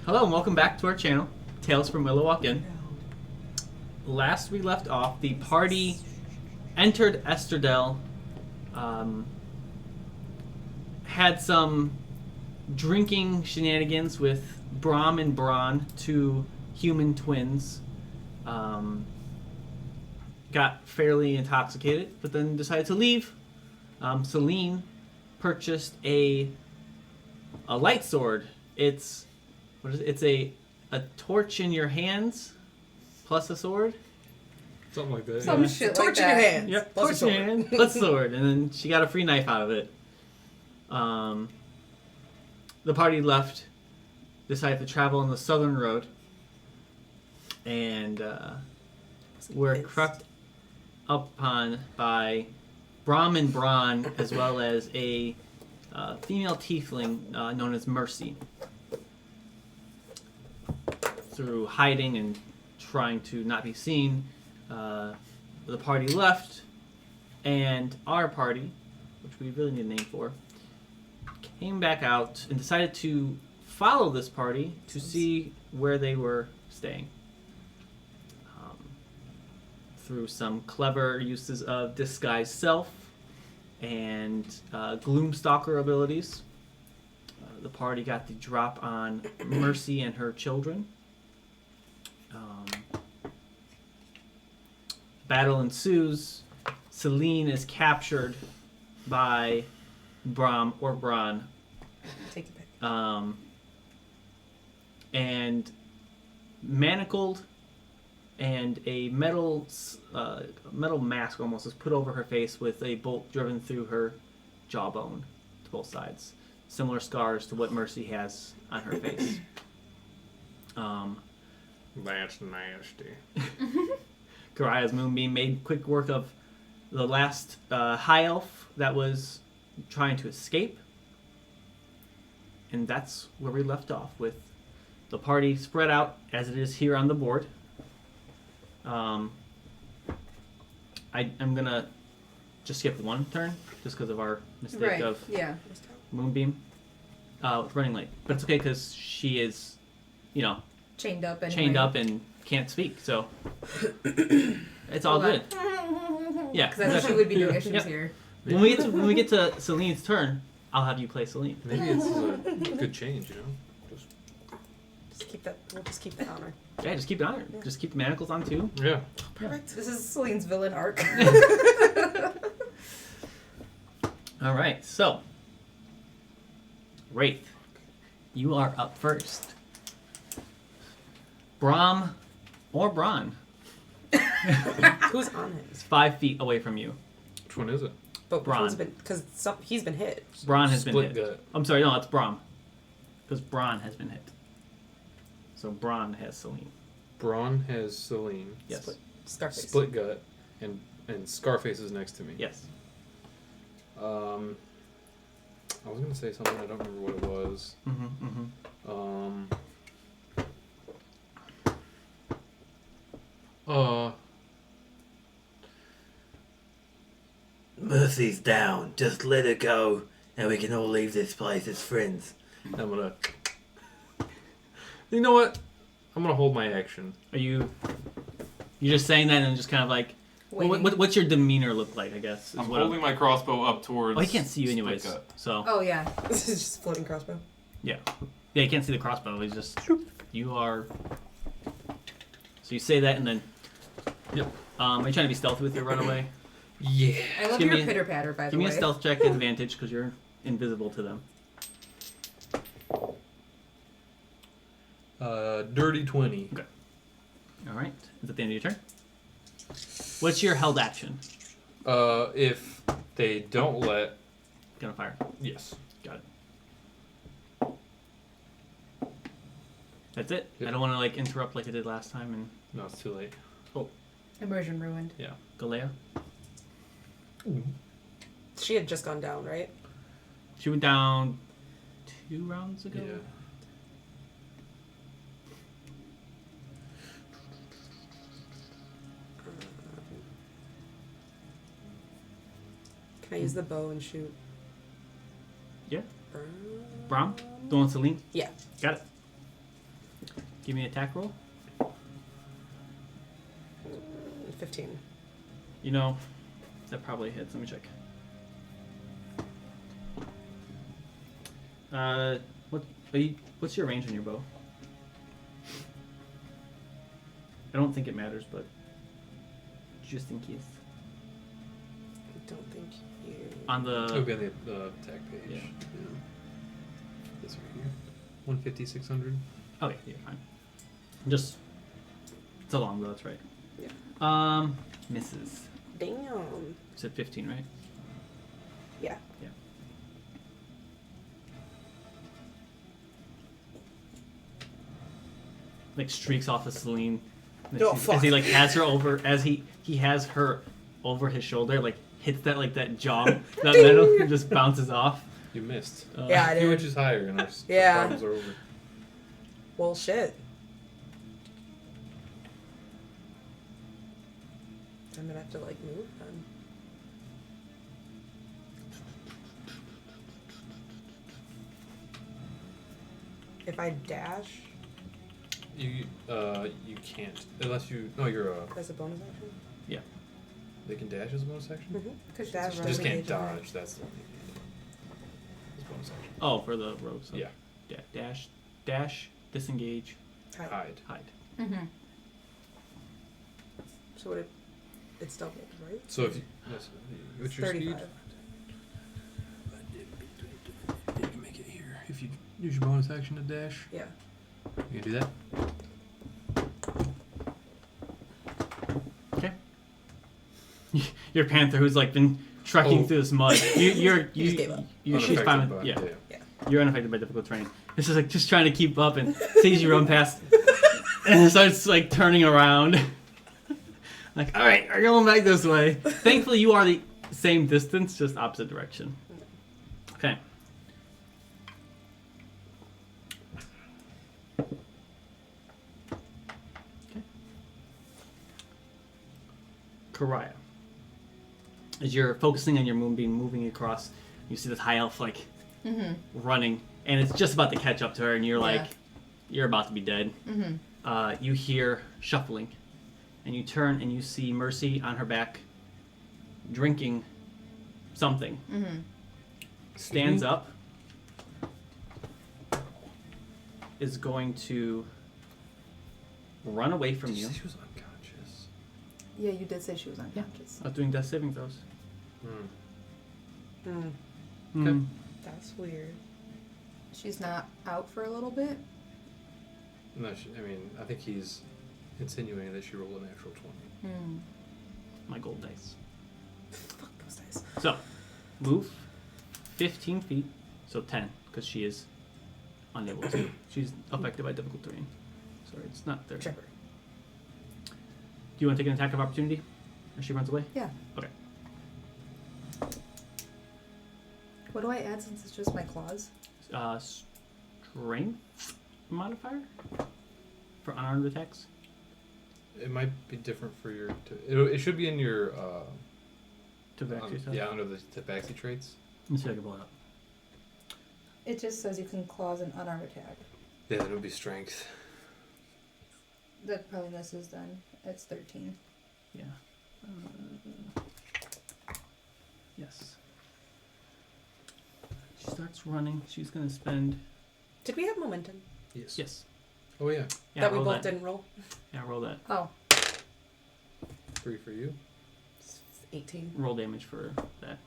Hello and welcome back to our channel, Tales from Willow Walk In. Last we left off, the party entered Esterdell, had some drinking shenanigans with Brom and Bron, two human twins. Got fairly intoxicated, but then decided to leave. Celine purchased a light sword. It's a torch in your hands plus a sword. Something like that. Some yeah. shit Torch like in that. your hand. Yep, Plus torch a in your hand plus a sword, and then she got a free knife out of it. The party left, decided to travel on the southern road, and were crept upon by Brom and Bron, as well as a female tiefling known as Mercy. Through hiding and trying to not be seen, the party left, and our party, which we really need a name for, came back out and decided to follow this party to see where they were staying. Through some clever uses of disguise self and Gloomstalker abilities, the party got the drop on Mercy and her children. Battle ensues. Celine is captured by Brom or Bron. Take a pick. And manacled, and a metal mask almost is put over her face with a bolt driven through her jawbone to both sides. Similar scars to what Mercy has on her face. That's nasty. Garaya's Moonbeam made quick work of the last high elf that was trying to escape. And that's where we left off, with the party spread out as it is here on the board. I'm going to just skip one turn, just because of our mistake Right. of Yeah. Moonbeam. Running late. But it's okay, because she is, Chained up anyway. chained up and can't speak, so it's all good. Yeah, Because that's what she would be doing if she was Yep. here. When we get to Celine's turn, I'll have you play Celine. Maybe it's a good change, Just keep that. We'll just keep that honor. Yeah, just keep it on her. Yeah. Just keep the manacles on too. Yeah. Perfect. This is Celine's villain arc. All right, so Wraith, you are up first. Brom or Bron Who's on it? is 5 feet away from you. Which one is it? But Bron. one's been because he's been hit. Bron has been Split hit. gut. I'm sorry, no, it's Brom. Because Bron has been hit. So Bron has Celine. Braun has Celine. Yes. Scarface. Split gut. And Scarface is next to me. Yes. I was gonna say something, I don't remember what it was. Mercy's down. Just let her go, and we can all leave this place as friends. I'm gonna. You know what? I'm gonna hold my action. Are you just saying that and just kind of like, Waiting. what's your demeanor look like, I guess? Is I'm what holding my crossbow up towards. Oh, he can't see you Split anyways. gut. So Oh, yeah. This is just floating crossbow. yeah, you can't see the crossbow. He's just you are. So you say that and then. Yep. Are you trying to be stealthy with your runaway? Yeah. I love Give your me a- pitter patter, by the Give me way. a stealth check advantage because you're invisible to them. Dirty 20. All right. Is that the end of your turn? What's your held action? If they don't let. Gonna fire. Yes. Got it. That's it. Yep. I don't want to interrupt like I did last time and No, it's too late. Immersion ruined. Yeah. Galea. She had just gone down, right? She went down 2 rounds ago. Yeah. Can I use the bow and shoot? Yeah. Bron? Brom? The one with Celine? Yeah. Got it. Give me an attack roll. 15. You know, that probably hits. Let me check. What's your range on your bow? I don't think it matters, but just in case. I don't think you. On the It'll be on the attack page. Yeah. This right here. 150, 600. okay, yeah, fine. Just it's a long bow, that's right. Yeah. Misses. Damn. You said 15, right? Yeah. Yeah. Like streaks off of Celine. And Oh, as fuck. he like has her over, as he has her over his shoulder, like hits that jaw, that metal, and just bounces off. You missed. Yeah, I A few did. inches higher, and our Yeah. problems are over. Well, shit. I'm gonna have to like move then. If I dash, You can't unless you. No, you're a. that's a bonus action. They can dash as a bonus action. Mm-hmm. Because Dash, You Right. just can't Engage, right. dodge. That's the only thing. It's a bonus action. Oh, for the rogues. Yeah. Dash, disengage, Hide. hide. Mm-hmm. So it's doubled, right? So if you. Yes, what's your 35. speed? You can make it here. If you use your bonus action to dash, Yeah. you can do that. Okay. Your panther, who's like been trekking Oh. through this mud. You just gave up. she's fine with Unaffected yeah. by- You're unaffected by difficult terrain. This is like just trying to keep up and sees you run past, and it starts like turning around. Like, all right, we're going back this way. Thankfully, you are the same distance, just opposite direction. Okay. Okay. Karaya. As you're focusing on your moonbeam moving across, you see this high elf like Mm-hmm. running, and it's just about to catch up to her, and you're like, Yeah. you're about to be dead. Mm-hmm. You hear shuffling, and you turn and you see Mercy on her back, drinking something. Mm-hmm. Stands up, is going to run away from Did you. say she was unconscious? Yeah, you did say she was unconscious. I was doing death saving throws. Hmm. Hmm. Mm. That's weird. She's not out for a little bit. No, I mean, I think he's insinuating that she rolled a natural 20. Hmm. My gold dice. Fuck those dice. So, move 15 feet, so 10, because she is unable to. She's affected by difficult terrain. Sorry, it's not 30. Sure. Do you want to take an attack of opportunity as she runs away? Yeah. Okay. What do I add since it's just my claws? Strength modifier for unarmed attacks. It might be different for your. It should be in your. To back yourself. Yeah, under the tabaxi traits. Let's see if I can pull it up. It just says you can claws an unarmed attack. Yeah, that would be strength. That probably misses then. It's 13. Yeah. Yes. She starts running. She's gonna spend. Did we have momentum? Yes. Oh yeah, Yeah. that we roll both that. didn't roll? Yeah. Roll that. Oh. 3 for you. It's 18. Roll damage for that.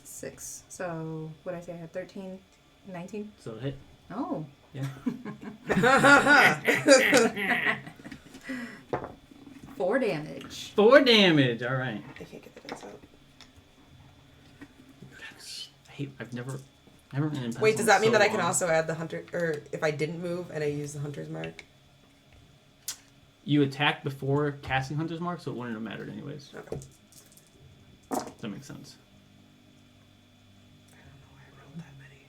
6. So, what did I say? I had 13, 19? So hit. Oh. Yeah. 4 damage. 4 damage. All right. I can't get the dice out. I've never been in pencil Wait, does that mean so that I can long. also add the hunter, or if I didn't move and I use the hunter's mark? You attacked before casting Hunter's Mark, so it wouldn't have mattered anyways. Okay. That makes sense. I don't know why I rolled that many.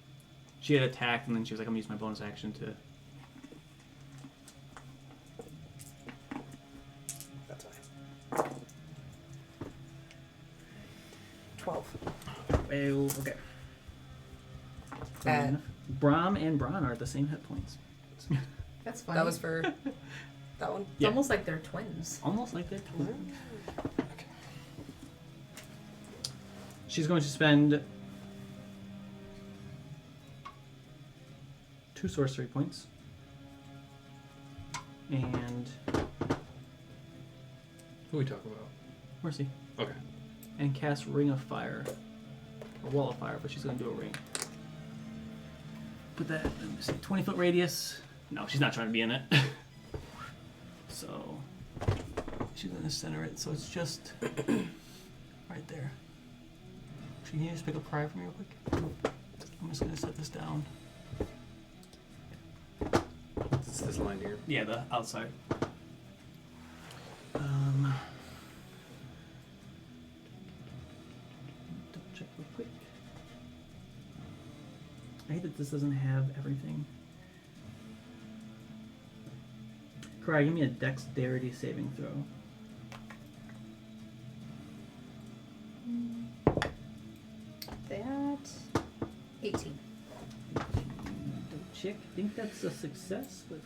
She had attacked, and then she was like, I'm gonna use my bonus action to. That's fine. 12. Well, okay. At- Brahm and Bron are at the same hit points. That's funny. That was for that one. It's Yeah. almost like they're twins. Almost like that. She's going to spend 2 sorcery points. And Who are we talking about? Mercy. Okay. And cast Ring of Fire. Or Wall of Fire, but she's going to do a ring. Put that, let me see, 20-foot radius. No, she's not trying to be in it. So, she's going to center it, so it's just right there. Can you just pick up Cry for me real quick? I'm just going to set this down. It's this line here. Yeah, the outside. Double check real quick. I hate that this doesn't have everything. Cry, give me a dexterity saving throw. That 18. Double check. I think that's a success, but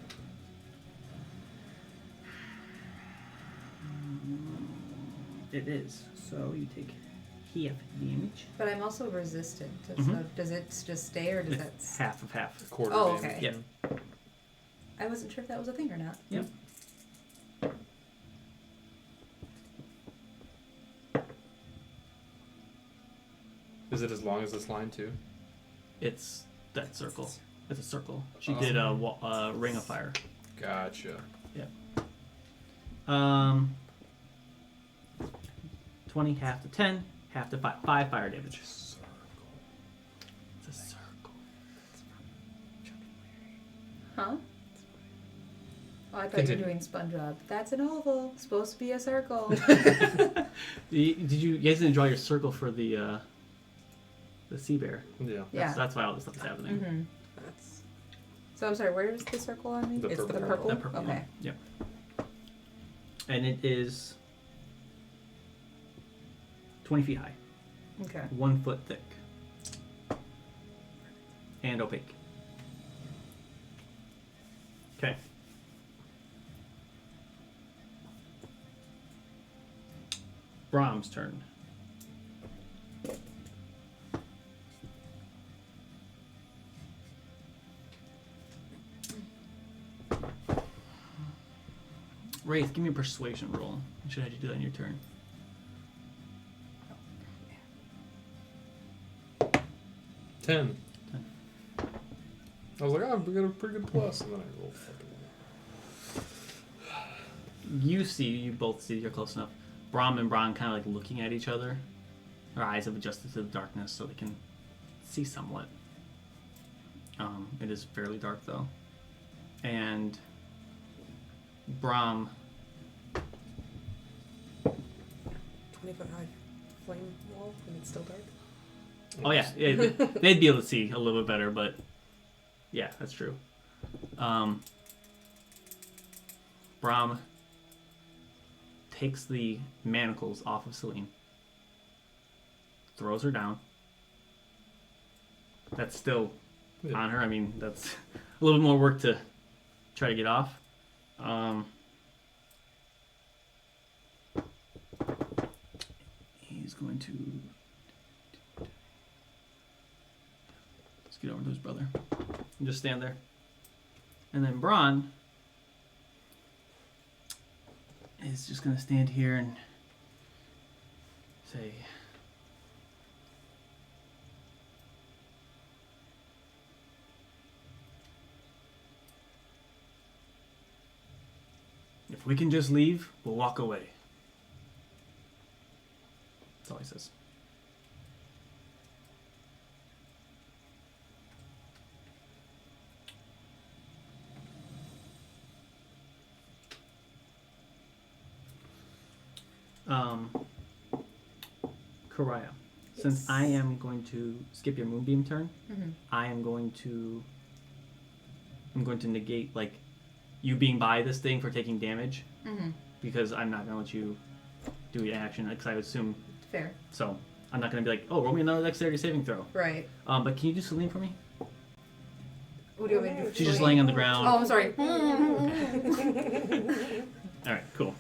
it is. So you take half damage. But I'm also resistant. So Mhm. does it just stay or does that? It's half of half. Quarter Oh, damage. okay. Yep. I wasn't sure if that was a thing or not. Yep. Is it as long as this line too? It's that circle. It's a circle. She did a ring of fire. Gotcha. 20, half to 10, half to 5. 5 fire damage. It's a circle. Huh? Oh, I thought Continue. you were doing SpongeBob. That's an oval. Supposed to be a circle. Did you guys enjoy your circle for the sea bear? Yeah. Yeah. That's why all this stuff is happening. Mm-hmm. That's So I'm sorry. Where's the circle on me? The It's the purple. purple. That purple Okay. one. Yep. And it is 20 feet high, Okay. 1 foot thick, and opaque. Okay. Brahm's turn. Wraith, give me a persuasion roll. I should have you do that on your turn. 10. 10. I was like, oh, we got a pretty good plus, and then I rolled fucking. You both see, you're close enough. Brahm and Braun kind of like looking at each other. Their eyes have adjusted to the darkness so they can see somewhat. It is fairly dark though. And Brahm, 20-foot high flame wall and it's still dark. oh yeah, they'd be able to see a little bit better, but yeah, that's true. Brahm takes the manacles off of Celine, throws her down. That's still Yeah. on her. I mean, that's a little bit more work to try to get off. He's going to let's get over to his brother and just stand there. And then Braun is just going to stand here and say, if we can just leave, we'll walk away. That's all he says. Karaya, since Yes. I am going to skip your moonbeam turn, Mm-hmm. I'm going to negate like you being by this thing for taking damage Mm-hmm. because I'm not gonna let you do your action because I would assume Fair. so. I'm not gonna be like, oh, roll me another dexterity saving throw. Right. But can you do Celine for me? What do you want me to do? She's just laying on the ground. Oh, I'm sorry. All right, cool.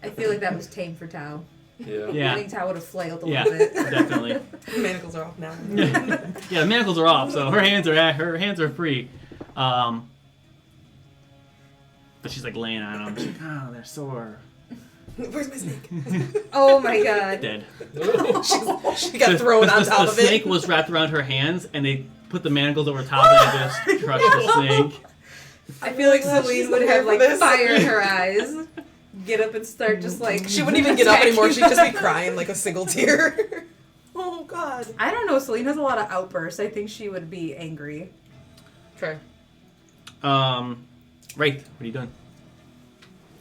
I feel like that was tame for Tao. Yeah. I Yeah, think Tao would have flailed a yeah, little bit. definitely. Manacles are off now. Yeah, the manacles are off, so her hands are free. But she's like laying on them. She's like, oh, they're sore. Where's my snake? Oh my god. Dead. She got thrown on top the of it. snake was wrapped around her hands, and they put the manacles over top and just crushed the snake. I feel like Glad Celine she's would not have here like for this. fire in her eyes. Get up and start just like. She wouldn't even get up anymore. She'd just be crying like a single tear. Oh God. I don't know. Celine has a lot of outbursts. I think she would be angry. Try. Wraith, what are you doing?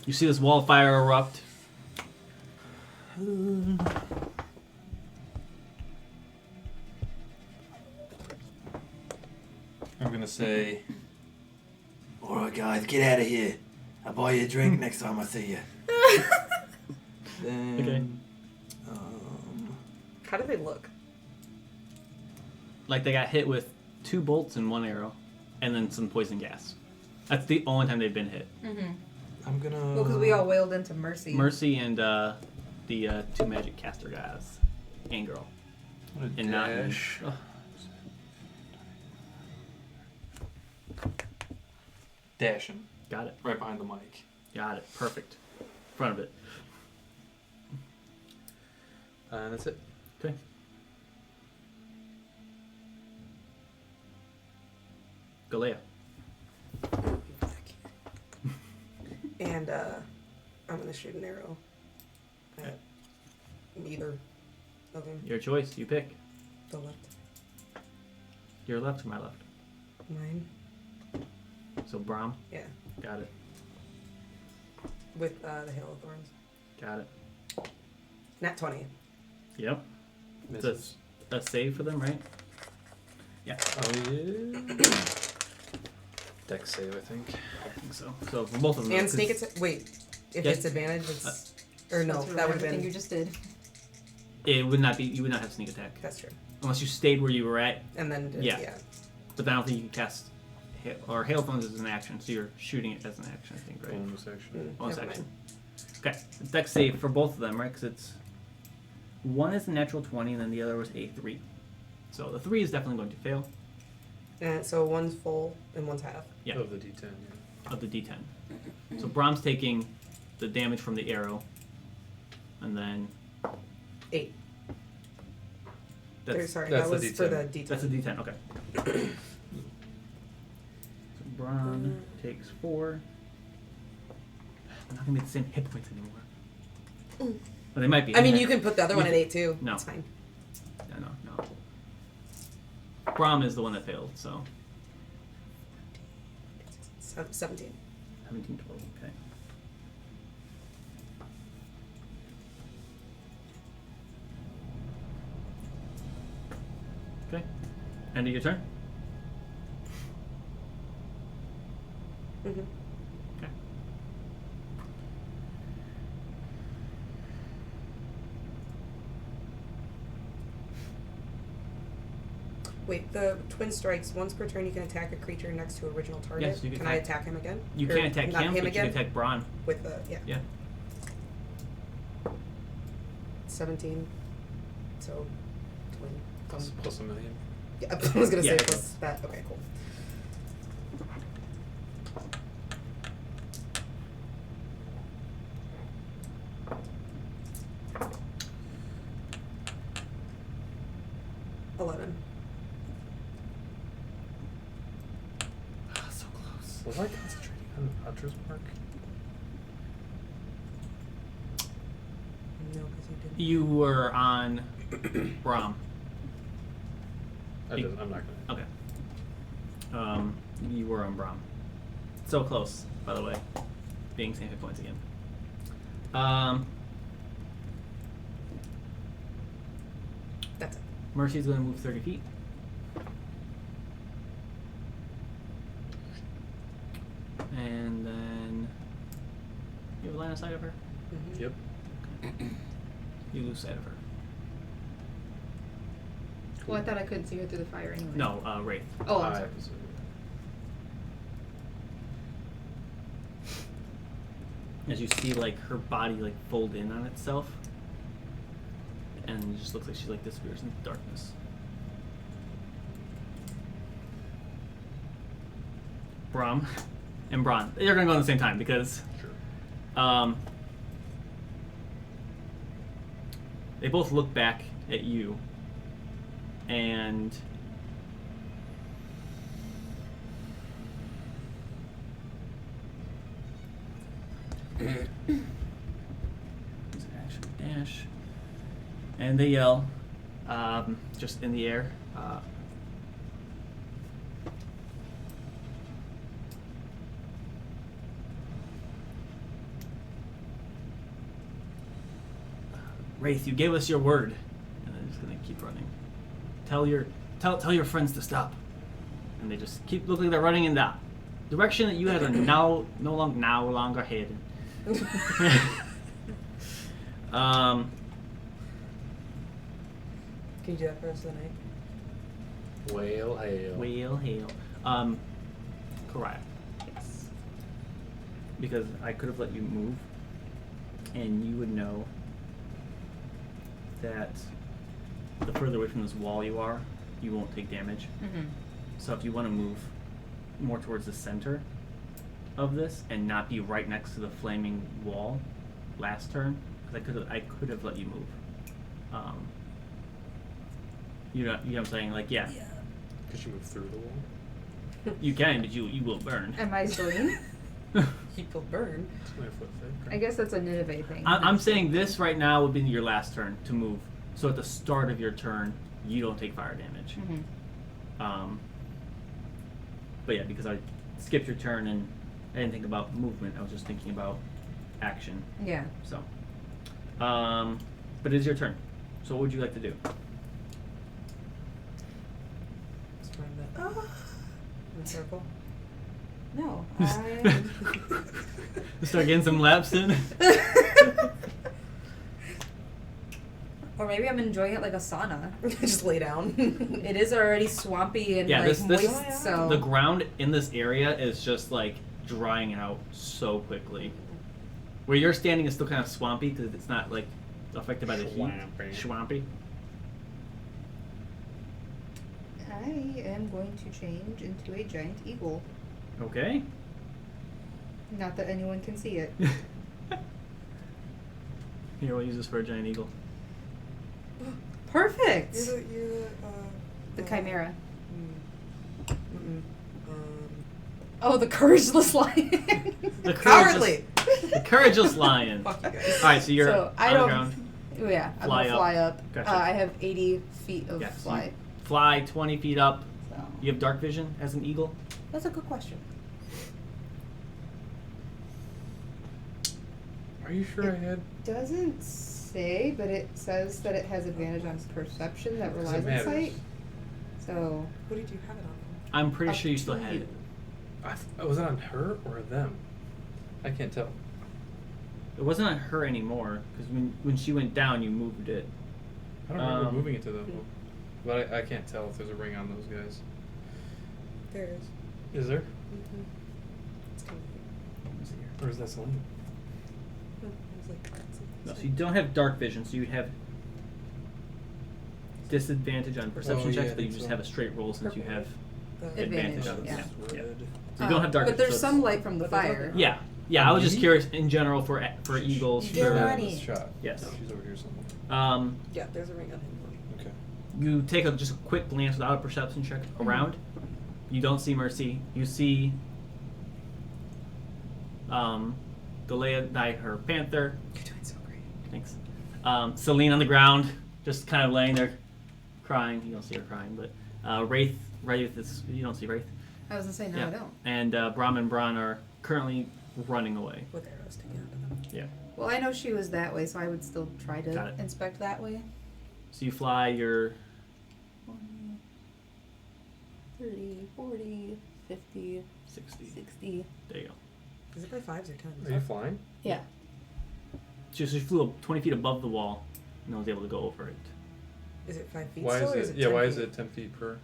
You see this wall of fire erupt. I'm gonna say. Alright, guys, get out of here. I'll buy you a drink next time I see you. Then, Okay. How do they look? Like they got hit with 2 bolts and 1 arrow, and then some poison gas. That's the only time they've been hit. Mm-hmm. I'm gonna. Well, because we all wailed into Mercy. Mercy and the 2 magic caster guys and girl. I'm gonna And not dash. Ugh. Dashing Got it. right behind the mic. Got it. Perfect. In front of it. And that's it. Okay. Galea. And I'm gonna shoot an arrow at either of them. Your choice. You pick. The left. Your left or my left. Mine. So Brahm. Yeah. Got it. With the Hail of Thorns. Got it. Nat 20. Yep. Misses. A save for them, right? Yeah. Oh yeah. Dex save, I think. I think so. So for both of them. And 'cause sneak attack. Wait. If Yeah. it's advantage, it's. Or no, That's that would have everything been. you just did. It would not be. You would not have sneak attack That's true. unless you stayed where you were at. And then. Yeah. But I don't think you can cast. Or hail phones is an action, so you're shooting it as an action, I think, right? Bonus action. Bonus Never action. mind. Okay. Dex save for both of them, right? Because it's one is a natural 20, and then the other was a 3. So the 3 is definitely going to fail. And so one's full and one's half. Yeah. Of the D10. Yeah. Of the D10. So Brahm's taking the damage from the arrow, and then 8. that's Sorry, that's that the was for the D10. D10. that's a D10. Okay. So Brahm takes 4. They're not gonna be the same hit points anymore. But they might be. I mean, you can put the other You one at can- 8 too. No. It's fine. No. Brahm is the one that failed. So 17. 17, 12. Okay. Okay. End of your turn. Mm-hmm. Okay. Wait, the twin strikes. Once per turn, you can attack a creature next to original target. Yes, you can I attack- attack him again? You Or can't attack not him, but again? you can attack Braun. With the Yeah. 17. So 20. Plus a million. Yeah, I was gonna Yeah. say plus that. Okay, cool. So close. Was I concentrating on Hunter's Mark? No, because you didn't. You were on Brahm. I'm not gonna. Okay. You were on Brahm. So close, by the way. Being same hit points again. That's it. Mercy's going to move 30 feet. And then you have line of sight of her. Mm-hmm. Yep. You lose sight of her. Well, I thought I couldn't see her through the fire anyway. No, Wraith. Oh, I'm sorry. as you see like her body like fold in on itself, and it just looks like she like disappears into darkness. Brom and Bron, they're gonna go at the same time because Sure. they both look back at you, and action dash, and they yell, just in the air. Wraith, you gave us your word, and they're just gonna keep running. Tell your friends to stop, and they just keep looking like they're running in that direction that you guys are no longer headed. Can you do that for the rest of the night? Whale hail. Whale hail. Correct. Yes. Because I could have let you move, and you would know that the further away from this wall you are, you won't take damage. Mm-hmm. So if you want to move more towards the center of this and not be right next to the flaming wall last turn, because I could have let you move. You know what I'm saying? Like, yeah, Could you move through the wall? you can, but you will burn. Am I Celine? He will burn. It's my foot thick. I guess that's a Nineveh thing. I'm saying this right now would be your last turn to move. So at the start of your turn, you don't take fire damage. Mm-hmm. But yeah, because I skipped your turn and I didn't think about movement. I was just thinking about action. Yeah. So, but it is your turn. So what would you like to do? Just run that. In a circle. No. I. Start getting some laps in. Or maybe I'm enjoying it like a sauna. Just lay down. It is already swampy and Yeah, like this moist, so the ground in this area is just like drying out so quickly. Where you're standing is still kind of swampy because it's not like affected by the Swampy. heat. Swampy. I am going to change into a giant eagle. Okay. Not that anyone can see it. Here, we'll use this for a giant eagle. Perfect. You're The chimera. Mm-mm. Oh, the courageous lion. The Cowardly. The courageous lion. Fuck you guys. All right, so you're So I on the don't. ground. Oh, yeah, I'm Fly gonna up. fly up. Gotcha. I have 80 feet of Yes. fly. Fly 20 feet up. So You have dark vision as an eagle. that's a good question. Are you sure I had? Doesn't say, but it says that it has advantage on perception that Because relies it on matters. sight. So What did you have it on? I'm pretty Up sure you still to had you. it. Was it on her or them? I can't tell. It wasn't on her anymore because when she went down, you moved it. I don't remember Um, moving it to them. But I can't tell if there's a ring on those guys. There is. Is there? Mm-hmm. It's kind of Or is that Celine? No, so you don't have dark vision, so you have disadvantage on perception Oh, yeah, checks, I but you think just so. have a straight roll since you have. Advantage, on yeah. Yeah. Red. So you don't have dark But vision. there's so some it's- light from the But there's fire. other- Yeah, yeah. I was just Me? curious in general for eagles. You For, got This it. shot. Yes. She's over here somewhere. Yeah, there's a ring on him. Okay. You take just a quick glance without a perception check around. You don't see Mercy. You see Goliath, her panther. You're doing so great. Thanks. Celine on the ground, just kind of laying there, crying. You don't see her crying, but Wraith is, you don't see Wraith. I was gonna say no, I don't. And Brahm and Bron are currently running away. With arrows sticking out of them. Yeah. Well, I know she was that way, so I would still try Got to it. inspect that way. So you fly your 20, 30, 40, 50, 60. 60. There you go. Is it by fives or tens? Are you flying? Yeah. She flew up 20 feet above the wall and was able to go over it. Is it 5 feet Why still, is or it? is it Yeah. 10 Why feet? is it 10 feet per?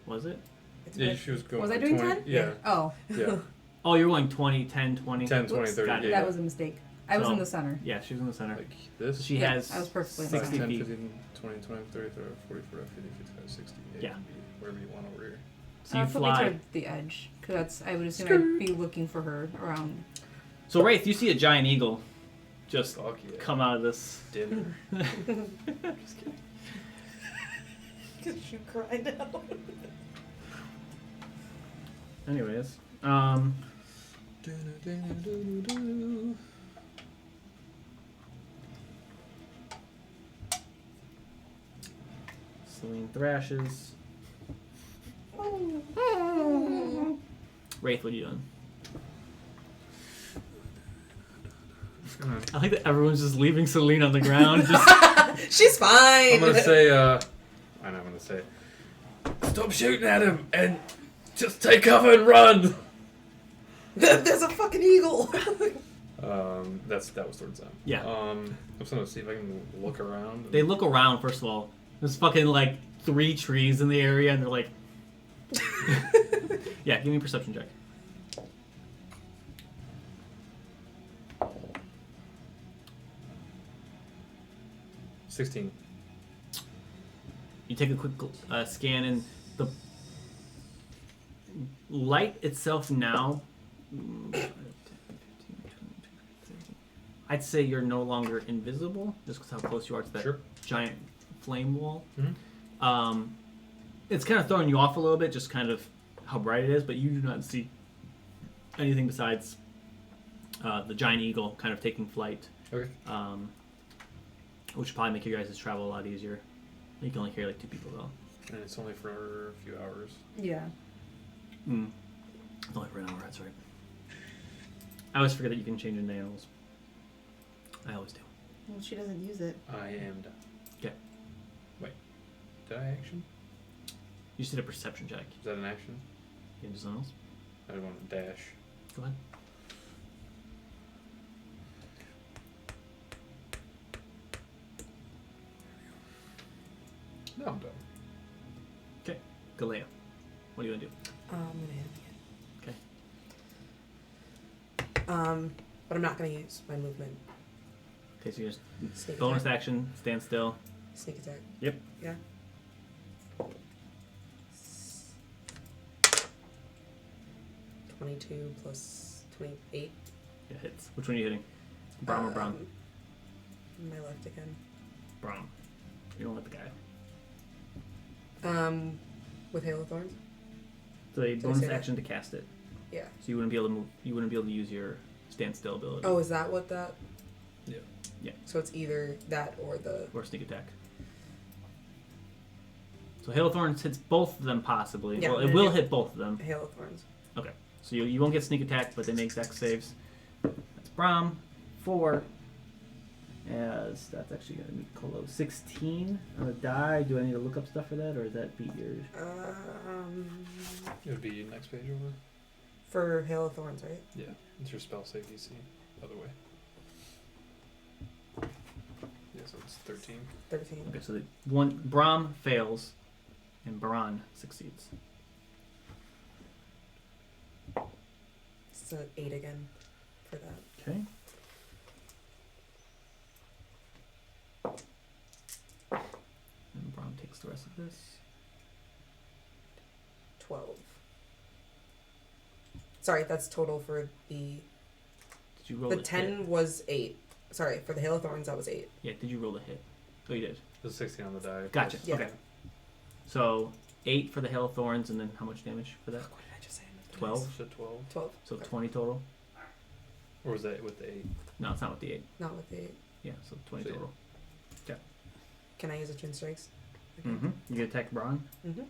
Was it? It's Yeah, five- she was going. Was I for doing 20. 10? Yeah. Oh. Yeah. Oh, you're going 20, 10, 20. 10, 20, Whoops. 30. Got it. Yeah. That was a mistake. I was So- in the center. Yeah, she's in the center. Like this. She Yeah, has I was perfectly in the 60 10, feet. 15, 20, 25, 30, 40, 45, 50, 55, 60. Yeah. Wherever you want over here. So you Put me fly. toward the edge, because that's. I would assume I'd be looking for her around. So Wraith, you see a giant eagle just Fuck yeah. come out of this. Dinner. Just kidding. Because you cried out. Anyways, Celine thrashes. Wraith, what are you doing? I like that everyone's just leaving Celine on the ground. Just She's fine. I'm gonna say, I know I'm gonna say, stop shooting at him and just take cover and run. There's a fucking eagle. That was towards them. Yeah. I'm just gonna see if I can look around. they look around. First of all, there's fucking like 3 trees in the area, and they're like, yeah. Give me a perception check. $16. You take a quick scan, and the light itself now, I'd say you're no longer invisible, just because how close you are to that Sure. giant flame wall. Mhm. It's kind of throwing you off a little bit, just kind of how bright it is, but you do not see anything besides the giant eagle kind of taking flight, Okay. which would probably make you guys' travel a lot easier. You can only carry like 2 people though. And it's only for a few hours. Yeah. It's only for an hour, that's right. I always forget that you can change into animals. I always do. Well, she doesn't use it. I am done. Okay. Wait. Did I action? You just did a perception check. Is that an action? You can do something else. I want to dash. Go ahead. No, I'm done. Okay. Galea. What do you want to do? I'm gonna hit Okay. again. But I'm not gonna use my movement. Okay, so you just Sneak bonus attack. action, stand still. Sneak attack. Yep. Yeah. $22 plus 28. Yeah, hits. Which one are you hitting? Braum or Braum? My left again. Braum. You don't let the guy. With Hail of Thorns? So a Did I bonus say that? action to cast it. Yeah. So you wouldn't be able to move. You wouldn't be able to use your stand still ability. Oh, is that what that? Yeah. Yeah. So it's either that or the. Or sneak attack. So Hail of Thorns hits both of them possibly. Yeah, well, I'm it gonna will do- hit both of them. Hail of Thorns. Okay. So you won't get sneak attack, but they make dex saves. That's Braum. 4. As that's actually going to be close. 16 on the die. Do I need to look up stuff for that, or does that beat yours? It would be next page over. For Hail of Thorns, right? Yeah. It's your spell save DC. Other way. Yeah, so it's 13. 13. Okay, so the one Braum fails, and Baran succeeds. It's an 8 again for that. Okay. And Braum takes the rest of this. 12. Sorry, that's total for the. Did you roll The a 10 hit? was 8. Sorry, for the Hail of Thorns, that was 8. Yeah, did you roll a hit? Oh, you did. There's 16 on the die. Gotcha. Yeah. Okay. So 8 for the Hail of Thorns, and then how much damage for that? What did I just say? 12. Shit, 12. 12. So Okay. 20 total. Or was that with the 8? No, it's not with the 8. Not with the 8. Yeah, so 20 So, yeah. total. Can I use a Twin Strikes? Mm-hmm. You get attack Braun. Mm-hmm.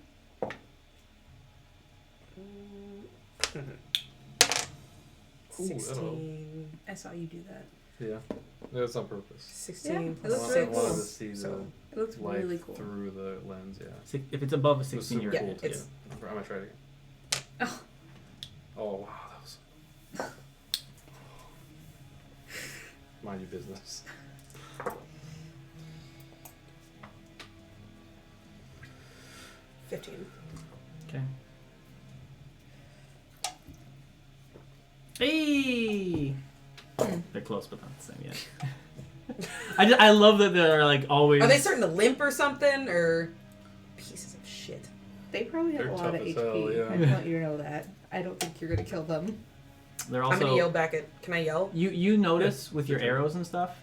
Ooh, that'll- 16. I saw you do that. Yeah. That's on purpose. 16 Yeah, it plus looks I very wanted to cool. see So, It looks the light really cool. through the lens, yeah. If it's above a It was 16, super you're Yeah, cool too. it's- I'm gonna try it again. Oh. Oh wow, that was. Mind your business. $15. Okay. Hey! They're close, but not the same yet. I love that they're like always. Are they starting to limp or something, or pieces of shit? They probably have They're a lot tough of as HP. hell, yeah. I want you to know that. I don't think you're gonna kill them. They're I'm gonna yell also. back at. Can I yell? You notice with your arrows and stuff,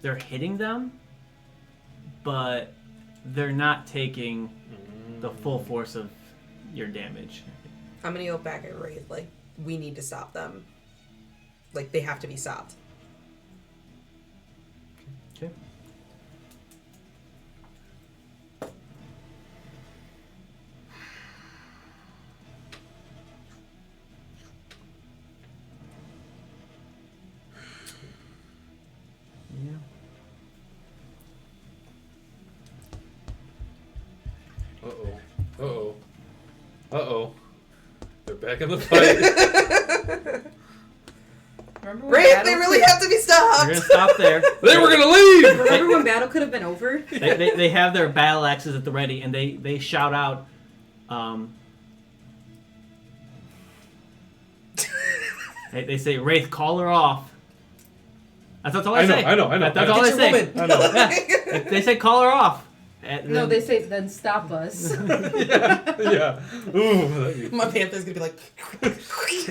they're hitting them, but they're not taking the full force of your damage. I'm gonna yell back at Wraith. Like, we need to stop them. Like, they have to be stopped. Okay. Yeah. Uh-oh. They're back in the fight. Remember when Wraith, battle they really could- have to be We're stopped! gonna stop there. They were gonna leave! Remember when battle could have been over? They have their battle axes at the ready, and they shout out. They say, Wraith, call her off. That's all I say. I know. That's all Get they your say. woman. I know. Yeah. They say, call her off. And No, then- they say then stop us. yeah. Ooh, that'd be My panther's gonna be like.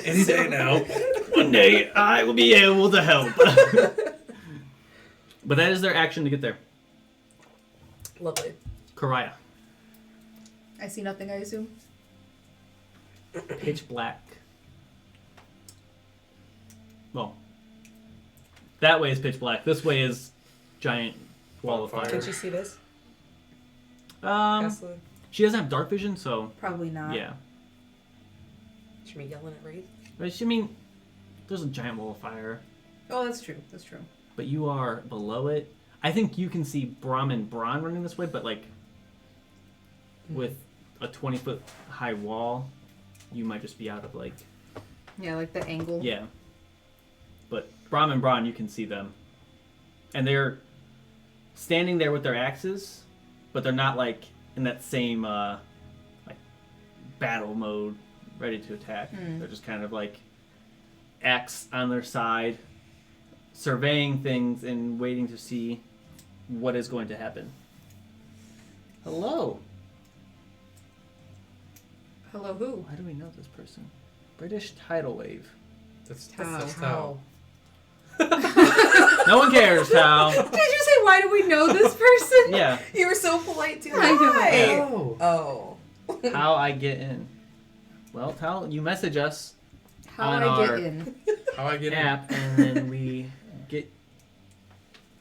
any day now. One day I will be able to help. But that is their action to get there. Lovely. Karaya. I see nothing, I assume. Pitch black. Well, that way is pitch black. This way is giant wall of Bonfire. fire. Can she see this? Um, she doesn't have dark vision, so Probably not. yeah. Should we yelling at Wraith? But I mean, there's a giant wall of fire, Oh, that's true. That's true. but you are below it. I think you can see Brahm and Braun running this way, but like with a 20-foot high wall, you might just be out of like Yeah, like the angle. yeah. But Brahm and Braun, you can see them, and they're standing there with their axes, but they're not like in that same like battle mode, ready to attack. They're just kind of like axe on their side, surveying things and waiting to see what is going to happen. Hello. Hello, who? Why do we know this person? British Tidal Wave. That's That's how. No one cares, Tal. Did you say why do we know this person? Yeah, You were so polite too. I know. Hi. Oh. Oh. how I get in. Well, Tal, you message us How on I our get in. How I get in? app, and then we get.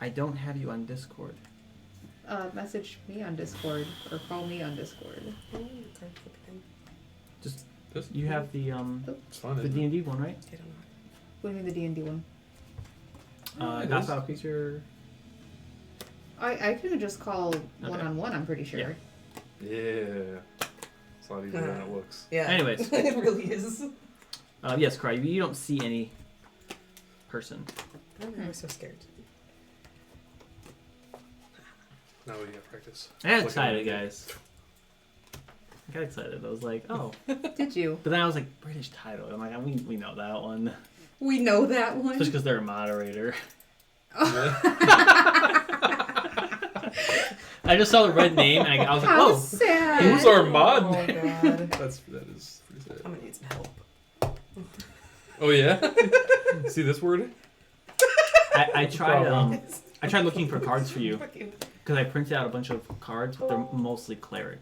I don't have you on Discord. Message me on Discord or call me on Discord. This, You have the it's fun, the isn't it? D&D one, right? I don't know. What do you mean the D&D one? It is. Docile creature. I can just call Okay. one-on-one, I'm pretty sure. Yeah. Yeah. It's a lot easier than it looks. Yeah. Anyways. It really is. Yes, Cry. You don't see any person. I'm so scared. Now we got practice. I got Look at excited, it. guys. I got excited. I was like, oh. Did you? But then I was like, British title. I'm like, we know that one. We know that one. Just because they're a moderator. I just saw the red name and I was like, How oh. sad. Who's our mod? Oh god. that is pretty sad. I'm gonna need some help. Oh yeah? See this word? I tried problem? I tried looking for cards for you Fucking- because I printed out a bunch of cards, but they're mostly cleric.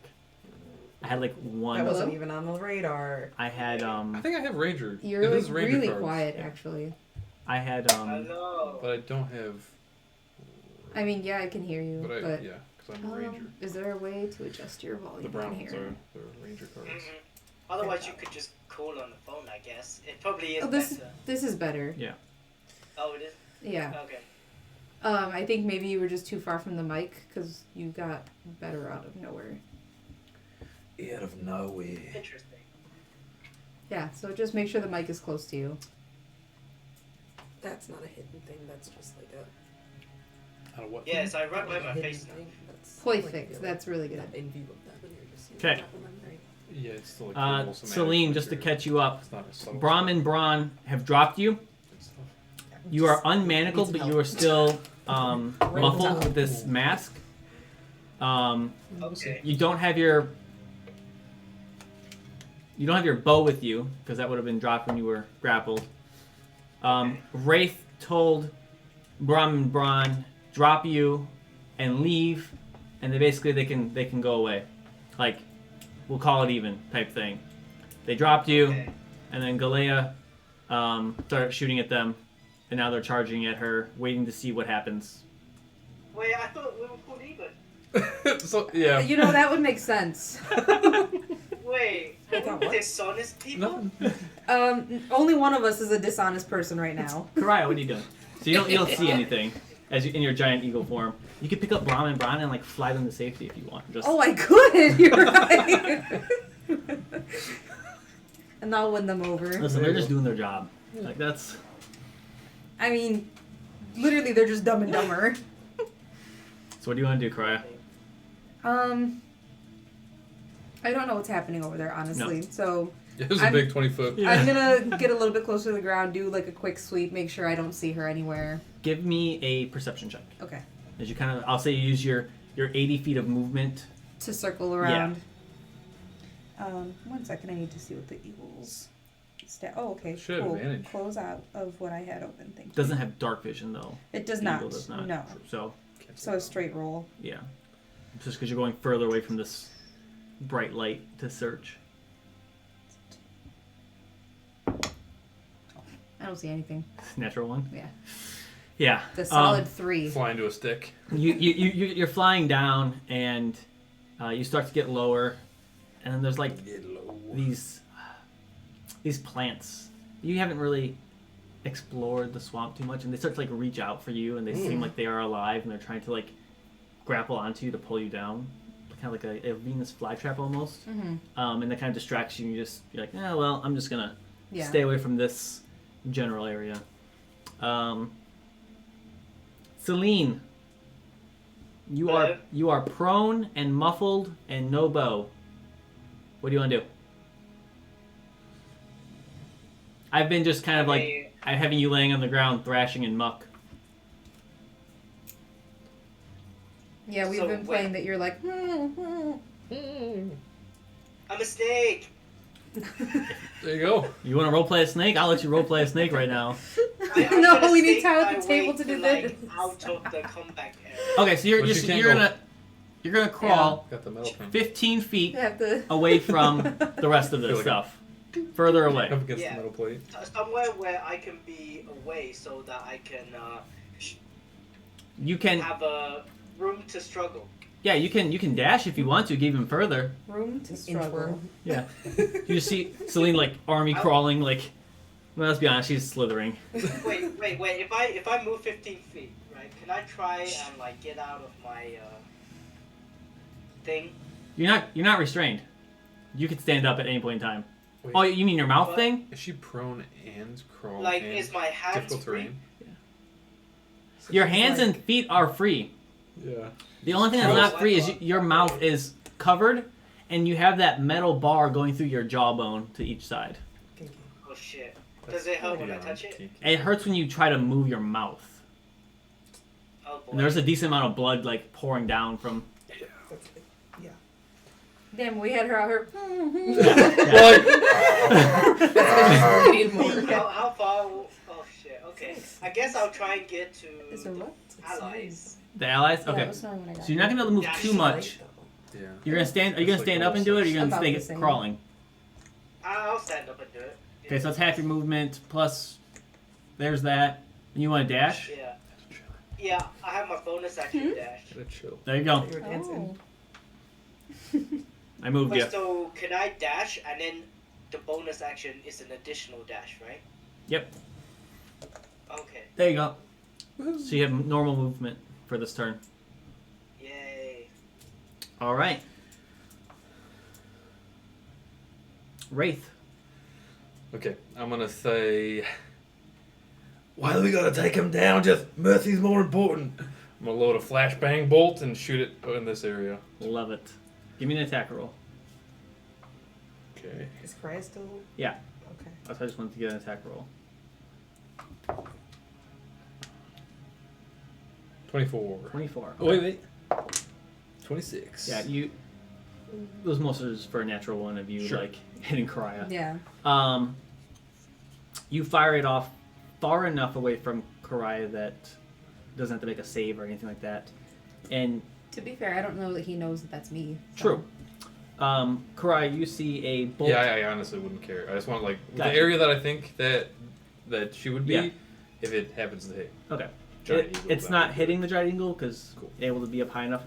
I had like one. That wasn't even on the radar. I had I think I have Ranger. You're It like is Ranger really cards. quiet, actually. I had But I don't have. I mean, yeah, I can hear you, But but, yeah, because I'm a Ranger. is there a way to adjust your volume The brown on ones here? are the Ranger cards. Otherwise, you could just call on the phone, I guess. It probably is Oh, this better. this is better. Oh, it is? Yeah. Okay. I think maybe you were just too far from the mic because you got better out of nowhere. Out of nowhere. Interesting. Yeah, so just make sure the mic is close to you. That's not a hidden thing. That's just like a. Out of what? Yes, I write by my hidden face now. thing. That's Perfect. like, That's really good. not in view of that, but you're just. Okay. Right. Yeah, it's still like normal somatic Celine, just to material. catch you up, It's not a subtle Brahm and Braun have dropped you. stuff. You are unmanacled, Need but some you are still muffled with this mask. Okay. You don't have your bow with you because that would have been dropped when you were grappled. Wraith told Brahm and Braun drop you and leave, and they can go away, like we'll call it even type thing. They dropped you, Okay. and then Galea started shooting at them, and now they're charging at her, waiting to see what happens. Wait, I thought we were pulled even. So yeah. You know, that would make sense. Wait, Wait, are what? we dishonest people? No. Only one of us is a dishonest person right now. Karaya, what are you doing? So you don't see anything as you, in your giant eagle form. You can pick up Brahm and Braun and like fly them to safety if you want. Just Oh, I could. You're right. And I'll win them over. listen, they're just doing their job. Like that's I mean, literally, they're just Dumb and Dumber. so. What do you want to do, Karaya? I don't know what's happening over there, honestly. So It was a I'm- big 20-foot. Yeah. I'm gonna get a little bit closer to the ground, do like a quick sweep, make sure I don't see her anywhere. Give me a perception check. Okay. As you kind of, I'll say you use your 80 feet of movement. To circle around. 1 second, I need to see what the eagles. Oh, okay. Should have cool. advantage. Close out of what I had open. Thank you. Doesn't have dark vision though. It does The not. eagle does not. No. So So a straight roll. yeah, just because you're going further away from this bright light to search. I don't see anything. Natural one. Yeah. Yeah. The solid 3. Fly into a stick. You're flying down and you start to get lower, and then there's like these plants. You haven't really explored the swamp too much, and they start to like reach out for you, and they seem like they are alive, and they're trying to like grapple onto you to pull you down, kind of like a Venus flytrap almost. Mm-hmm. And that kind of distracts you, and you're like, well, I'm just gonna Yeah. stay away from this general area. Celine, Hello? you are prone and muffled and no bow. What do you want to do? I've been just kind of like I'm having you laying on the ground thrashing in muck. Yeah, we've So, been playing that you're like, I'm a snake. There you go. You want to roleplay a snake? I'll let you roleplay a snake right now. I'm No, gonna we need snake time at my the table way to do like, this. out of the combat area. Okay, so you're But you just, can't you're go- gonna crawl Got the metal thing. 15 you feet have to. away from the rest of Feel this like stuff. Further away. Up against Yeah. the metal plate. Somewhere where I can be away so that I can You can, have a room to struggle. yeah, you can dash if you want to, get even further. Room to struggle. Inchworm. Yeah. You just see Celine like army crawling, like. Well, let's be honest, she's slithering. Wait. If I move 15 feet, right? Can I try and like get out of my thing? You're not restrained. You can stand up at any point in time. Wait, Oh, you mean your mouth What? thing? is she prone and crawl? Like, and is my hands difficult free? terrain? Your hands and feet are free. Yeah. The only thing that's Oh, not I free is thought- your mouth is covered, and you have that metal bar going through your jawbone to each side. Kinky. Oh shit. Does it hurt when I Yeah, touch it? kinky. It hurts when you try to move your mouth. Oh boy. And there's a decent amount of blood like pouring down from. That's, yeah. Damn, we had her out here. Needed more. How far? Oh shit. Okay. I guess I'll try and get to Is there what? allies. The allies. Yeah, Okay. it was snowing when I got So you're not gonna be able to move Yeah, too she's much. Yeah. You're gonna stand. Are you gonna stand up and do it, or are you gonna About stay the same. crawling? I'll stand up and do it. Okay, so that's half your movement plus. There's that. And you want to dash? Yeah. Yeah, I have my bonus action Hmm? dash. Gotta chill. There you go. You were dancing. I moved you. But so can I dash and then the bonus action is an additional dash, right? Yep. Okay. There you go. So you have normal movement for this turn. Yay. All right. Wraith. Okay, I'm gonna say Why do we gotta take him down? Just mercy's more important. I'm gonna load a flashbang bolt and shoot it in this area. Love it. Give me an attack roll. Okay. Is Cry still? Yeah. Okay. I just wanted to get an attack roll. 24. 24. Oh, wait. 26. Yeah, you. Those monsters for a natural one of you Sure. like hitting Karaya. Yeah. You fire it off far enough away from Karaya that doesn't have to make a save or anything like that. And To be fair, I don't know that he knows that that's me. so- true. Karaya, you see a bolt. Yeah, I honestly wouldn't care. I just want like Gotcha. the area that I think that she would be. Yeah. If it happens to hit. Okay. Giant eagle, It's that not would be- hitting the giant eagle because Cool. able to be up high enough.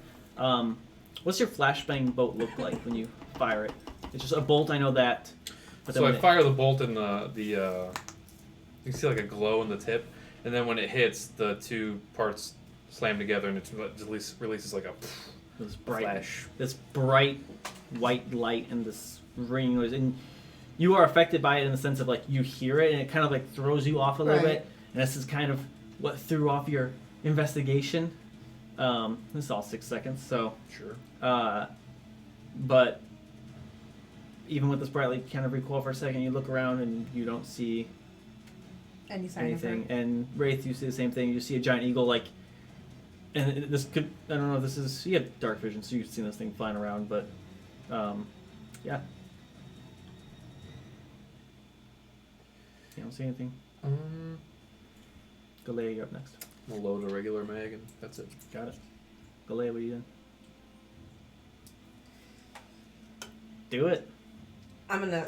What's your flashbang bolt look like when you fire it? It's just a bolt. I know that. But then So I when it- fire the bolt in you can see like a glow in the tip, and then when it hits, the two parts slam together, and it releases like a this bright, flash. this bright white light and this ringing noise, and you are affected by it in the sense of like you hear it, and it kind of like throws you off a little Right. bit. And this is kind of what threw off your investigation. This is all 6 seconds, so. Sure. But even with this bright light, you kind of recoil for a second. You look around and you don't see Any sign anything. of her. And Wraith, you see the same thing. You see a giant eagle, like, and this could, I don't know if this is, you have dark vision, so you've seen this thing flying around, but, yeah. You don't see anything. Galea, you're up next. We'll load a regular mag, and that's it. Got it. Galea, what are you doing? Do it. I'm gonna.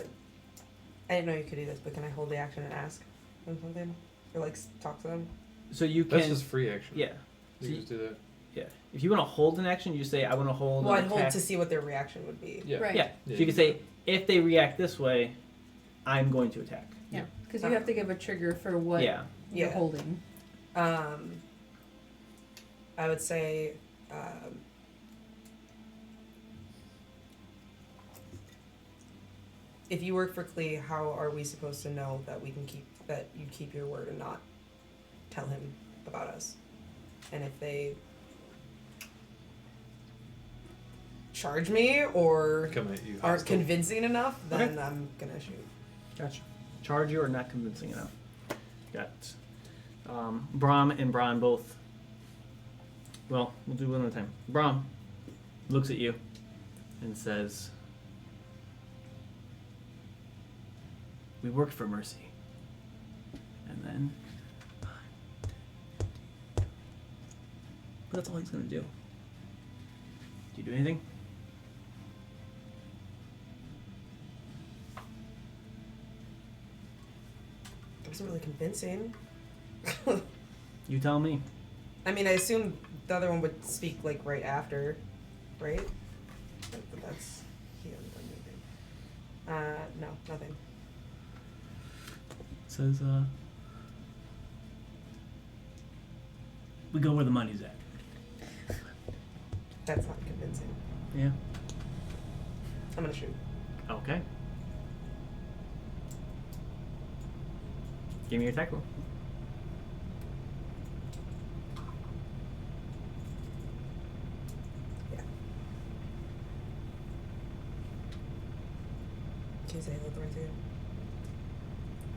I didn't know you could do this, but can I hold the action and ask them something, or like talk to them? So you That's can, just free action. yeah. You So can just do that. Yeah. If you want to hold an action, you say, I want to hold Well, an I'd hold attack. to see what their reaction would be. Yeah. Right. Yeah. Yeah, So you can say, if they react this way, I'm going to attack. Yeah. Because you have to give a trigger for what Yeah. you're Yeah. holding. I would say, if you work for Klee, how are we supposed to know that we can that you keep your word and not tell him about us? And if they charge me or Come at you. aren't hostile. convincing enough, then Okay. I'm gonna shoot. Gotcha. Charge you or not convincing enough. Got Brahm and Bron both. Well, we'll do one at a time. Brahm looks at you and says, we work for Mercy. And then. But that's all he's going to do. Do you do anything? That wasn't really convincing. You tell me. I mean, I assume the other one would speak like right after, right? But that's he hasn't done anything. No, nothing. Says, we go where the money's at. That's not convincing. Yeah. I'm gonna shoot. Okay. Give me your attack roll. Yeah. Can you say hello to again?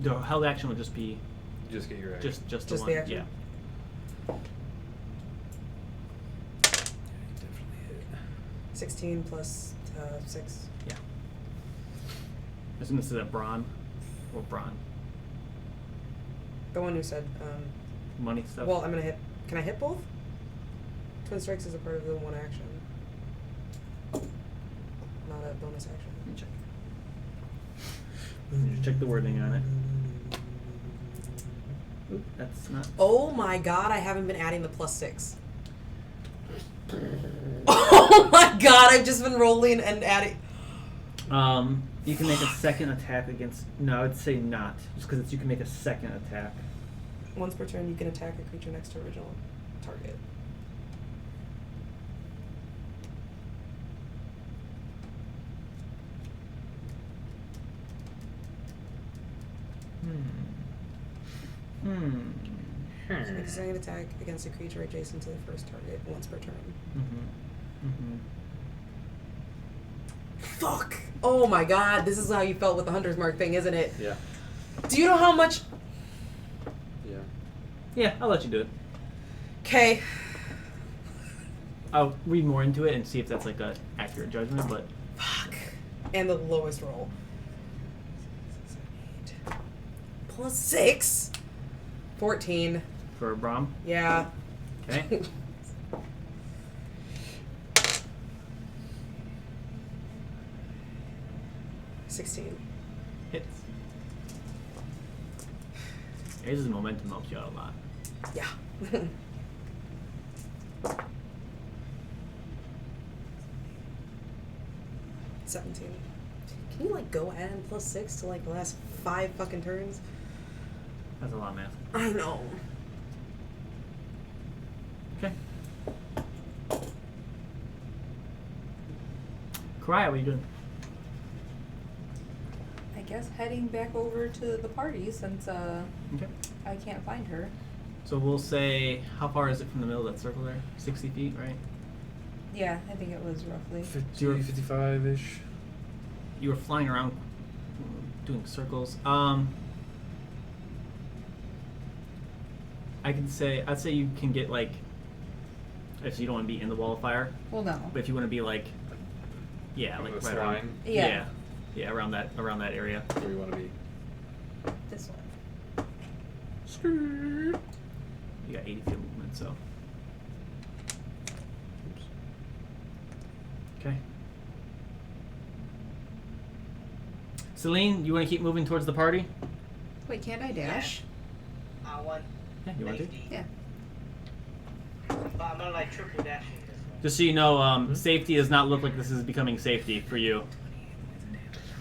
The held action will just be You just get your action. just the Just one. the action? Yeah. Definitely hit. 16 plus 6. I was gonna say that Braun or Braun. The one who said, Money stuff. well, I'm gonna hit. Can I hit both? Twin strikes is a part of the one action, not a bonus action. Let me check. Just check the wording on it. Oop, that's not. Oh my god, I haven't been adding the +6. Oh my god, I've just been rolling and adding. You can make a second attack against. No, I would say not, just because you can make a second attack. Once per turn, you can attack a creature next to original target. So make a second attack against a creature adjacent to the first target once per turn. Mm-hmm. Mm-hmm. Fuck! Oh my god, this is how you felt with the Hunter's Mark thing, isn't it? Yeah. Do you know how much... Yeah. Yeah, I'll let you do it. Okay. I'll read more into it and see if that's like a accurate judgment, but Fuck. And the lowest roll. Plus 6. 14. for Brahm. Yeah. Okay. 16. Hits. Aces momentum helps you out a lot. Yeah. 17. Can you like go add in plus 6 to like the last 5 fucking turns? That's a lot of math. I know. Okay. Karaya, what are you doing? I guess heading back over to the party since Okay. I can't find her. So we'll say, how far is it from the middle of that circle there? 60 feet, right? Yeah, I think it was roughly. 50, 55-ish. You were flying around doing circles. I can say, I'd say you can get like, if you don't want to be in the wall of fire, Well, no. but if you want to be like, yeah, like This right line. around, Yeah. yeah, around that area. Where you want to be. This one. You got 80 feet of movement, so. Okay. Celine, you want to keep moving towards the party? Wait, can't I dash? I want Yeah, you want to? 50. Yeah. But I'm gonna like triple dashing this one. Just so you know, safety does not look like this is becoming safety for you.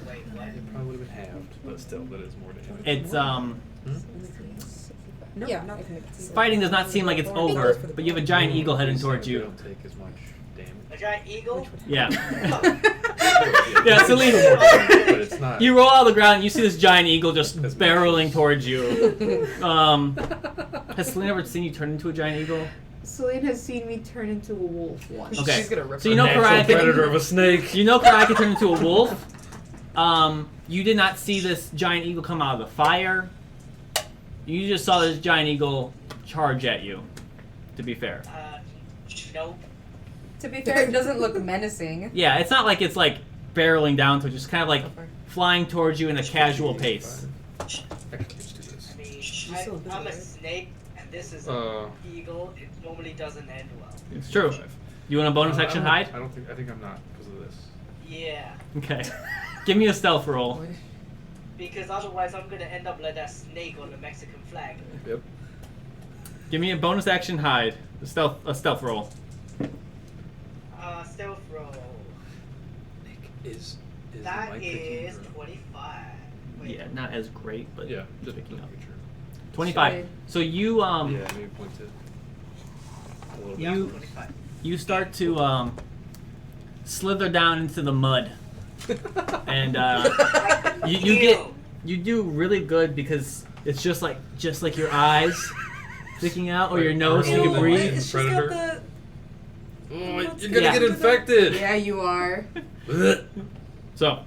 Wait, what? It probably would have been halved, but still, that is more damage. It's No, Yeah. not fighting does not seem like it's over, but you have a giant eagle heading towards They you. don't take as much damage. A giant eagle? Yeah. Oh. Yeah, Celine. But it's not. You roll out of the ground and you see this giant eagle just As barreling towards you. Has Celine ever seen you turn into a giant eagle? Celine has seen me turn into a wolf once. Okay. She's gonna rip So you know Natural Karaya predator of can, a snake. you know Karaya can turn into a wolf. You did not see this giant eagle come out of the fire. You just saw this giant eagle charge at you. To be fair. Nope. To be fair, it doesn't look menacing. Yeah, it's not like it's like barreling down to it, just kind of like flying towards you in a casual pace. Actually, let's do this. I mean, still I'm a invisible, right? snake, and this is an eagle. It normally doesn't end well. It's true. You want a bonus action hide? I don't think. I think I'm not because of this. Yeah. Okay. Give me a stealth roll. Because otherwise I'm gonna end up like that snake on the Mexican flag. Yep. Give me a bonus action hide. A stealth roll. Stealth roll. Nick is That Mike is picking 25. Wait, Yeah, not as great, but her? Yeah, just picking up. making sure. 25. Sorry. So you Yeah, maybe point it a little yeah, You- 25. you start to slither down into the mud, and you do really good because it's just like your eyes sticking out or your nose so you can Ew, breathe. She's Predator. got the... Oh, you're gonna Yeah. get infected. Yeah, you are. So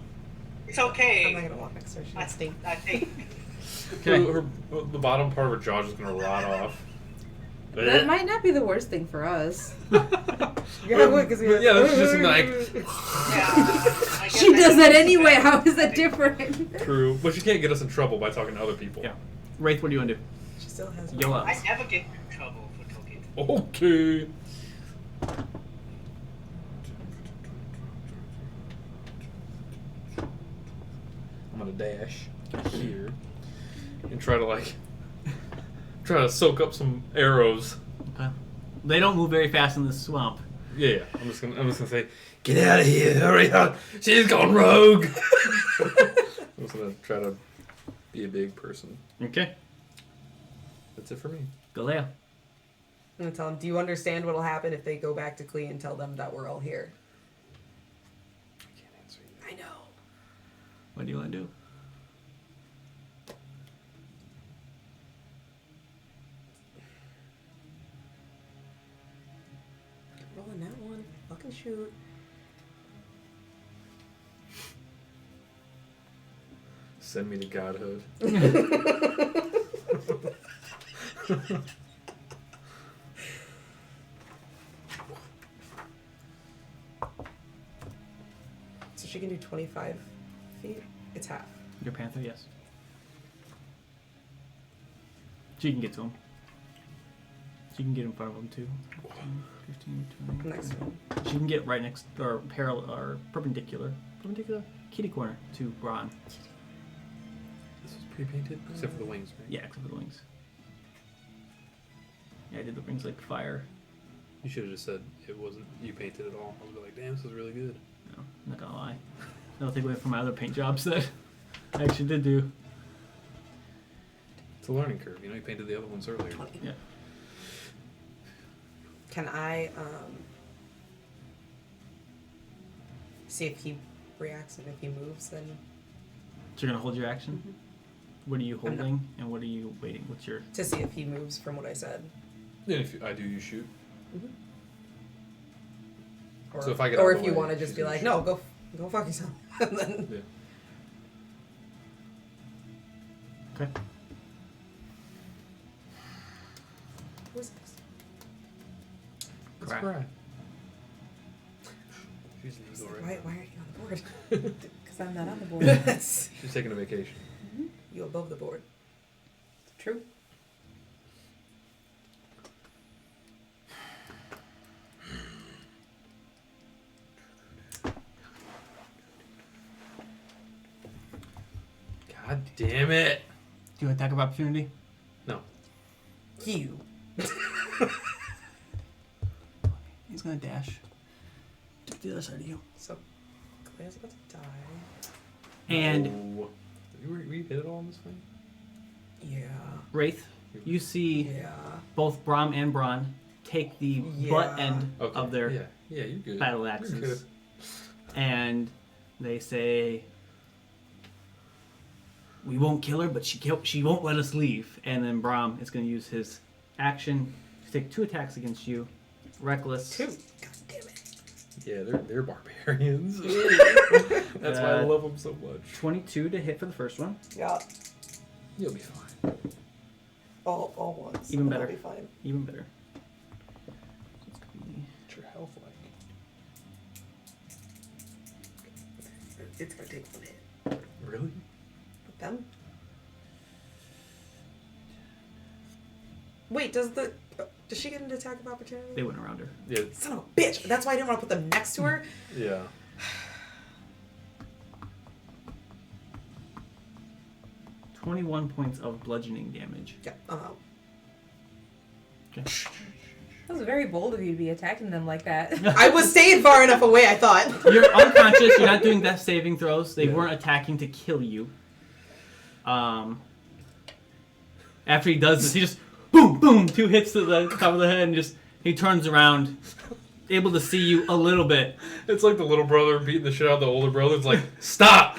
It's I'm not okay. gonna walk next to her. She's I gonna stink. I think. The bottom part of her jaw is just gonna rot off. That might not be the worst thing for us. Yeah, because Yeah, that's just like Yeah. I guess She I does can that do anyway. How is that different? true, but she can't get us in trouble by talking to other people. Yeah. Wraith, what do you want to do? She still has... Yo up. I never get in trouble for talking. Okay. I'm gonna dash here and try to soak up some arrows. Okay. They don't move very fast in this swamp. Yeah, I'm just gonna say, Get out of here, hurry up. She's gone rogue. I'm just gonna try to be a big person. Okay. That's it for me. Galea. I'm gonna tell them, do you understand what'll happen if they go back to Klee and tell them that we're all here? I can't answer you. I know. What do you want to do? Rolling that one. Fucking shoot. Send me to godhood. So she can do 25 feet. It's half. Your panther, yes. She can get to him. She can get in front of him too. 15, 20. Next one. She can get right next or parallel or perpendicular kitty corner to Bron. This was pre-painted, except for the wings, right? Yeah, except for the wings. Yeah, I did the wings like fire. You should have just said it wasn't you painted at all. I was like, damn, this is really good. No, I'm not gonna lie. That'll take away from my other paint jobs that I actually did do. It's a learning curve. You know, you painted the other ones earlier. Yeah. Can I see if he reacts and if he moves? Then So you're gonna hold your action? Mhm. What are you I'm not- holding and what are you waiting? What's your to see if he moves from what I said. Then if I do, you shoot. Or, So if I get or out of if the you way, want to just she's be gonna like, shoot. no, go fuck yourself. And then Yeah. Okay. who's this? That's Crap. right. She's an eagle, Why, right? why aren't you on the board? Because I'm not on the board. That's She's taking a vacation. you above the board. True. God damn it! Do you attack of opportunity? No. You. He's gonna dash to the other side of you. So Claire's about to die. And No. Were you hit at all on this thing? Yeah. Wraith, you see Yeah. both Brom and Bron take the butt Yeah. end Okay. of their Yeah, you're good. battle You're axes, good. and they say, "We won't kill her, but she won't let us leave." And then Brom is going to use his action to take 2 attacks against you. Reckless. 2. God damn it. Yeah, they're barbarians. That's why I love them so much. 22 to hit for the first one. Yeah. You'll be fine. All ones. Even That'll better. be fine. Even better. It's gonna be- What's your health like? It's gonna take 1 hit. Really? With them? Wait, does she get an attack of opportunity? They went around her. Yeah. Son of a bitch! That's why I didn't want to put them next to her. Yeah. 21 points of bludgeoning damage. Yeah. Okay. That was very bold of you to be attacking them like that. I was staying far enough away, I thought. You're unconscious. You're not doing death saving throws. They Yeah. weren't attacking to kill you. After he does this, he just boom, boom, 2 hits to the top of the head, and just he turns around, able to see you a little bit. It's like the little brother beating the shit out of the older brother. It's like, stop!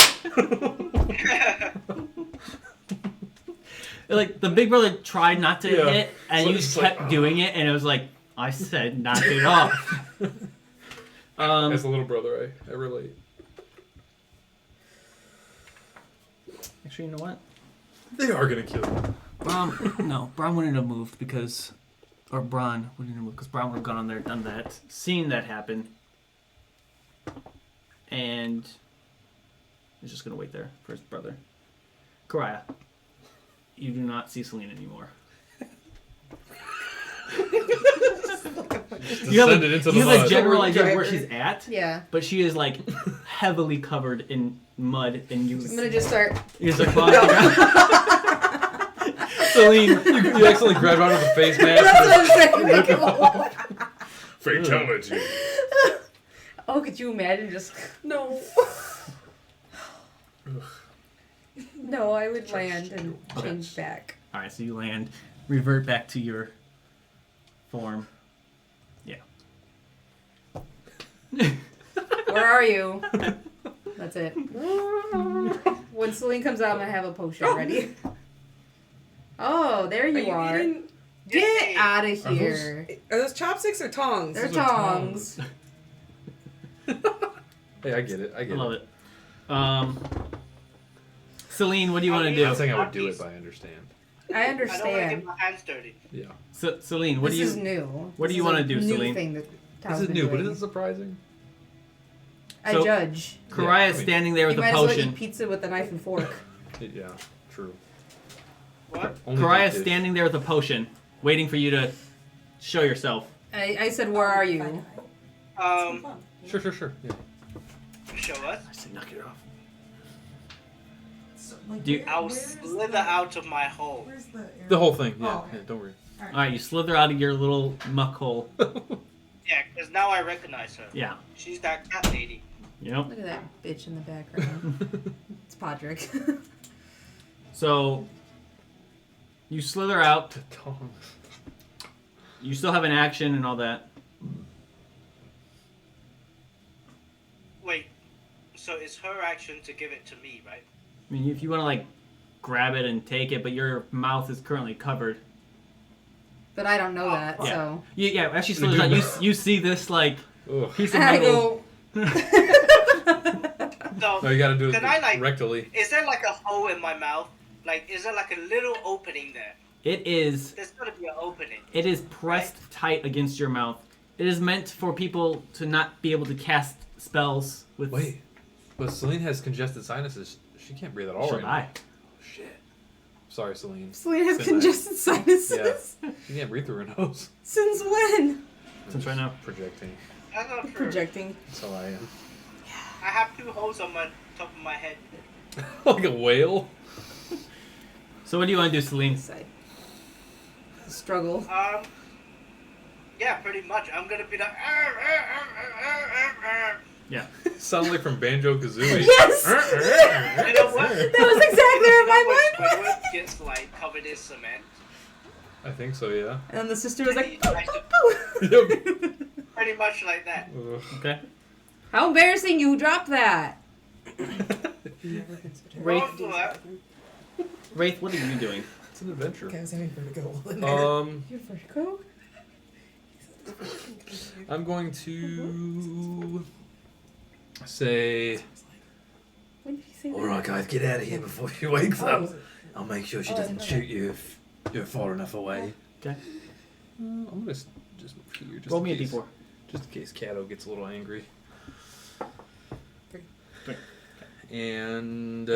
Like the big brother tried not to Yeah. hit, and So you it's just like, kept doing it, and it was like, I said, knock it off. As the little brother, I relate. Actually, you know what? They are gonna kill you. No, Bron wouldn't have moved because, or Bron wouldn't have moved because Bron would have gone on there, done that, seen that happen, and is just gonna wait there for his brother. Karaya, you do not see Celine anymore. You have Descended into the you have a mud. general idea of Driver. where she's at, Yeah. but she is like heavily covered in mud, and you. I'm gonna just start. You just like fall off the ground. Celine, You accidentally grab onto the face mask. That's what I'm saying. Fatality. Oh, could you imagine just? No. No, I would land and Okay. change back. All right, so you land, revert back to your form. Yeah. Where are you? That's it. When Celine comes out, I'm gonna have a potion ready. Oh, there you are. eating? Get out of Are those- here. Are those chopsticks or tongs? They're Those are tongs. Hey, I get it. I I get love it. it. Celine, what do you want to I do? don't think I would do it, but I understand. I I don't want to get understand. my hands dirty. Yeah. Celine, what This do you? is new. what do This you is wanna a do, new Celine? Thing that This Tao's is been new, but doing. isn't surprising. I So- judge. Karaya I is mean- standing there with You a might as well potion. eat pizza with a knife and fork. Yeah, true. What? Only Karaya deep is dish. standing there with a potion, waiting for you to show yourself. I said, where are you? Sure. Yeah. Show us. I said, knock it off. So, like, Do you- I'll slither out of my hole. Where's the area? The whole thing. Yeah. Oh, okay. Yeah. Don't worry. All right, you slither out of your little muck hole. Yeah, because now I recognize her. Yeah. She's that cat lady. Yep. Look at that bitch in the background. It's Podrick. So you slither out. The tongue. You still have an action and all that. Wait, so it's her action to give it to me, right? I mean, if you want to like grab it and take it, but your mouth is currently covered. But I don't know that, Yeah. so. Yeah. As she slithers out, you see this like Ugh. piece of I metal. go. So, No, you gotta do it Can I, like- rectally. is there like a hole in my mouth? Like, is there like a little opening there? It is. There's gotta be an opening. It is pressed tight against your mouth. It is meant for people to not be able to cast spells with. Wait, but Celine has congested sinuses. She can't breathe at all Should right I? now. Oh, shit. Sorry, Celine. Celine has Say that. congested sinuses. She can't breathe through her nose. Since when? Since right now. Projecting. That's not true. Projecting. That's how I am. I have 2 holes on my top of my head. Like a whale. So what do you want to do, Celine? Side. Struggle. Yeah, pretty much. I'm gonna be like. Yeah. Sounds like from Banjo Kazooie. Yes! You know what? That was exactly where my mind Squidward went. gets like covered in cement. I think so, yeah. And then the sister was like, Pretty much like that. Ugh. Okay. how embarrassing you dropped that. Wraith, Don't do that. Wraith, what are you doing? It's an adventure. Okay, I was having vertigo in there. You're vertigo? I'm going to say When did he say that? Alright, guys, get out of here before she wakes up. Oh, I'll make sure she Oh, doesn't okay. shoot you if you're far enough away. I'm gonna just move here. Just Roll in me a case, d4. just in case Kato gets a little angry. 3. And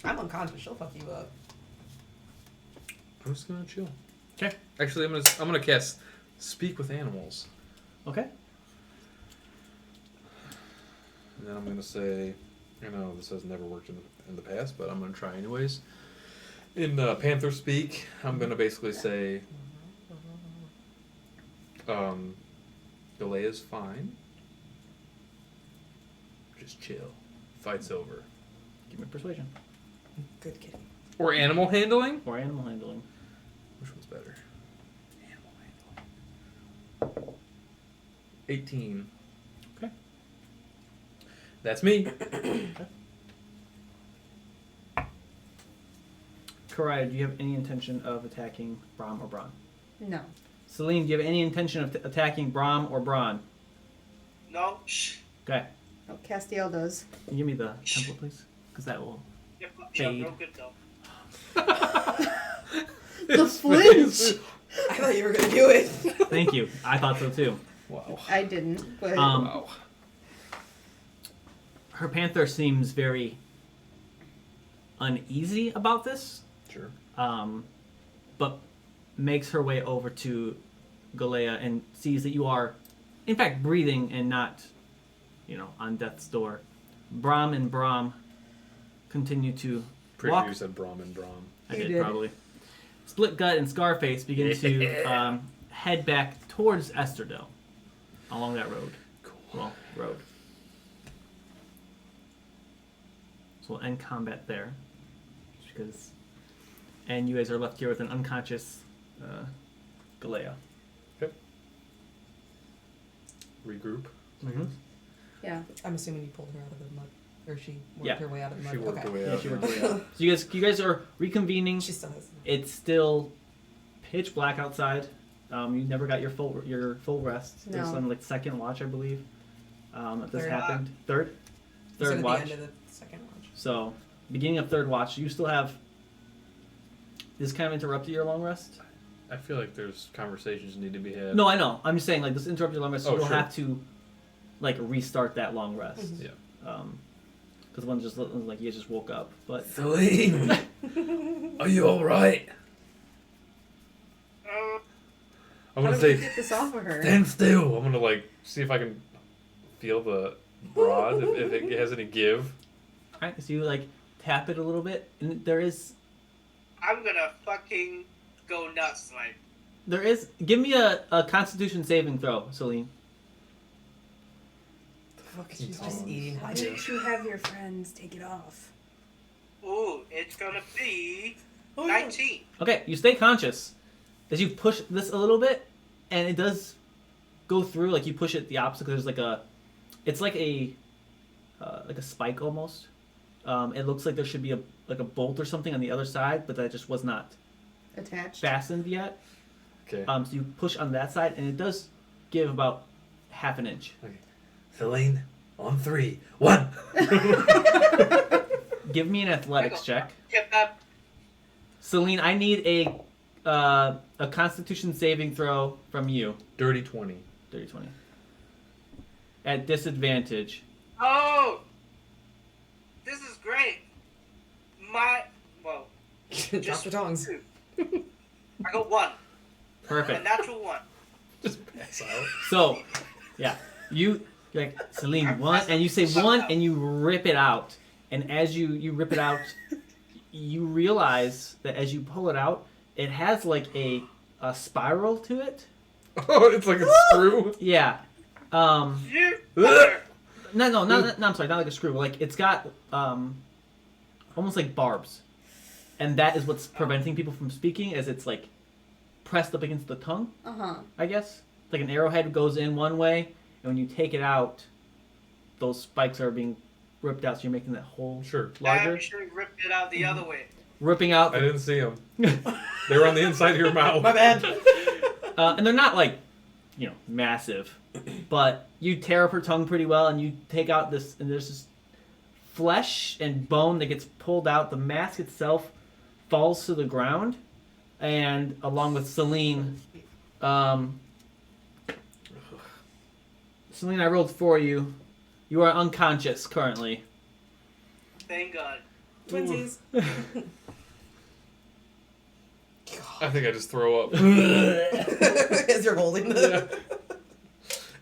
I'm unconscious. She'll fuck you up. I'm just gonna chill. 'Kay. Actually, I'm gonna cast Speak with Animals, Okay. and then I'm gonna say, I know this has never worked in the past, but I'm gonna try anyways. In Panther Speak, I'm gonna basically say, Galea's fine. Just chill. Fight's over. Give me persuasion. Good kitty. Or animal handling. Or animal handling. Which one's better? Animal handling. 18. Okay. That's me. Karaya, do you have any intention of attacking Brahm or Braun? No. Celine, do you have any intention of attacking Brahm or Braun? No. Shh. Okay. Oh, Castiel does. Can you give me the template, please? Because that will. Yeah, Fade. no good though. The flinch! I thought you were gonna do it. Thank you. I thought so too. Wow. I didn't, but Wow. Her panther seems very uneasy about this, Sure. but makes her way over to Galea and sees that you are, in fact, breathing and not, on death's door. Brahm and Brahm continue to Pretty walk. sure you said Brahmin Brahm. I You did, did. probably. Split Gut and Scarface begin to head back towards Esterdale along that road. Cool. Road. So we'll end combat there. And you guys are left here with an unconscious Galea. Regroup. Mm-hmm. yeah. I'm assuming you pulled her out of the mud, or she worked Yeah. her way out of the mud. She worked okay. her way Yeah, out. she worked her way out. So you guys are reconvening. She still has. It's still pitch black outside. You never got your full rest. It was No. on like second watch, I believe. That this Third. happened. Third You said at watch. the end of the second watch. So, beginning of third watch, you still have. This kind of interrupted your long rest. I feel like there's conversations need to be had. No, I know. I'm just saying, like, this interrupted your long rest. So Oh, you'll sure. have to, like, restart that long rest. Yeah. Because one just looked like you just woke up. But Celine, are you all right? I'm How gonna do we say, get this off of her? Stand still. I'm gonna like see if I can feel the rod if it has any give. alright, so you like tap it a little bit, and there is I'm gonna fucking go nuts, like. give me a Constitution saving throw, Celine. She's just eating Why hot didn't you have your friends take it off? Ooh, it's gonna be Oh, 19. Okay, you stay conscious as you push this a little bit, and it does go through. Like you push it the opposite. 'Cause there's it's like a spike almost. It looks like there should be a bolt or something on the other side, but that just was not Attached. fastened yet. Okay. So you push on that side, and it does give about half an inch. Celine, on 3. 1. Give me an athletics check, Get that. Celine. I need a Constitution saving throw from you. Dirty 20. 30-20. At disadvantage. Oh! This is great. Well, Drop the tongs. I got 1. A Perfect. natural 1. Just pass out. So, yeah, you're like Celine 1, and you say 1, and you rip it out. And as you rip it out, you realize that as you pull it out, it has like a spiral to it. Oh, it's like a screw. Yeah. You mother. No, I'm sorry, not like a screw. Like it's got almost like barbs, and that is what's preventing people from speaking, as it's like pressed up against the tongue. I guess like an arrowhead goes in one way, and when you take it out, those spikes are being ripped out, so you're making that hole Sure. larger. You should have ripped it out the other way. Ripping out, I didn't see them. They were on the inside of your mouth. My bad. and they're not like, massive, but you tear up her tongue pretty well, and you take out this, and there's this flesh and bone that gets pulled out. The mask itself falls to the ground, and along with Celine, Celine, I rolled for you. You are unconscious currently. Thank God. Twinsies. I think I just throw up. As you're holding the.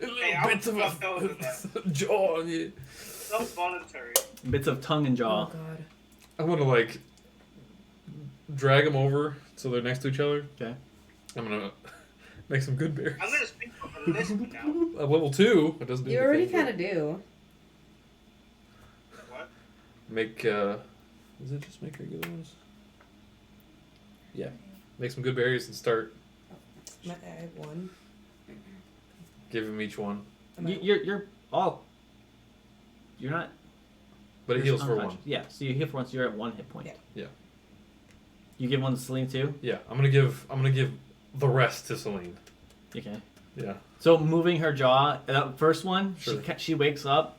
Hey, I Bits was of fucked over that. jaw on you. Not voluntary. Bits of tongue and jaw. Oh god. I'm gonna like drag them over so they're next to each other. Okay. I'm gonna make some good berries. I'm gonna speak from a list now. Level 2. It doesn't do You already anything, kind of do. What? but Make. Does it just make regular ones? Yeah. Make some good berries and start I have 1. giving them each one. You're all. You're not. But it you're heals for unconscious. 1. Yeah, so you heal for 1, so you're at 1 hit point. Yeah. Yeah. You give one to Celine too. Yeah. I'm gonna give the rest to Celine. Okay. Yeah. So moving her jaw, that first one, Sure. she wakes up,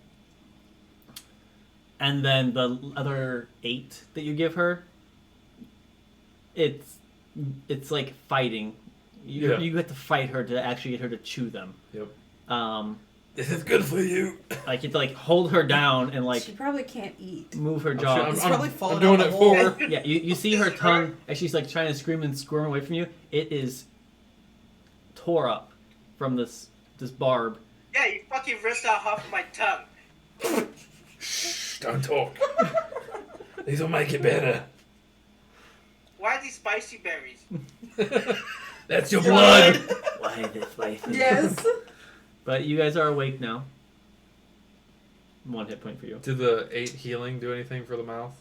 and then the other 8 that you give her, it's like fighting. You Yeah. you have to fight her to actually get her to chew them. Yep. This is good for you. Like you have to like hold her down and like She probably can't eat. move her I'm jaw. sure- I'm- It's probably falling I'm doing out it the hole. for. Yeah, you see her tongue as she's like trying to scream and squirm away from you. It is tore up from this barb. Yeah, you fucking ripped out half of my tongue. Shh, don't talk. These will make it better. Why are these spicy berries? That's your blood. Why this way? Yes. But you guys are awake now. 1 hit point for you. Did the 8 healing do anything for the mouth?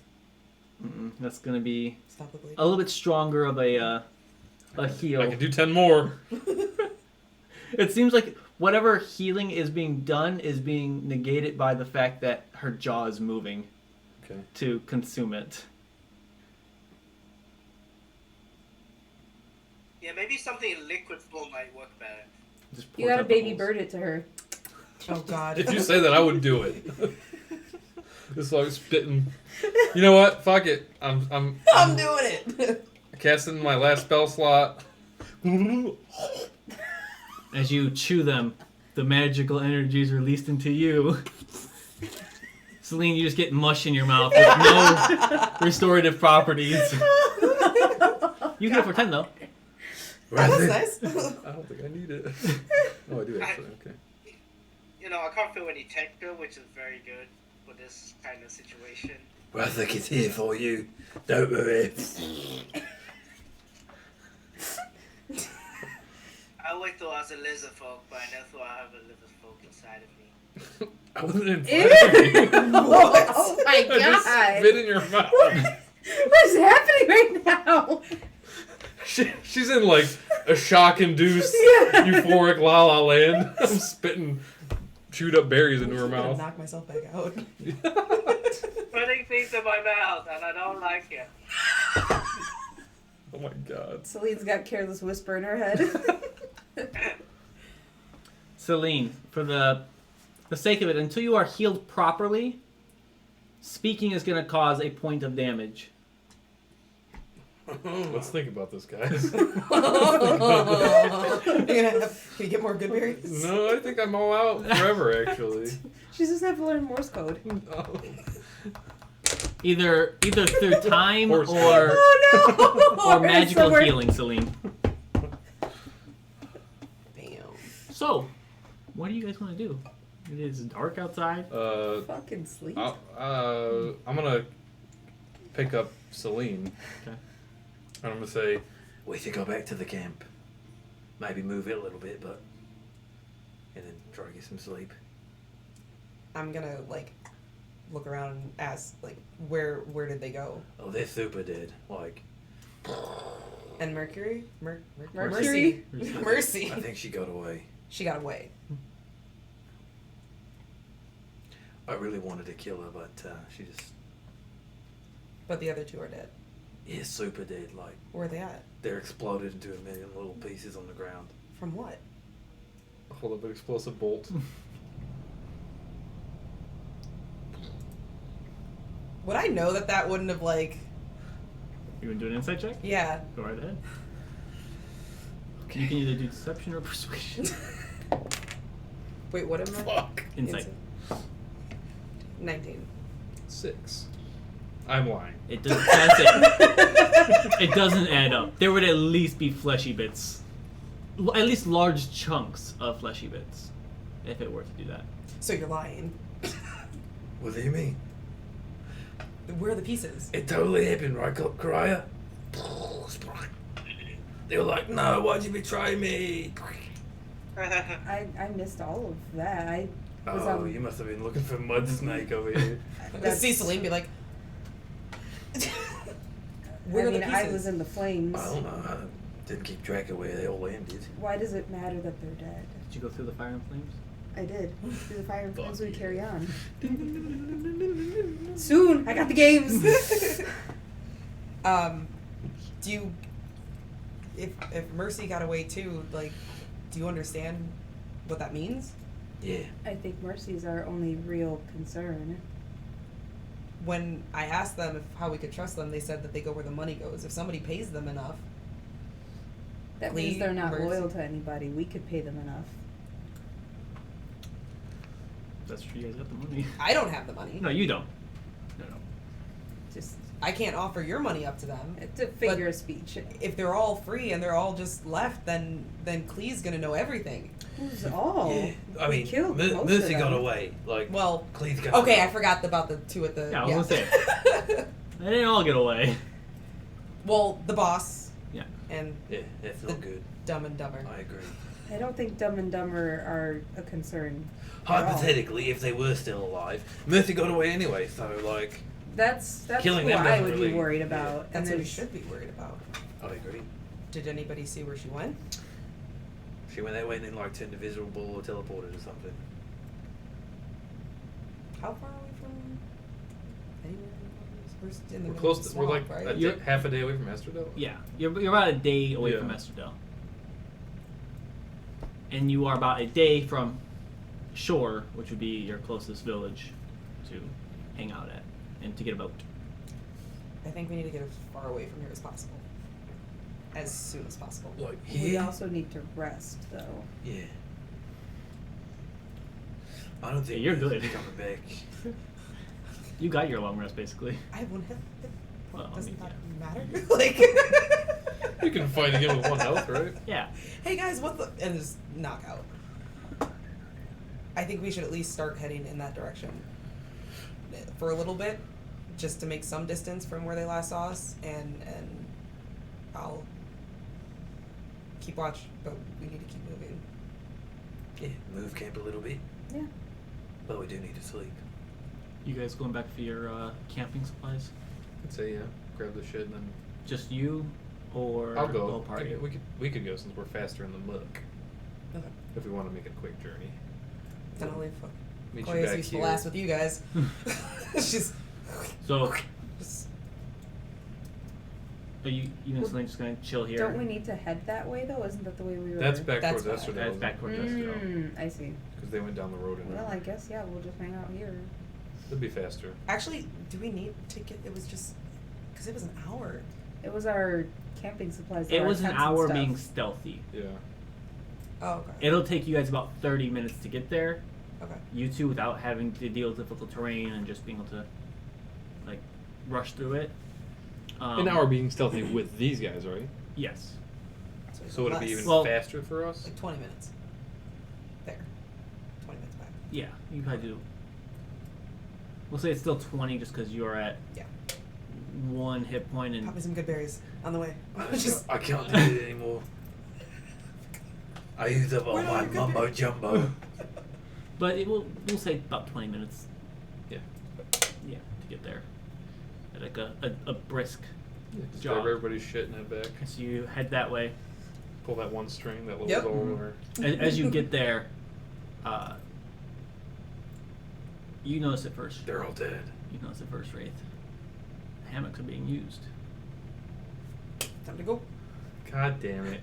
That's gonna be Stop the bleeding. a little bit stronger of a heal. I can do 10 more. It seems like whatever healing is being done is being negated by the fact that her jaw is moving Okay. to consume it. Yeah, maybe something in liquid form might work better. Just You pours gotta out the baby holes. bird it to her. Oh god. If you say that, I would do it. Just like spitting. You know what? Fuck it. I'm doing it. casting my last spell slot. As you chew them, the magical energy is released into you. Celine, you just get mush in your mouth with no restorative properties. You get it for 10 though. That's nice. I don't think I need it. Oh, I do actually. Okay. You know, I can't feel any texture, which is very good for this kind of situation. Razak is here for you. Don't worry. I always thought I was a lizard folk, but I never thought I have a lizard folk inside of me. I wasn't in Ew. front of you. Oh my I just god. spit in your mouth. What's happening right now? She's in like a shock-induced, Yeah. euphoric La La Land. I'm spitting chewed up berries into her I'm gonna mouth. knock myself back out. Putting things in my mouth, and I don't like it. Oh my god. Celine's got Careless Whisper in her head. Celine, for the sake of it, until you are healed properly, speaking is going to cause a point of damage. Let's think about this, guys. Can you get more good berries? No, I think I'm all out forever, actually. She just have to learn Morse code. No. Either through time Horse or Oh no! or magical healing, Celine. Damn. So, what do you guys want to do? It is dark outside. Fucking sleep. I'm gonna pick up Celine. Okay. And I'm gonna say, We should go back to the camp. Maybe move it a little bit, but... And then try to get some sleep. I'm gonna like look around and ask like where did they go? Oh, they're super dead. Like, And Mercury? Mercury? Mercy. Mercy. I think she got away. She got away. I really wanted to kill her, but she just... But the other two are dead. Yeah, super dead. Like, Where are they at? they're exploded into a million little pieces on the ground. From what? hold up an explosive bolt. Would I know that wouldn't have like... You want to do an insight check? Yeah. Go right ahead. You can either do deception or persuasion. Wait, what am I? Fuck. Insight. 19. 6. I'm lying. It does. That's it. It doesn't add up. There would at least be fleshy bits, at least large chunks of fleshy bits, if it were to do that. So you're lying. What do you mean? Where are the pieces? It totally happened, right, Karaya? They were like, no, why'd you betray me? I missed all of that. I was Oh, you must have been looking for Mud Snake over here. That's- See Celine be like... Where I are the mean, pieces? I was in the flames. I don't know. I didn't keep track of where they all landed. Why does it matter that they're dead? Did you go through the fire and flames? I did. Through the fire and Fuck flames, we you. carry on. Soon, I got the games. Do you... If Mercy got away too, like, do you understand what that means? Yeah. I think Mercy's our only real concern. When I asked them how we could trust them, they said that they go where the money goes. If somebody pays them enough, That means they're not Mercy. loyal to anybody. We could pay them enough. That's true. You guys got the money. I don't have the money. No, you don't. No. Just I can't offer your money up to them. it's a figure of speech. If they're all free and they're all just left, then Clee's gonna know everything. Who's all? Yeah. I We mean, killed most of Mercy got them. away. Like, Well, Cleve's got okay, away. I forgot about the two at the... Yeah, I was gonna They didn't all get away. Well, the boss Yeah. and Yeah, that's not good. Dumb and Dumber. I agree. I don't think Dumb and Dumber are a concern. at all. Hypothetically, if they were still alive, Mercy got away anyway, so, like, That's Killing who them I doesn't would really- be worried about. That's and what we there's- should be worried about. I agree. Did anybody see where she went? She went that way and then, like, turned invisible or teleported or something. How far away from anywhere? We're in the We're middle close of to, the we're swamp, like right? You're- half a day away from Astrodel. Yeah. You're about a day away Yeah. from Esterdell. And you are about a day from Shore, which would be your closest village to hang out at and to get a boat. I think we need to get as far away from here as possible. As soon as possible. Like We here? also need to rest, though. Yeah. I don't think Yeah, you're we're good. coming back. You got your long rest basically. I have one hit. Well, I Does mean, that yeah. matter? Like, You can fight again with 1 health, right? Yeah. hey guys, what the? And just knockout. I think we should at least start heading in that direction for a little bit, just to make some distance from where they last saw us, and I'll keep watch, but we need to keep moving. Yeah, move camp a little bit. Yeah. But we do need to sleep. You guys going back for your camping supplies? I'd say yeah. Grab the shit and then Just you or I'll the go. whole party? We could go since we're faster in the muck. Okay. If we want to make a quick journey. Then I'll leave Meet you Koya's back useful here. ass with you guys. She's So just are you and Celine just gonna chill here? Don't we need to head that way, though? Isn't that the way we were? That's back That's towards fine. yesterday. That's back toward us. I see. Because they went down the road and Well, I guess, yeah, we'll just hang out here. it'd be faster. actually. Do we need to get? It was just because it was an hour. It was our camping supplies. It our was an tents and hour stuff. being stealthy. Yeah. Oh, okay. It'll take you guys about 30 minutes to get there. Okay. You two, without having to deal with difficult terrain and just being able to, like, rush through it. An hour being stealthy with these guys, right? Yes. So would it be less. even Well- faster for us? Like 20 minutes. There. 20 minutes back. Yeah, you probably do. We'll say it's still 20 just because you're at Yeah. 1 hit point and Pop me some good berries on the way. Just I can't do it anymore. I used up all Where my are the good mumbo berries? jumbo. But we'll say about 20 minutes. Yeah. Yeah, to get there. At like a brisk. Just Jog. grab everybody's shit and head back. So you head that way. Pull that one string, that little Yep. goal, Mhm. or As you get there, you notice it first. They're all dead. You notice it first, Wraith. Hammocks are being used. time to go. God damn it.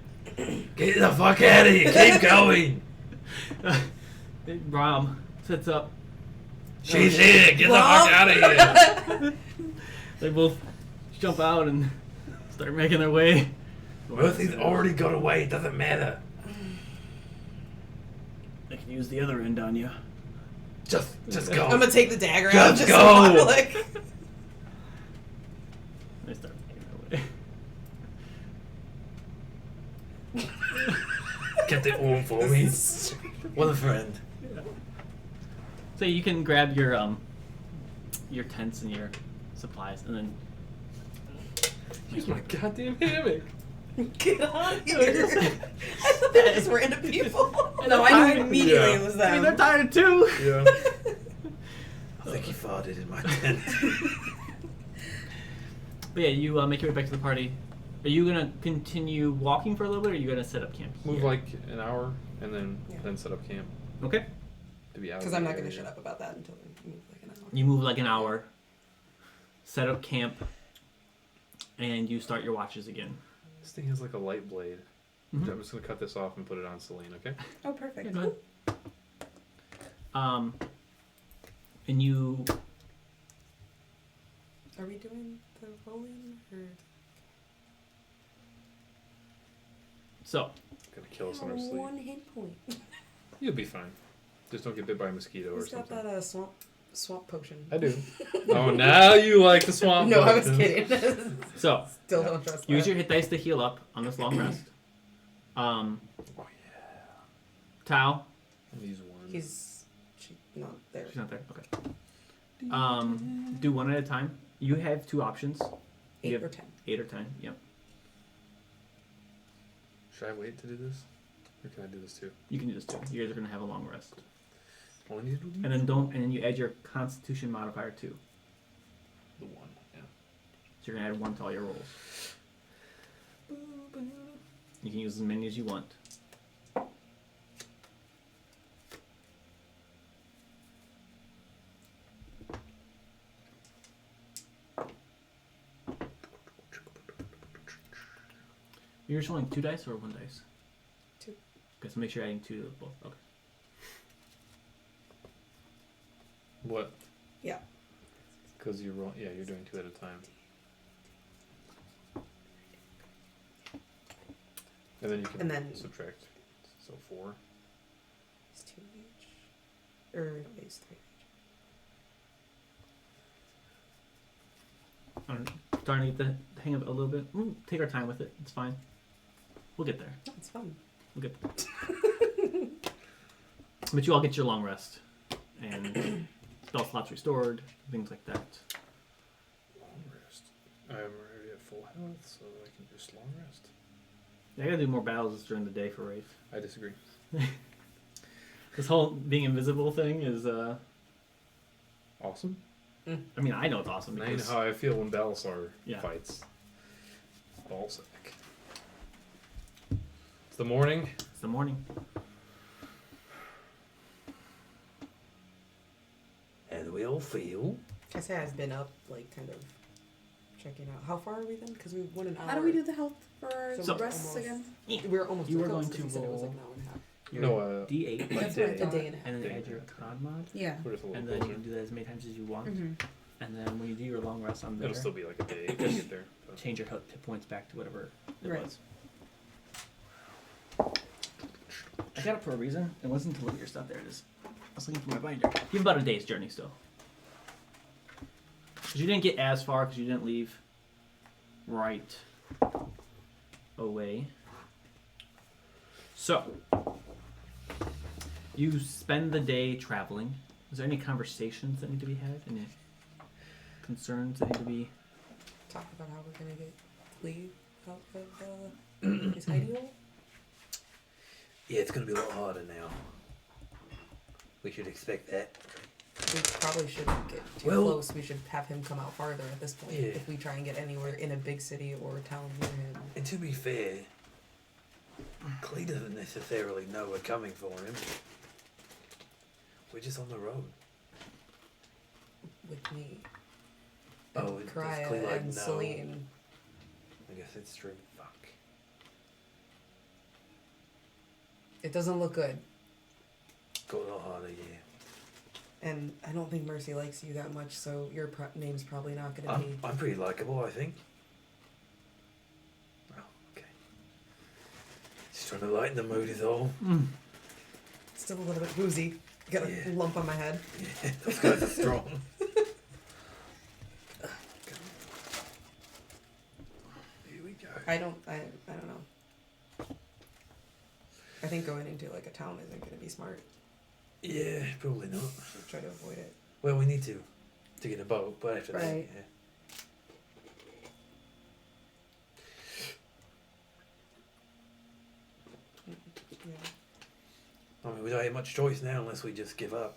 Get the fuck out of here! Keep going! Rom sits up. She's here! Get the fuck out of here! They both jump out and start making their way. Mercy's already got away, it doesn't matter. They can use the other end on you. Just go. I'm gonna take the dagger out. Just go. Like, They start making their way. Get the arm for me. What a friend. So you can grab your tents and your supplies, and then Use my goddamn hammock. get on here. I thought they were just random people. No, I knew immediately Yeah. it was I mean, they're them. tired too. Yeah. I think he farted in my tent. But yeah, you make your way back to the party. Are you gonna continue walking for a little bit, or are you gonna set up camp? Move here? like an hour and then Yeah. set up camp Okay. to be out. Because of I'm the not gonna area. shut up about that until we move like an hour. You move like an hour, set up camp, and you start your watches again. This thing has like a light blade. Mhm. I'm just gonna cut this off and put it on Celine. Okay. Oh, perfect. Yeah, go ahead. And you Are we doing the rolling or? so Gonna kill us in our I have sleep. 1 hit point. You'll be fine. Just don't get bit by a mosquito or Who's got something. that swamp potion? I do. Oh, now you like the swamp. No, I was buttons. kidding. so Still don't trust use that. your hit dice to heal up on this long rest. Oh yeah. Tao, I'll use one. She's not there. she's not there. Okay. Do one at a time. You have 2 options. 8 You have or 10. 8 or 10. Yep. Should I wait to do this, or can I do this too? You can do this too. You guys are gonna have a long rest. Only need to do And then you add your Constitution modifier too. the one. Yeah. So you're gonna add 1 to all your rolls. You can use as many as you want. You're just rolling 2 dice or 1 dice? 2. Okay, so make sure you're adding 2 to both. Okay. What? Yeah. Because you roll. Yeah, you're doing 2 at a time. And then you can And then- subtract. So 4. It's 2 each. Or no, it's 3 each. I'm starting to get the hang of it a little bit. Take our time with it. It's fine. We'll get there. That's fun. We'll get there. But you all get your long rest. And spell slots restored. Things like that. Long rest. I'm already at full health, so I can just long rest. Yeah, I gotta do more battles during the day for Wraith. I disagree. This whole being invisible thing is, Awesome. I mean, I know it's awesome Now you know because how I feel when Balasar Yeah. fights. Ballsack. It's the morning. it's the morning. How do we all feel? I say I've been up, like, kind of checking out. How far are we then? Because we went an hour. How do we do the health for our So- rests again? We're almost. You to were close, going 'cause to you said it was like an roll- hour and a half. Your No, D8. That's day. what I A thought. day and a half. And then Day. add your con mod. Yeah. We're just a little And then you closer. can do that as many times as you want. Mm-hmm. And then when you do your long rest on there, It'll still be like a day to get there. But change your hit points back to whatever it Right. was. I got it for a reason. It wasn't to look at your stuff. There it is. I was looking for my binder. You have about a day's journey still. Because you didn't get as far because you didn't leave right away. So, you spend the day traveling. Is there any conversations that need to be had? Any concerns that need to be... Talk about how we're gonna get Lee out of his hidey hole. Yeah, it's gonna be a lot harder now. We should expect that. We probably shouldn't get too Well- close. We should have him come out farther at this point. Yeah. If we try and get anywhere in a big city or town near him. And to be fair, Clee doesn't necessarily know we're coming for him. We're just on the road. With me. Oh, And does Krya Clee, like, and know? Celine. I guess it's true. Fuck. It doesn't look good. Got a lot harder, yeah. And I don't think Mercy likes you that much, so your name's probably not gonna be. I'm pretty likable, I think. Oh, okay. Just trying to lighten the mood is all. Still a little bit woozy. Got a Yeah. lump on my head. Yeah, those guys are strong. Here we go. I don't know. I think going into like a town isn't gonna be smart. Yeah, probably not. Should try to avoid it. Well, we need to get a boat, but after that, Right. yeah. Yeah. I mean, we don't have much choice now unless we just give up.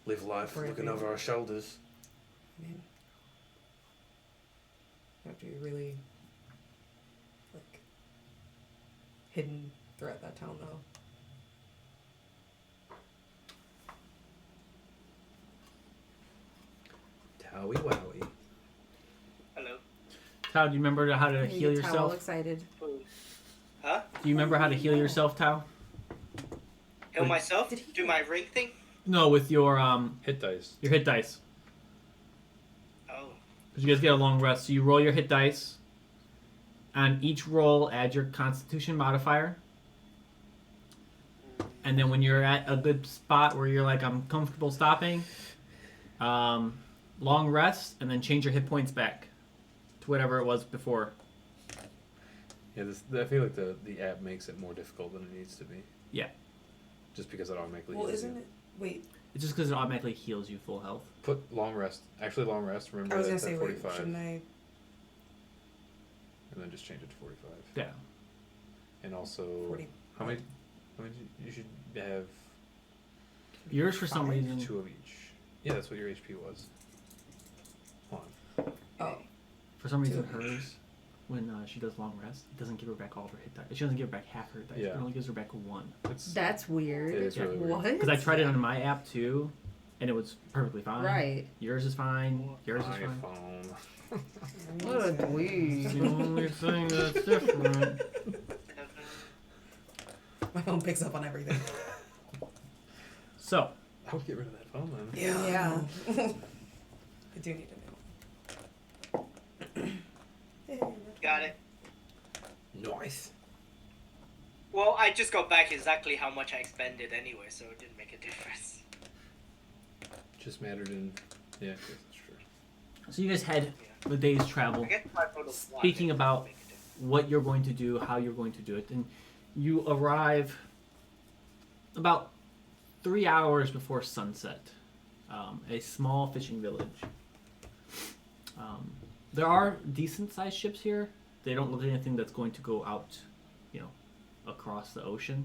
Live life Right. looking over our shoulders. I mean, you have to be really like hidden throughout that town though. Towie wowie. Hello. Tao, do you remember how to heal You get Tao all yourself? excited. Huh? Do you remember how to heal yourself, Tao? Heal Wait. myself? Did he- Do my ring thing? No, with your hit dice. hit dice. Oh. Because you guys get a long rest. So you roll your hit dice. On each roll, add your Constitution modifier. And then when you're at a good spot where you're like, I'm comfortable stopping, long rest, and then change your hit points back to whatever it was before. Yeah, I feel like the app makes it more difficult than it needs to be. Yeah. Just because it automatically Well, heals isn't you. it? Wait, It's just because it automatically heals you full health. Put long rest. Actually, long rest. Remember I was gonna that's say, at wait, 45. shouldn't I? And then just change it to 45. Yeah. And also, 40. how many you should have Yours, for some Five? reason, 2 of each. Yeah, that's what your HP was. Hold on. Oh, for some reason, Two. hers, when she does long rest, it doesn't give her back all of her hit dice. She doesn't give her back half her hit dice. Yeah. It only gives her back one. It's, That's weird. It is really weird. What? Because I tried it on my app too, and it was perfectly fine. Right. Yours is fine. Yours is fine. iPhone. What a It's dweeb. the only thing that's different. my phone picks up on everything. So, I would get rid of that phone then. Yeah. do need a new one. Got it. Nice. Well, I just got back exactly how much I expended anyway, so it didn't make a difference. Just mattered in. Yeah, I guess that's true. So you guys had the day's I travel. guess my total Speaking about what you're going to do, how you're going to do it, and you arrive about 3 hours before sunset. A small fishing village. There are decent-sized ships here. They don't look like anything that's going to go out, across the ocean.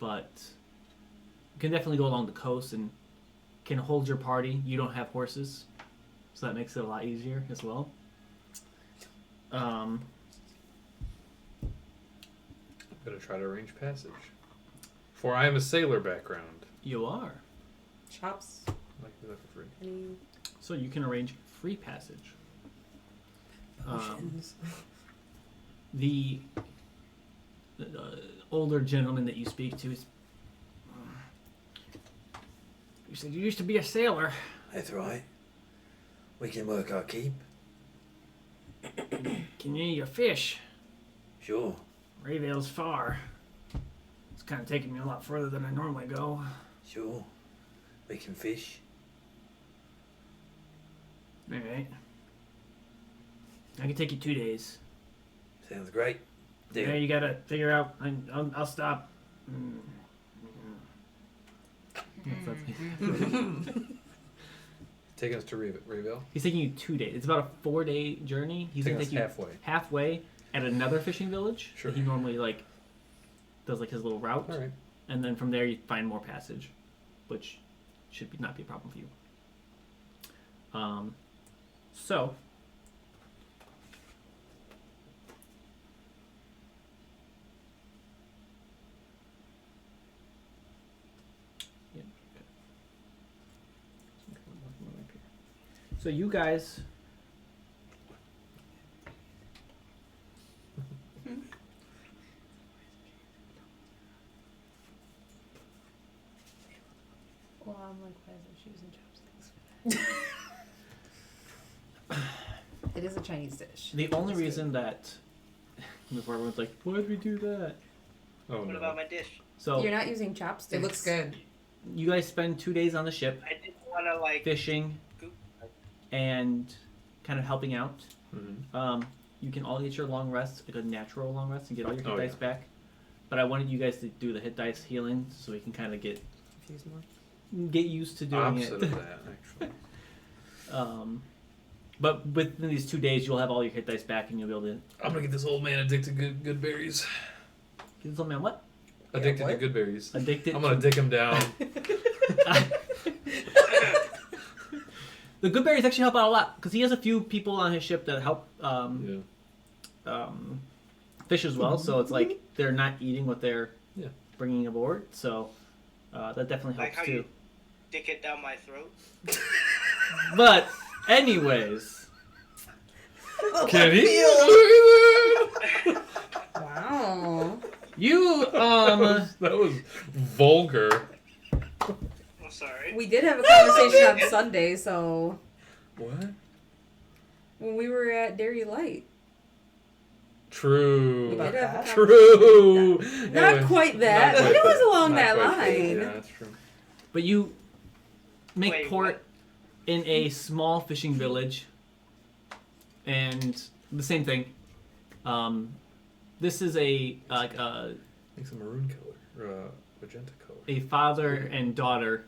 But you can definitely go along the coast and can hold your party. You don't have horses, so that makes it a lot easier as well. I'm gonna try to arrange passage. For I am a sailor background. You are. Chops. I like to do that for free. Any So you can arrange free passage. potions? The older gentleman that you speak to is. You said you used to be a sailor. That's right. We can work our keep. Can you eat your fish? Sure. Rayvale's far. It's kind of taking me a lot further than I normally go. Sure. We can fish. All right. I can take you 2 days. Sounds great. Deal. Yeah, you gotta figure out. I'll stop. Taking us to Rayville. He's taking you 2 days. It's about a 4-day journey. He's Taking gonna us take you halfway. halfway at another fishing village. Sure. That he normally does his little route, All right. and then from there you find more passage, which should not be a problem for you. So. Yeah, okay. So you guys Well, I'm like, why is it shoes and chopsticks? It is a Chinese dish. the only It's good. reason that before everyone's like, why did we do that? Oh What no. about my dish? So You're not using chopsticks. It looks good. you guys spend 2 days on the ship I didn't want to fishing Goop. and kind of helping out. Mm-hmm. You can all get your long rest, like a natural long rest, and get all your hit Oh, dice yeah. back. But I wanted you guys to do the hit dice healing so we can kind of get Fuse more. used to doing Opposite it. of that, actually. But within these 2 days, you'll have all your hit dice back, and you'll be able to I'm gonna get this old man addicted to good berries. get something on what? Addicted to what? good berries. Addicted. I'm gonna dick him down. The good berries actually help out a lot because he has a few people on his ship that help Yeah. fish as well. So it's like they're not eating what they're Yeah. bringing aboard. So that definitely Like helps how too. you dick it down my throat. But anyways, Can he? Wow. you That was vulgar. I'm sorry. We did have a conversation on Sunday, so What? when we were at Dairy Light. True. We did have a that? True. Not Anyway, quite that, not but quite it was that. along Not that quite that. line. Yeah, that's true. but you make Wait, port what? in a small fishing village, and the same thing. This is a Makes a maroon color or magenta color. a father and daughter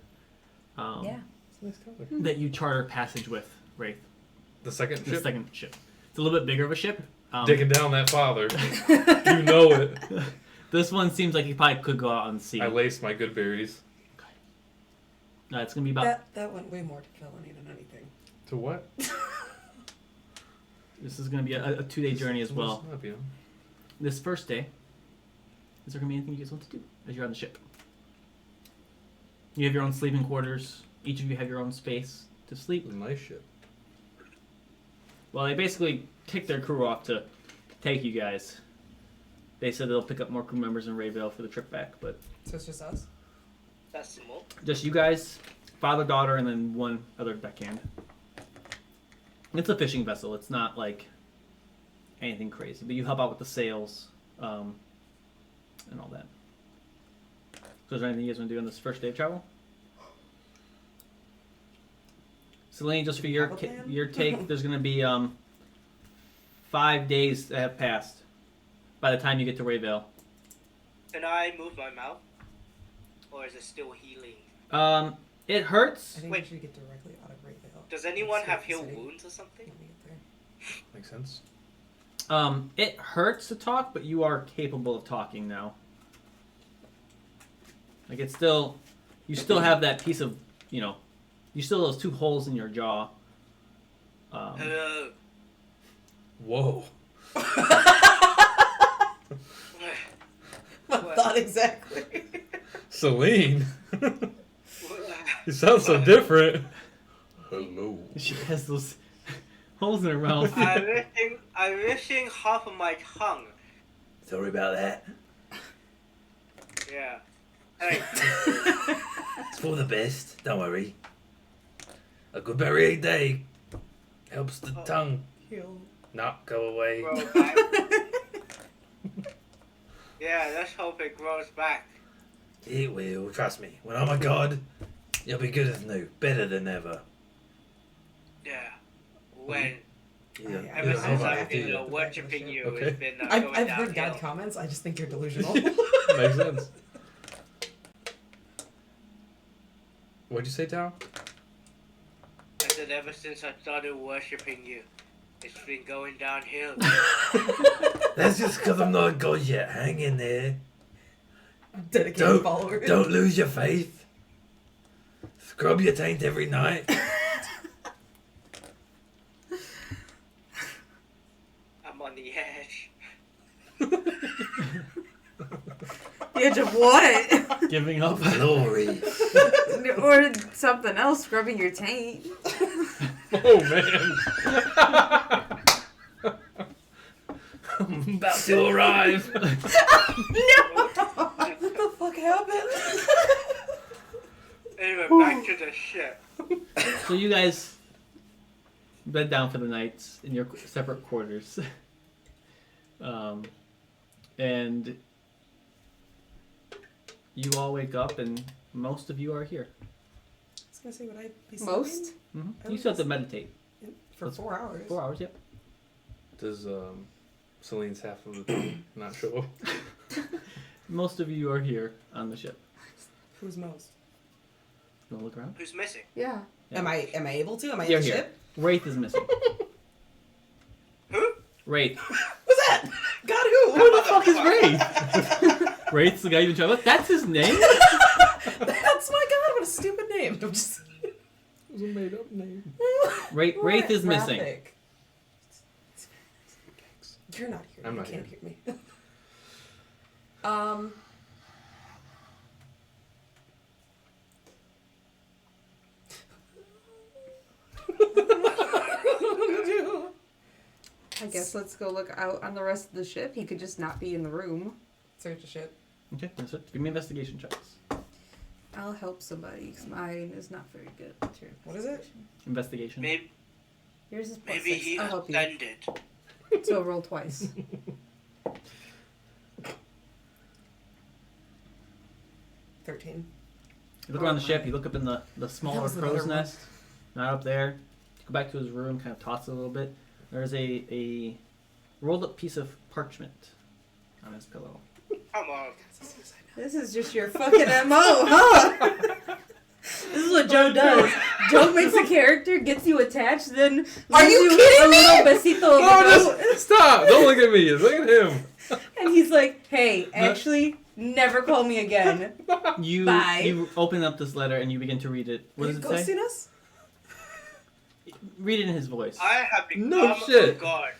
Yeah. It's a nice color. that you charter passage with, Wraith. The second The ship. second ship. It's a little bit bigger of a ship. Dicking down that father. You know it. This one seems like he probably could go out on sea. I laced my good berries. It's gonna be about. That went way more to felony than anything. To what? This is gonna be a 2-day journey as well. Listen up, you know. This first day, is there gonna be anything you guys want to do as you're on the ship? You have your own sleeping quarters. Each of you have your own space to sleep. It's a nice ship. Well, they basically kicked their crew off to take you guys. They said they'll pick up more crew members in Rayvale for the trip back, but So it's just us. That's small. just you guys, father, daughter, and then one other deckhand. It's a fishing vessel. It's not like anything crazy, but you help out with the sails and all that. So is there anything you guys want to do on this first day of travel? Celine, just for your Have a plan? your take, there's going to be 5 days that have passed by the time you get to Rayvale. Can I move my mouth? Or is it still healing? It hurts. I think Wait. we should get directly out of Greatvale. Does anyone Let's have get to the heal city. wounds or something? Let me get there. Makes sense. It hurts to talk, but you are capable of talking now. Like it's still, you still have that piece of, you still have those 2 holes in your jaw. Hello. Whoa. My What? thought exactly. Celine. You sound so different. Hello. She has those holes in her mouth. I'm missing half of my tongue. Sorry about that. Yeah. Hey, It's for the best. Don't worry. A good berry a day helps the tongue Heal. not go away. grow back. Yeah, let's hope it grows back. It will. Trust me. When I'm a god, you'll be good as new, better than ever. Yeah. When Yeah. I- ever Yeah, since alright, I've been yeah. worshipping you, Okay. it's been I've going heard downhill. God comments. I just think you're delusional. Makes sense. What'd you say, Tao? I said ever since I started worshipping you, it's been going downhill. That's just because I'm not a god yet. Hang in there. Dedicated followers. Don't lose your faith. Scrub your taint every night. I'm on the edge. The edge of what? Giving up. Glory. Or something else, scrubbing your taint. Oh man. I'm about to arrive. No! What the fuck happened? Anyway, back to the ship. So you guys bed down for the night in your separate quarters. And you all wake up and most of you are here. I was gonna say, would I be sleeping? Most? You still have to meditate. For 4 hours. 4 hours, yep. Does Celine's half of the tongue not show up? Most of you are here on the ship. Who's most? You wanna look around? Who's missing? Yeah. Yeah. Am I able to? Am I You're in the here. ship? Wraith is missing. Who? Wraith. Who's that? God who? Who the fuck is Wraith? Wraith's the guy you've been trying. That's his name? That's my god, what a stupid name. I'm just It was a made up name. Wraith is missing. Graphic. You're not here. I'm you not can't here. hear me. Um. I guess let's go look out on the rest of the ship. He could just not be in the room. Search the ship. Okay, that's it. Give me investigation checks. I'll help somebody because mine is not very good. What is it? Investigation. Maybe, Yours is plus maybe 6. he I'll help you. offended. So roll twice. 13. You look around the ship, you look up in the That smaller was the crow's better one. nest. Not up there. You go back to his room, kind of toss it a little bit. There's a rolled up piece of parchment on his pillow. Come on. This is just your fucking MO, huh? This is what Joe does. Joe makes a character, gets you attached, then Are leaves you a kidding me? little besito of No, the just stop! Don't look at me. Look at him. and he's like, "Hey, actually, never call me again." You Bye. you open up this letter and you begin to read it. What Are you does it say? ghosting us? Read it in his voice. I have become No shit. a god.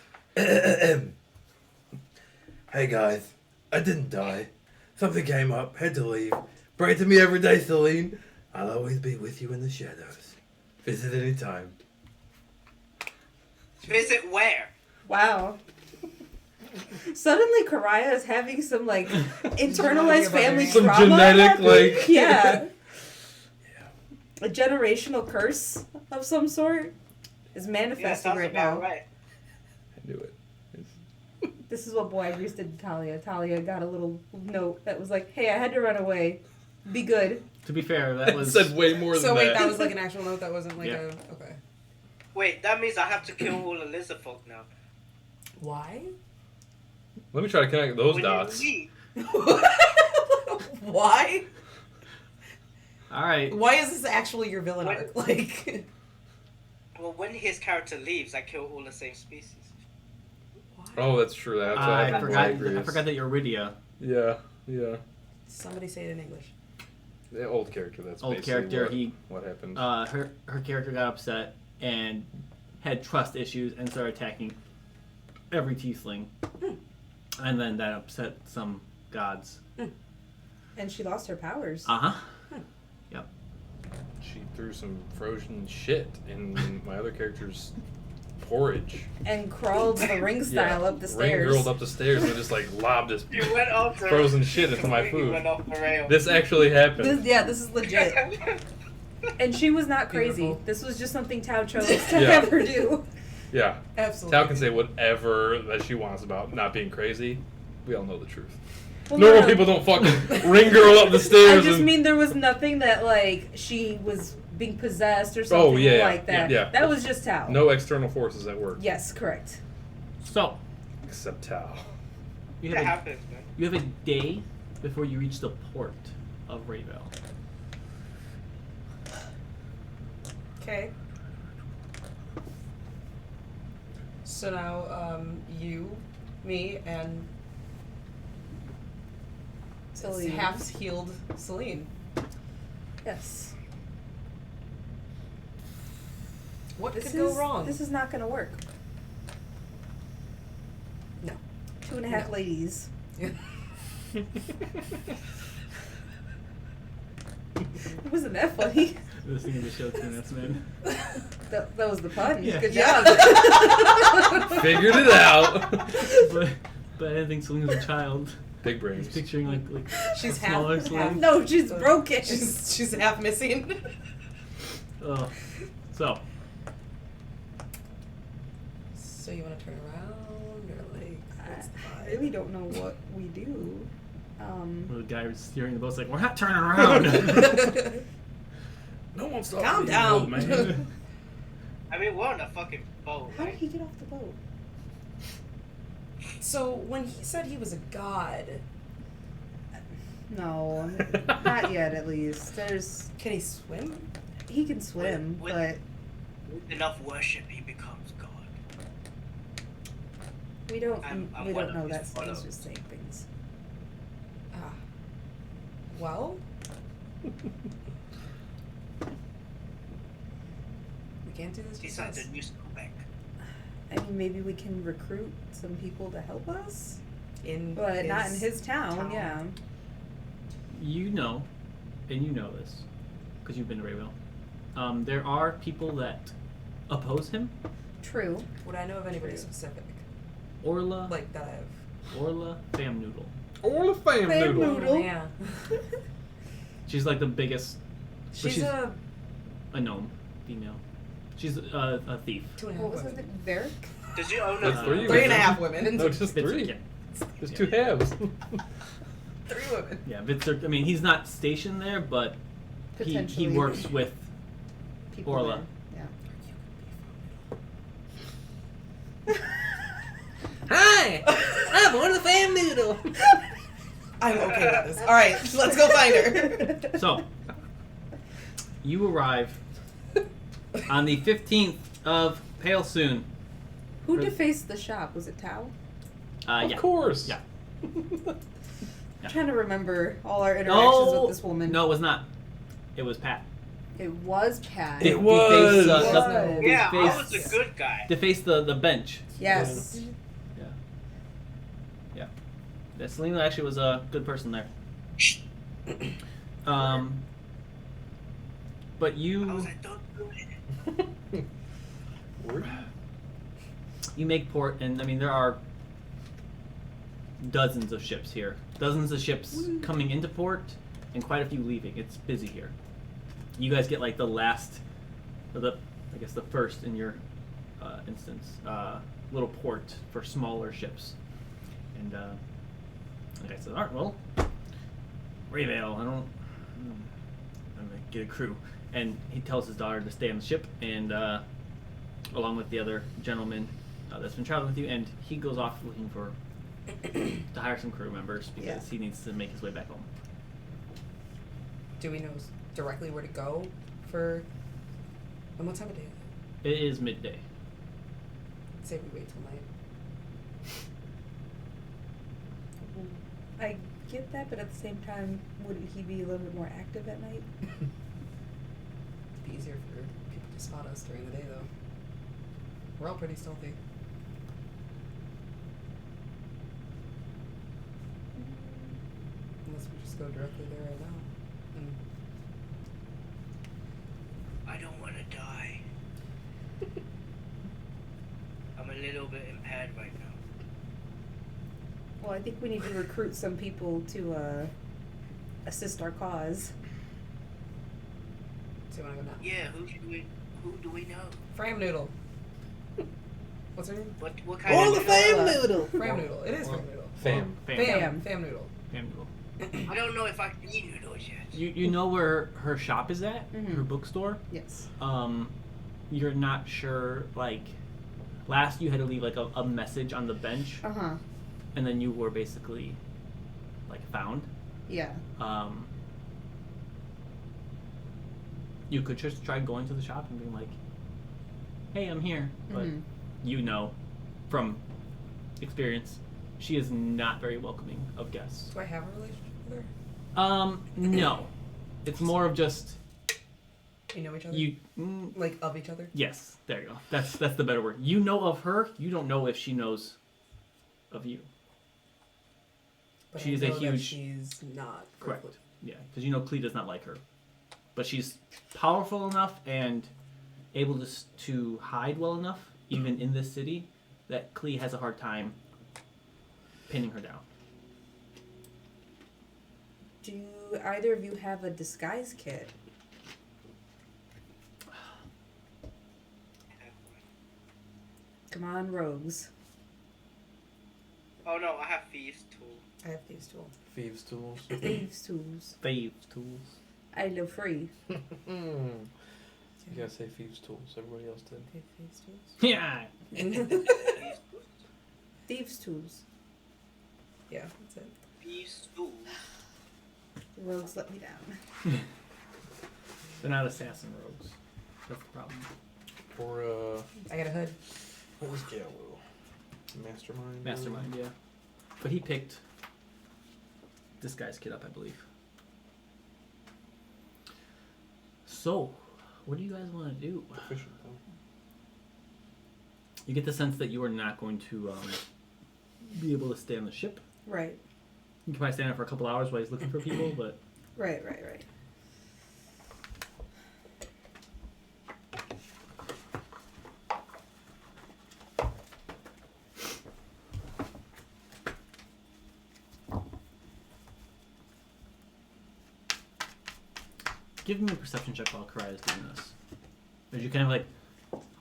Hey guys, I didn't die. Something came up, had to leave. Pray to me every day, Celine. I'll always be with you in the shadows. Visit any time. Visit where? Wow. Suddenly, Karaya is having some like internalized family Some trauma. genetic, happen. like- yeah, a generational curse of some sort. is Yeah, manifesting sounds right about now. right. I knew it. This is what Boy Ivory did to Talia. Talia got a little note that was like, "Hey, I had to run away. Be good." To be fair, that was said way more So than wait, that. that was like an actual note. That wasn't like Yeah. a okay. Wait, that means I have to kill all the lizard folk now. Why? Let me try to connect those When dots. you leave, Why? all right. Why is this actually your villain What? arc? Like, well, when his character leaves, I kill all the same species. Oh, that's true. That's what I happened with forgot. Igrius. I forgot that you're Rydia. Yeah, yeah. somebody say it in English. The old character. That's Old basically character. What happened? Her character got upset and had trust issues and started attacking every tiefling, and then that upset some gods. And she lost her powers. Uh huh. She threw some frozen shit in my other character's porridge. And crawled the ring style up the Ring stairs. girled up the stairs and just like lobbed this You went off the frozen shit into my completely food. Went off the rail. This actually happened. This is legit. And she was not crazy. Beautiful. This was just something Tao chose to Yeah. have her do. Yeah. Absolutely. Tao can say whatever that she wants about not being crazy. We all know the truth. Well, Normal no. people don't fucking ring girl up the I stairs. just and, mean there was nothing that like she was being possessed or something yeah, like that. yeah. That was just Tao. no external forces at work. Yes, correct. So Except Tao. you That have a, happens, man. you have a day before you reach the port of Rayville. Okay. So now, you, me, and Celine. half-healed Celine. Yes. What This could go is wrong? This is not gonna work. No. 2.5 No. ladies. It wasn't that funny. Listening to the show too, that's man. That was the pun. Yeah. Good Yeah. job. Figured it out. but I didn't think Celine was a child. Big I was brains. picturing like She's a smaller half- Celine. No, she's broken. She's half missing. Oh. So So you want to turn around or like? What's the I vibe? really don't know what we do. the guy was steering the boat's like, we're not turning around. No one stopped Calm me, down. old man. I mean, we're on a fucking boat, How did right? he get off the boat? So when he said he was a god, No, not yet. At least can he swim? he can swim, With- but With enough worship, he becomes God. we don't. I'm we one don't of know his that. He's followers. just saying things. Ah. Well. We can't do this. He's besides. like the new Skullback. I mean, maybe we can recruit some people to help us, In but not in his town. town. Yeah. You know, and you know this because you've been to Rayville. There are people that oppose him. True. Would I know of anybody specific? Orla, Like that I've. Orla Famnoodle. All the fam Fam noodle. noodle. Yeah. She's like the biggest She's she's- a a gnome female. She's a thief. 2.5 What was his women. name? Varric? Does you own That's a three. 3.5 women. No, just Vitzer, three. yeah. There's Yeah. two halves. 3 women. Yeah, Vitzer. I mean, he's not stationed there, but he Potentially. works with People Orla. there. Hi, I'm on the fam noodle. I'm okay with this. All right, let's go find her. Yeah. So, you arrive on the 15th of Pale Soon. Who defaced the shop? Was it Tao? Of Yeah. course. Yeah. I'm trying to remember all our interactions No, with this woman. no, it was not. It was Pat. It was Pat. It was. Deface, Was. Yeah, I deface- was a good guy. Deface the bench. Yes. Yeah, Selena actually was a good person there. But I you was like, don't do it. you make port, and I mean there are dozens of ships here, dozens of ships coming into port, and quite a few leaving. It's busy here. You guys get like the last, or the I guess the first in your instance, little port for smaller ships. And the guy says, "Alright, well, Rayvale, I'm gonna get a crew." And he tells his daughter to stay on the ship, and along with the other gentleman that's been traveling with you, and he goes off looking for to hire some crew members because Yeah. he needs to make his way back home. Do we know directly where to go for? And what time of day? It is midday. Say we wait till night. I get that, but at the same time, wouldn't he be a little bit more active at night? It'd be easier for people to spot us during the day, though. We're all pretty stealthy. Unless we just go directly there right now. And I don't want to die. I'm a little bit impaired right now. Well, I think we need to recruit some people to assist our cause. so you wanna go now? Yeah, who do we know? Fram Noodle. What's her name? What kind Or of the fam noodle. Fram Noodle. It is Fram Noodle. Fam. Fam. Fam Noodle. Fam noodle. I don't know if I can eat noodles yet. You know where her shop is at? Mhm. Her bookstore? Yes. You're not sure, like, last you had to leave, like, a message on the bench, Uh-huh. and then you were basically, like, found. Yeah. You could just try going to the shop and being like, "Hey, I'm here," but Mhm. you know, from experience, she is not very welcoming of guests. Do I have a relationship with her? No, it's more of just We know each other? you. Like, of each other? Yes, there you go. That's the better word. You know of her. You don't know if she knows of you. But She I is a know that huge- she's not. Correct. Berkeley. Yeah, because you know Klee does not like her, but she's powerful enough and able to hide well enough, even in this city, that Klee has a hard time pinning her down. Do either of you have a disguise kit? Come on, rogues. Oh no, I have thieves too. I have these tools. Thieves' tools. Thieves' tools. Thieves' tools. I live free. You gotta say thieves' tools. Everybody else did. Okay, these tools. Yeah. Thieves' tools. Yeah, that's it. Thieves too. The rogues let me down. They're not assassin rogues. That's the problem. Or I got a hood. what was Gallo? Mastermind. Mastermind, yeah. But he picked this guy's kid up, I believe. So, what do you guys want to do? Efficient though. You get the sense that you are not going to be able to stay on the ship. Right. You can probably stand there for a couple hours while he's looking for people, but Right. give me a perception check while Karaya's doing this. As you kind of like,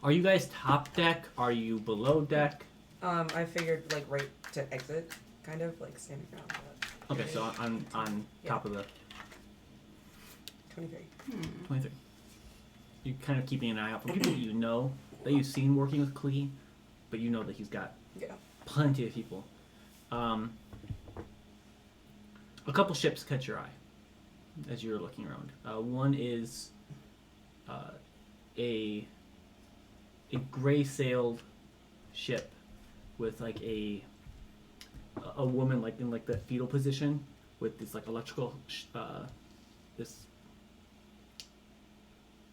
are you guys top deck? Are you below deck? I figured like right to exit, kind of like standing around. But Okay, so on top of the 23. 23. You're kind of keeping an eye out for people you know that you've seen working with Klee, but you know that he's got Yeah. plenty of people. A couple ships catch your eye as you're looking around. One is a gray-sailed ship with like a woman like in like that fetal position with this like electrical this.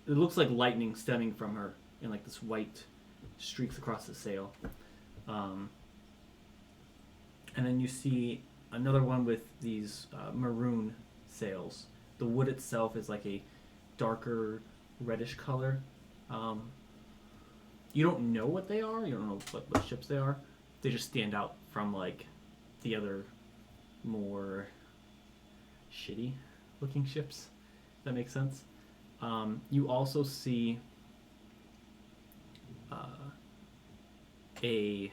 It looks like lightning stemming from her, and like this white streaks across the sail. And then you see another one with these maroon sails. The wood itself is like a darker reddish color. You don't know what they are. You don't know what ships they are. They just stand out from like the other more shitty looking ships. If that makes sense. You also see a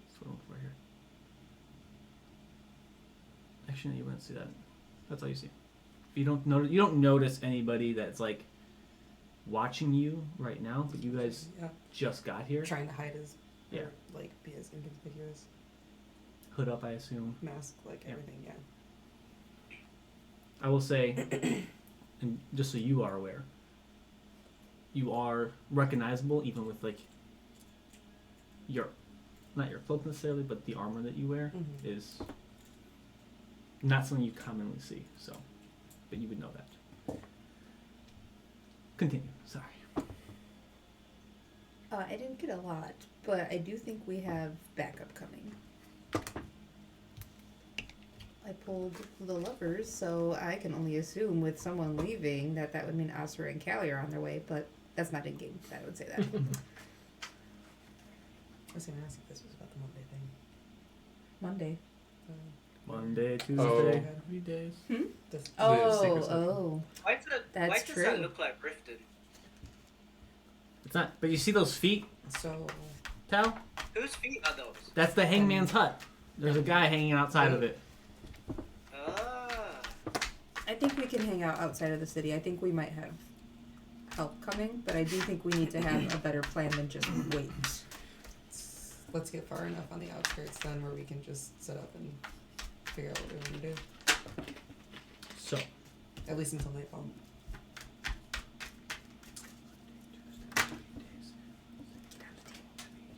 what's what I'm looking for here? Actually, no, you wouldn't see that. That's all you see. You don't notice anybody that's like watching you right now, but you guys Yeah. just got here. Trying to hide as, Yeah. or, like, be as inconspicuous. Hood up, I assume. Mask, like, Yeah. everything, yeah. I will say, and just so you are aware, you are recognizable even with like your, not your cloak necessarily, but the armor that you wear Mhm. is not something you commonly see. So, but you would know that. Continue. Sorry. I didn't get a lot, but I do think we have backup coming. I pulled the levers, so I can only assume with someone leaving that would mean Asura and Callie are on their way, but that's not in game. I would say that. I was gonna ask if this was about the Monday thing. Monday. Monday, Tuesday, Oh. 3 days. This, Oh, secret stuff. oh. Why does That's that true. look like Riften? It's not. But you see those feet, so, Tal? Whose feet are those? That's the hangman's hut. There's a guy hanging outside of it. Ah. I think we can hang out outside of the city. I think we might have help coming, but I do think we need to have a better plan than just wait. let's get far enough on the outskirts then where we can just set up and figure out what we want to do. So, At least until nightfall.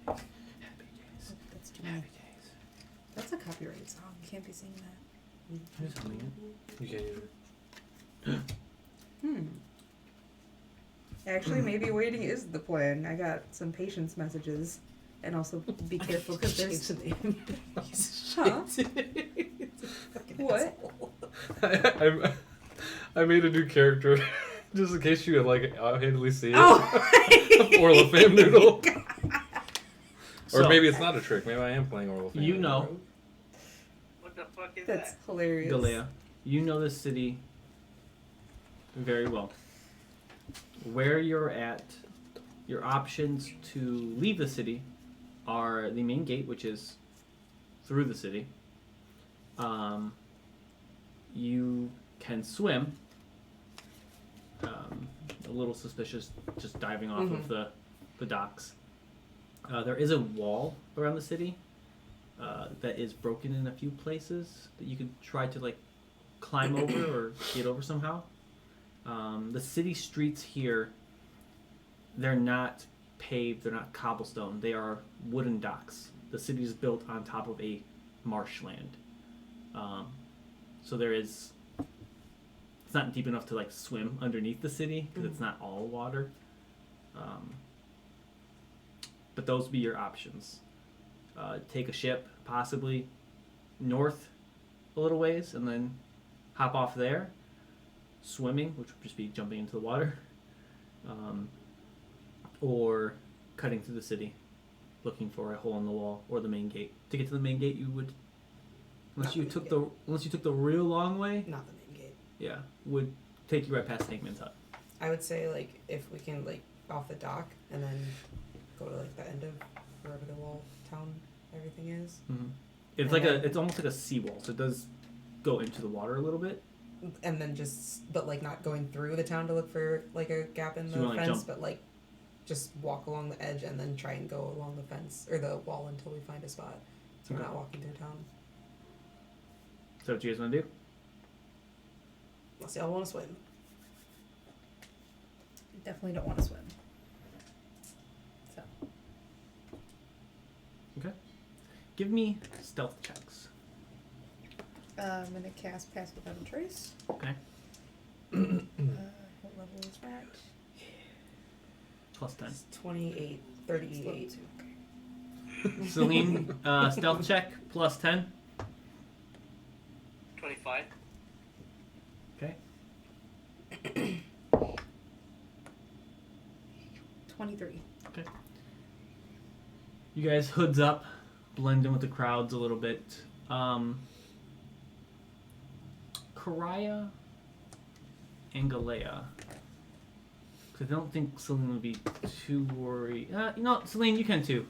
That's too many. That's a copyrighted song. You can't be singing that. who's humming it? You can't either. Actually, maybe waiting is the plan. I got some patience messages. And also be careful because there's. Huh? What? I made a new character just in case you would like handily see it. Oh! Orla Fam Noodle. Or So, maybe it's not a trick. Maybe I am playing Orla Fam You Noodle. know, What the fuck is That's that? hilarious. Galea, you know this city very well. Where you're at, your options to leave the city are the main gate, which is through the city. You can swim. A little suspicious, just diving off of the docks. There is a wall around the city that is broken in a few places that you could try to like climb over or get over somehow. The city streets here, they're not paved, they're not cobblestone, they are wooden docks. The city is built on top of a marshland. So there is, it's not deep enough to like swim underneath the city because it's not all water. But those would be your options. Take a ship, possibly north a little ways, and then hop off there. Swimming, which would just be jumping into the water. Or cutting through the city, looking for a hole in the wall or the main gate. To get to the main gate, you would, unless you took the real long way, Not the main gate. yeah, would take you right past Hangman's hut. I would say, like, if we can, like, off the dock and then go to, like, the end of wherever the wall town everything is. Mm-hmm. It's like it's almost like a seawall, so it does go into the water a little bit. And then just, but, like, not going through the town to look for, like, a gap in So the you wanna, like, fence, jump. but, like, just walk along the edge and then try and go along the fence, or the wall until we find a spot. So we're Okay. not walking through town. So what you guys want to do? Unless y'all want to swim. Definitely don't want to swim. So. Give me stealth checks. I'm gonna cast Pass Without a Trace. Okay. What level is that? Plus 10. It's 28, 38. Okay. Celine, stealth check plus 10. 25. Okay. 23. You guys hoods up, blend in with the crowds a little bit. Karaya and Galea, Because I don't think Celine would be too worried. You know, Celine, you can too.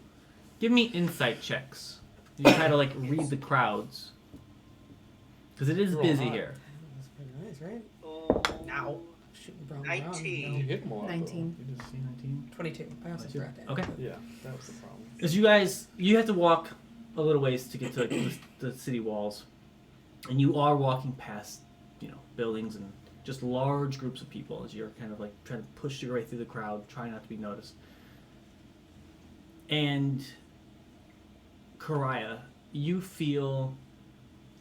Give me insight checks. You try to like read the crowds. Because it is Roll busy high. here. That's pretty nice, right? Oh, Ow. Shooting brown 19. You hit him a lot. 19. You just see 19. 22. I also 22. forgot that. Okay. Though. Yeah, that was the problem. As you have to walk a little ways to get to the city walls, and you are walking past, buildings and just large groups of people as you're kind of like trying to push your way through the crowd, trying not to be noticed. And Karaya, you feel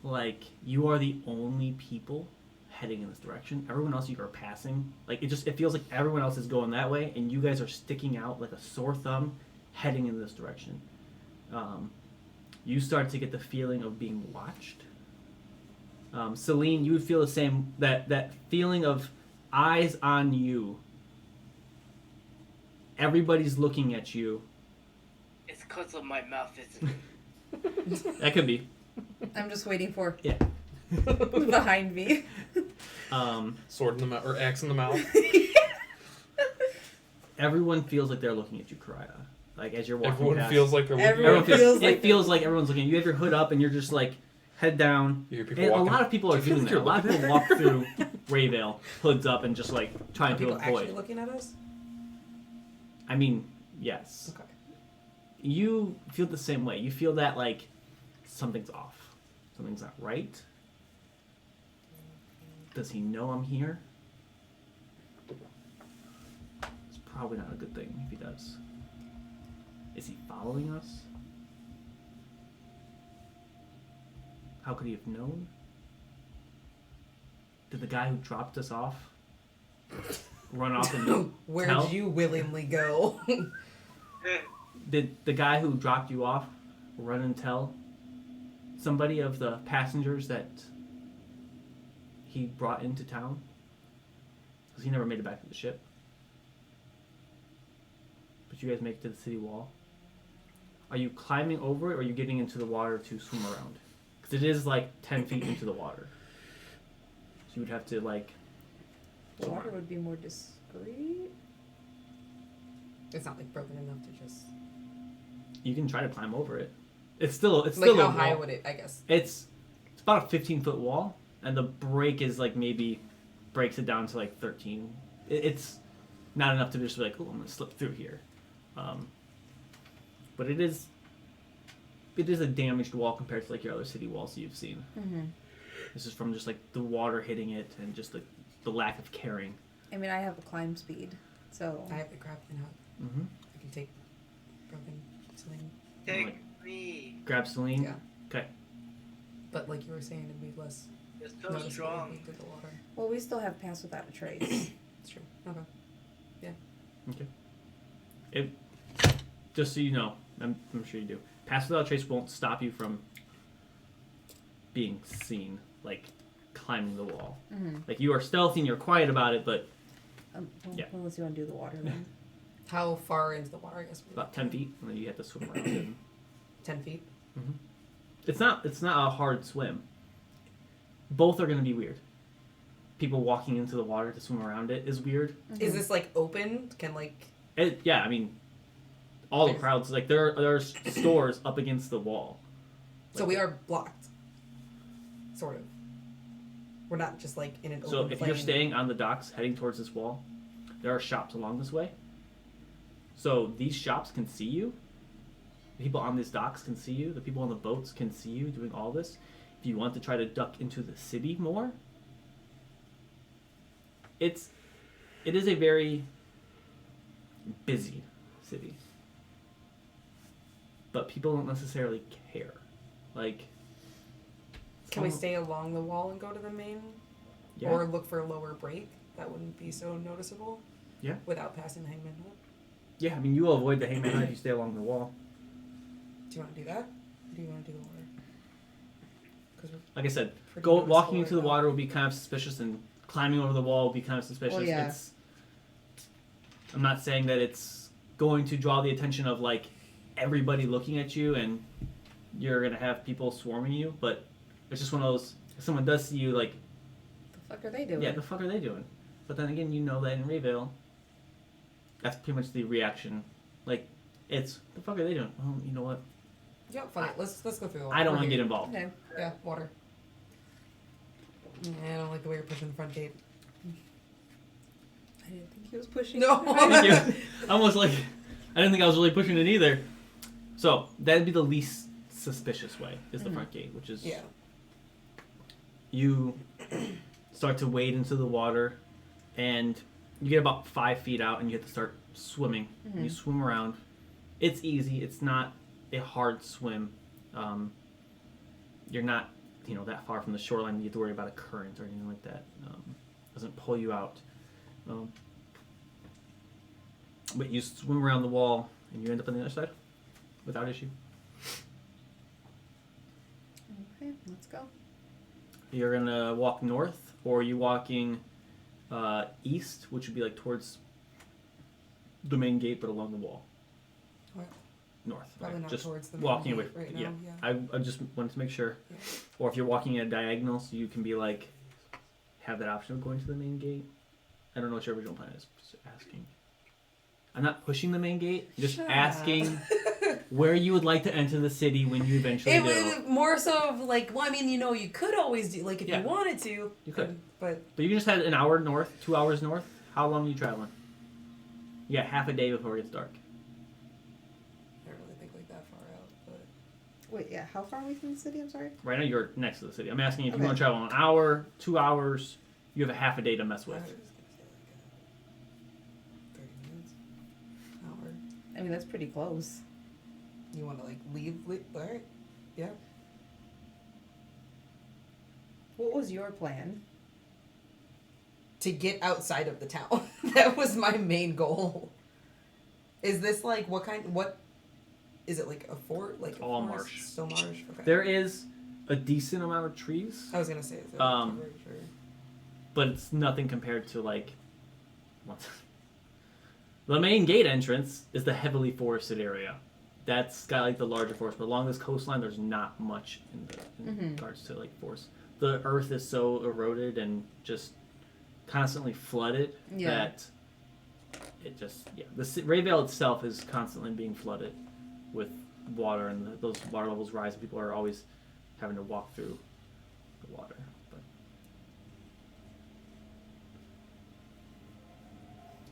like you are the only people heading in this direction. Everyone else you are passing, like it feels like everyone else is going that way, and you guys are sticking out like a sore thumb, heading in this direction. You start to get the feeling of being watched. Celine, you would feel the same, that feeling of eyes on you. Everybody's looking at you. It's because of my mouth, isn't it? That could be. I'm just waiting for Yeah. behind me. Sword in the mouth or axe in the mouth. Everyone feels like they're looking at you, Karaya. Like as you're walking Everyone past. feels like they're looking. Everyone at you. feels it like feels like everyone's looking. You have your hood up and you're just like head down. You hear people And a walking. lot of people are Do you feel doing like that. A you're lot of people walk through Rayvale, hoods up, and just like Are trying to people actually avoid. looking at us? I mean, yes. Okay. You feel the same way. You feel that like something's off. Something's not right. Does he know I'm here? It's probably not a good thing if he does. Is he following us? How could he have known? Did the guy who dropped us off run off and Where'd tell? you willingly go? Did the guy who dropped you off run and tell somebody of the passengers that he brought into town? Because he never made it back to the ship. But you guys make it to the city wall. Are you climbing over it or are you getting into the water to swim around? Because it is like 10 feet into the water. So you would have to like... The water would be more discreet. It's not like broken enough to just. You can try to climb over it. It's still Like still how a high wall. would it? I guess. It's about a 15-foot wall, and the break is like maybe breaks it down to like 13. It's not enough to just be like, oh, I'm gonna slip through here. But it is a damaged wall compared to like your other city walls you've seen. Mm-hmm. This is from just like the water hitting it and just the lack of caring. I mean, I have a climb speed, so I have the grappling hook. Mm-hmm. I can take broken sling. Take Like- me. Grab Celine. Yeah. Okay. But like you were saying, it'd be less You're so noticeable strong. if we did the water. well, we still have pass without a trace. It's true. Okay. It just so you know, I'm sure you do. Pass without trace won't stop you from being seen, like climbing the wall. Mm-hmm. Like you are stealthy and you're quiet about it, but Well, Yeah. unless you want to do the water then. How far into the water? I guess. about 10 feet, and then you have to swim around it. 10 feet. It's not a hard swim. Both are going to be weird. People walking into the water to swim around it is weird. Is this like open? Can like. Yeah, I mean, all the There's- crowds, like there are stores up against the wall. So we are blocked. Sort of. We're not just like in an open So if you're plain. staying on the docks heading towards this wall, there are shops along this way. So these shops can see you. The people on these docks can see you. The people on the boats can see you doing all this. If you want to try to duck into the city more, it is a very busy city. But people don't necessarily care. Like, Can we stay along the wall and go to the main? yeah. Or look for a lower break? That wouldn't be so noticeable. Yeah. Without passing the hangman hook. Yeah, I mean, you will avoid the hangman if you stay along the wall. Do you want to do that? Or do you want to do the water? Because we're Like I said, pretty noticeable walking into the right now. water will be kind of suspicious, and climbing over the wall will be kind of suspicious. Well, yeah. I'm not saying that it's going to draw the attention of like everybody looking at you, and you're gonna have people swarming you, but it's just one of those. If someone does see you, like, The fuck are they doing? yeah, the fuck are they doing? But then again, you know that in Rayvale, That's pretty much the reaction. Like, it's, the fuck are they doing? Well, you know what? Yeah, fine. Let's go through the I don't want to gate. get involved. Okay. Yeah, water. Yeah, I don't like the way you're pushing the front gate. I didn't think he was pushing. No. Thank you. I almost like, I didn't think I was really pushing it either. So, that'd be the least suspicious way, is the front gate, which is Yeah. you start to wade into the water, and you get about 5 feet out, and you have to start swimming. Mhm. You swim around. It's easy. It's not a hard swim. You're not, that far from the shoreline. You have to worry about a current or anything like that. Doesn't pull you out. But you swim around the wall, and you end up on the other side without issue. Okay, let's go. You're gonna walk north, or are you walking east, which would be like towards the main gate, but along the wall? What? North. Probably right? not Just towards the main walking away. gate right yeah. now, I just wanted to make sure. Yeah. Or if you're walking at a diagonal, so you can be like, have that option of going to the main gate. I don't know what your original plan is. Just asking. I'm not pushing the main gate. Just Shut asking where you would like to enter the city when you eventually It do. was more so of like, well, I mean, you could always do, like, if Yeah. you wanted to. You could. But But you just had an hour north, 2 hours north. How long are you traveling? You got half a day before it gets dark. I don't really think like that far out. But Wait, yeah. How far away from the city? I'm sorry. Right now you're next to the city. I'm asking you if you Okay. want to travel an hour, 2 hours. You have a half a day to mess I was with. just gonna say like 30 minutes, hour. I mean, that's pretty close. You want to like leave? All right. Yeah. What was your plan? To get outside of the town. That was my main goal. Is this like what is it, like a fort? Like It's all a forest? marsh. Still marsh. Okay. There is a decent amount of trees, I was gonna say. Is it Um, coverage or- but it's nothing compared to like. What? The main gate entrance is the heavily forested area. That's got like the larger forest, but along this coastline, there's not much in regards to like forest. The earth is so eroded and just constantly flooded Yeah. that it just Rayvale itself is constantly being flooded with water, and those water levels rise, and people are always having to walk through the water.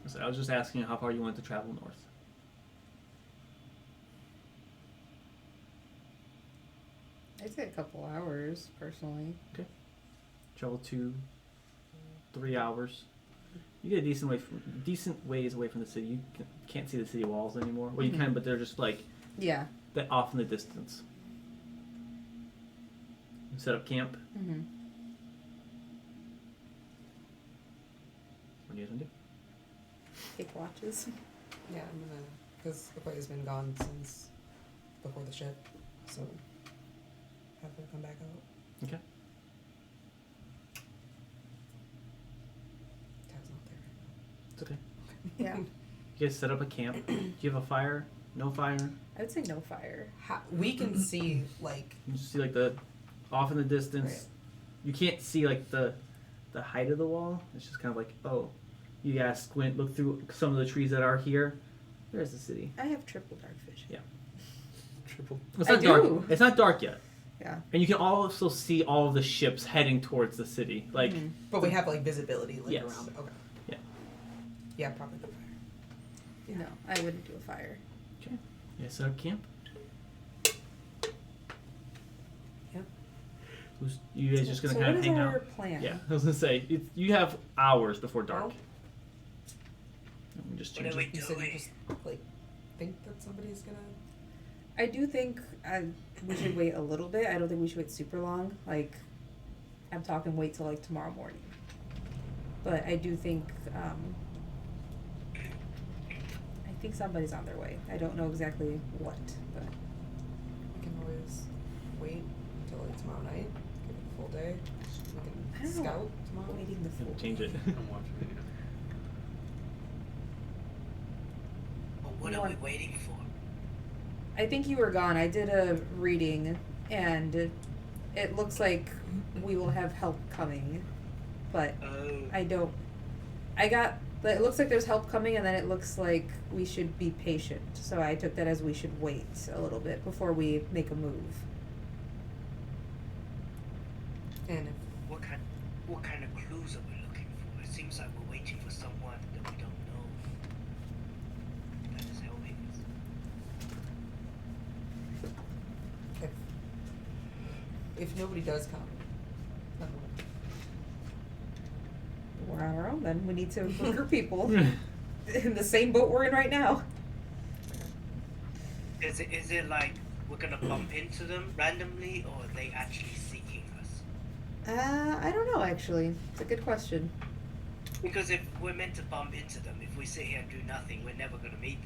But so I was just asking how far you wanted to travel north. I'd say a couple hours, personally. Travel 2-3 hours. You get a decent ways away from the city. You can't see the city walls anymore. Well, you can, but they're just like Yeah. that off in the distance. You set up camp. Mm-hmm. What are you gonna do? Take watches. Yeah, I'm gonna, because the player's been gone since before the ship, so have her come back out. Okay. Tav's not there. It's okay. Yeah. You guys set up a camp. Do you have a fire? No fire? I would say no fire. We can see like You just see like the off in the distance. Right. You can't see like the height of the wall. It's just kind of like, oh, you guys squint, look through some of the trees that are here. There's the city. I have triple dark vision. Yeah. Triple. It's I not dark. do. It's not dark yet. Yeah. And you can also see all of the ships heading towards the city. Like, Mhm. but we have like visibility like Yes. around it. Okay. Yeah. Yeah, probably no fire. No, I wouldn't do a fire. you guys set up camp. Yep. You guys just gonna so kind what of is hang our out? plan? Yeah, I was gonna say you have hours before dark. Well, Let me just What change are we it. you said you doing? just like think that somebody's gonna. I do think we should wait a little bit. I don't think we should wait super long. Like, I'm talking wait till like tomorrow morning. But I do think I think somebody's on their way. I don't know exactly what, but We can always wait until like tomorrow night. Give it a full day. We I can don't know. scout tomorrow. waiting the full Change it. I'm watching it. Well, what are we waiting for? I think you were gone. I did a reading, and it looks like we will have help coming, but Oh, I got But it looks like there's help coming, and then it looks like we should be patient. So I took that as we should wait a little bit before we make a move. And What kind of clues are we looking for? It seems like we're waiting for someone that we don't know. That is helping us. if nobody does come, We're on our own then. We need to recruit people in the same boat we're in right now. Is it like we're gonna bump into them randomly, or are they actually seeking us? I don't know actually. It's a good question. Because if we're meant to bump into them, if we sit here and do nothing, we're never gonna meet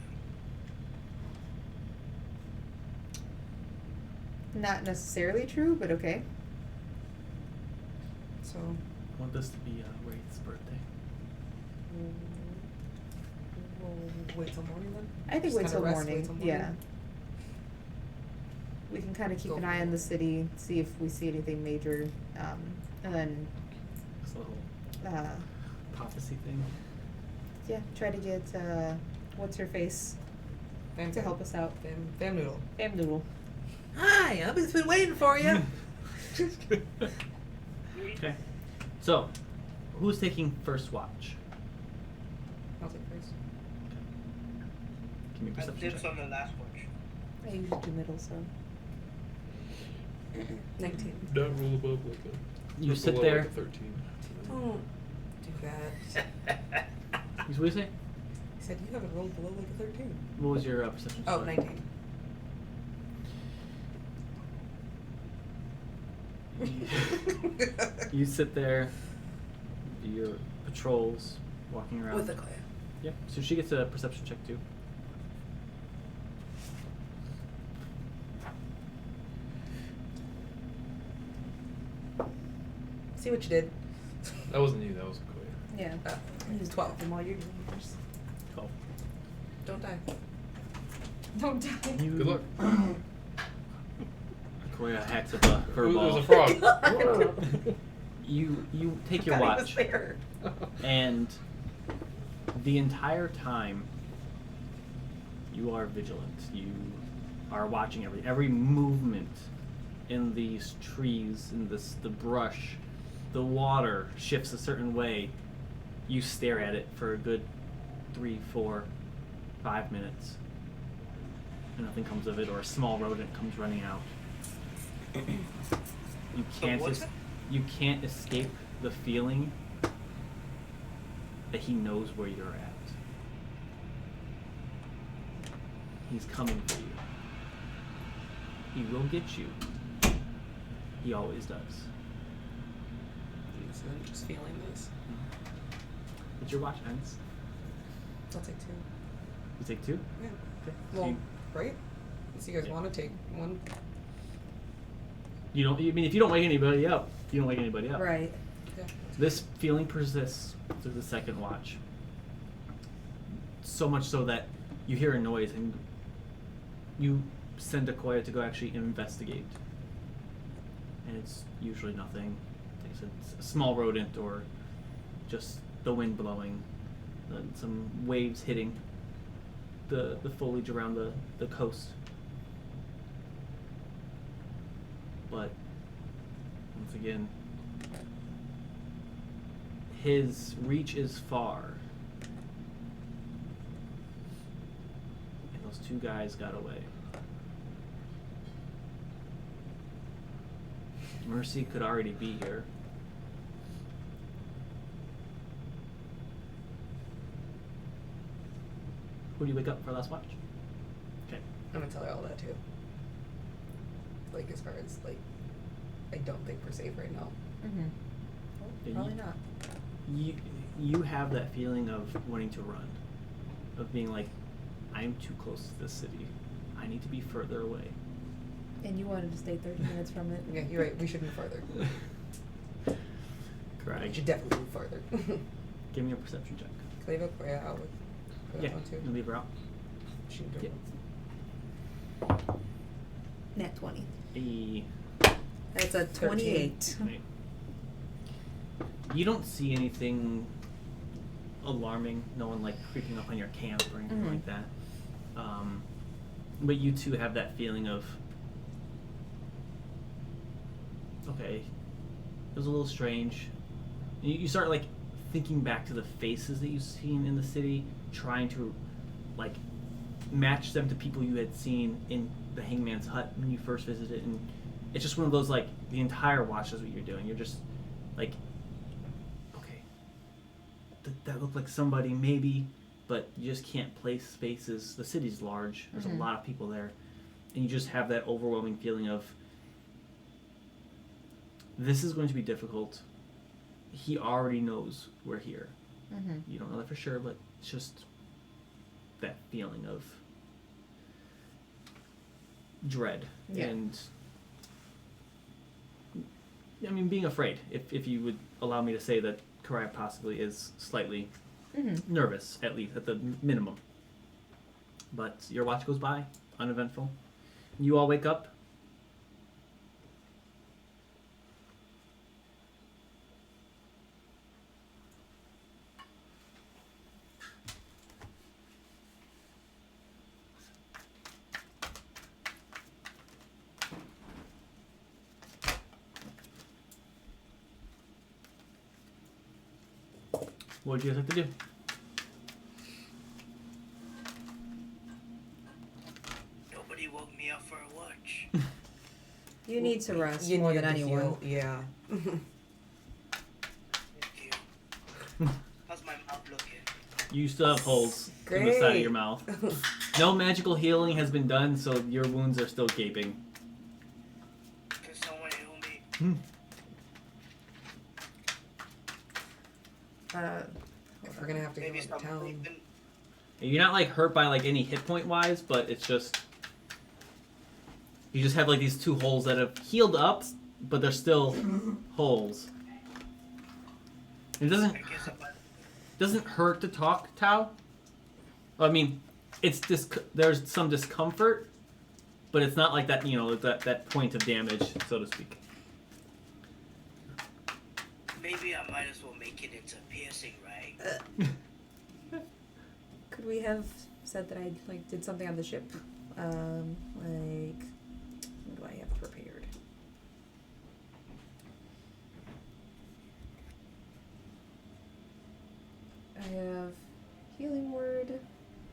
them. Not necessarily true, but okay. so I want this to be Wraith's birthday. we'll wait till morning then. I think Just wait kinda till rest, morning. wait till morning. Yeah. We can kind of keep Go an for eye on it. the city, see if we see anything major, and then This little uh, prophecy thing. yeah, try to get what's her face Fam to help us out. Fam noodle. Fam Noodle. Hi, I've just been waiting for you. Okay. So, who's taking first watch? I'll take first. Give me a I perception dibs check. on the last watch. I usually do middle, so 19. Don't roll above like a. You or sit below there. Like a 13. Don't do that. What do you say? He said you haven't rolled below like a 13. What was your perception? Oh, score? 19. You sit there, do your patrols, walking around. With a clay. Yep. So she gets a perception check too. See what you did. That wasn't you. That was Koya. yeah. He was 12. Them while you're doing yours. 12. Don't die. Don't die. You, Good luck. Koya hacks up a It was a furball. frog. You take your God, he was watch, there. and the entire time you are vigilant. You are watching every movement in these trees, in the brush. The water shifts a certain way. You stare at it for a good 3, 4, 5 minutes. And nothing comes of it, or a small rodent comes running out. You can't what's it? you can't escape the feeling that he knows where you're at. He's coming for you. He will get you. He always does. So I'm just feeling this. But your watch ends. I'll take 2. You take 2? Yeah. Okay. So Well, right? So you guys Yeah. want to take one? you don't. I mean, if you don't wake anybody up, you don't wake anybody up. Right. Yeah. This feeling persists through the second watch. So much so that you hear a noise and you send Akoya to go actually investigate. And it's usually nothing. It's a small rodent or just the wind blowing, and some waves hitting the foliage around the coast. But once again, his reach is far. And those 2 guys got away. Mercy could already be here. Who do you wake up for last watch? Okay. I'm gonna tell her all that too. Like as far as like, I don't think we're safe right now. Mm-hmm. Yeah, Probably you- not. You have that feeling of wanting to run, of being like, I'm too close to this city. I need to be further away. And you wanted to stay 30 minutes from it. Yeah, you're right. We should move farther. We Correct. should definitely move farther. Give me a perception check. Clave up, yeah, out with. Yeah, One too. and leave her out. She can do Yeah. it. Nat 20. A That's a 28. Right. You don't see anything alarming. No one like creeping up on your camp or anything Mhm. like that. But you two have that feeling of, okay, it was a little strange. You start like thinking back to the faces that you've seen in the city, trying to like match them to people you had seen in the Hangman's Hut when you first visited, and it's just one of those like the entire watch is what you're doing. You're just like, okay, that looked like somebody maybe, but you just can't place spaces. The city's large. There's a lot of people there, and you just have that overwhelming feeling of this is going to be difficult. He already knows we're here. Mm-hmm. You don't know that for sure, but it's just that feeling of dread Yeah. and I mean being afraid. If you would allow me to say that Karaya possibly is slightly Mm-hmm. nervous, at least at the minimum. But your watch goes by, uneventful. You all wake up. What would you guys like to do? Nobody woke me up for a watch. You need to rest You more need than to anyone. heal, yeah. Thank you. How's my mouth looking? You still have holes in the side of Great. your mouth. No magical healing has been done, so your wounds are still gaping. Can someone heal me? If we're gonna have to go Maybe into stop town. breathing. You're not like hurt by like any hit point wise, but it's just you just have like these two holes that have healed up, but they're still holes. It I guess I might. doesn't hurt to talk, Tao. I mean, it's there's some discomfort, but it's not like that. You know, that point of damage, so to speak. Maybe I might as well make it into piercing, right? Could we have said that I like did something on the ship? Like, what do I have prepared? I have healing word,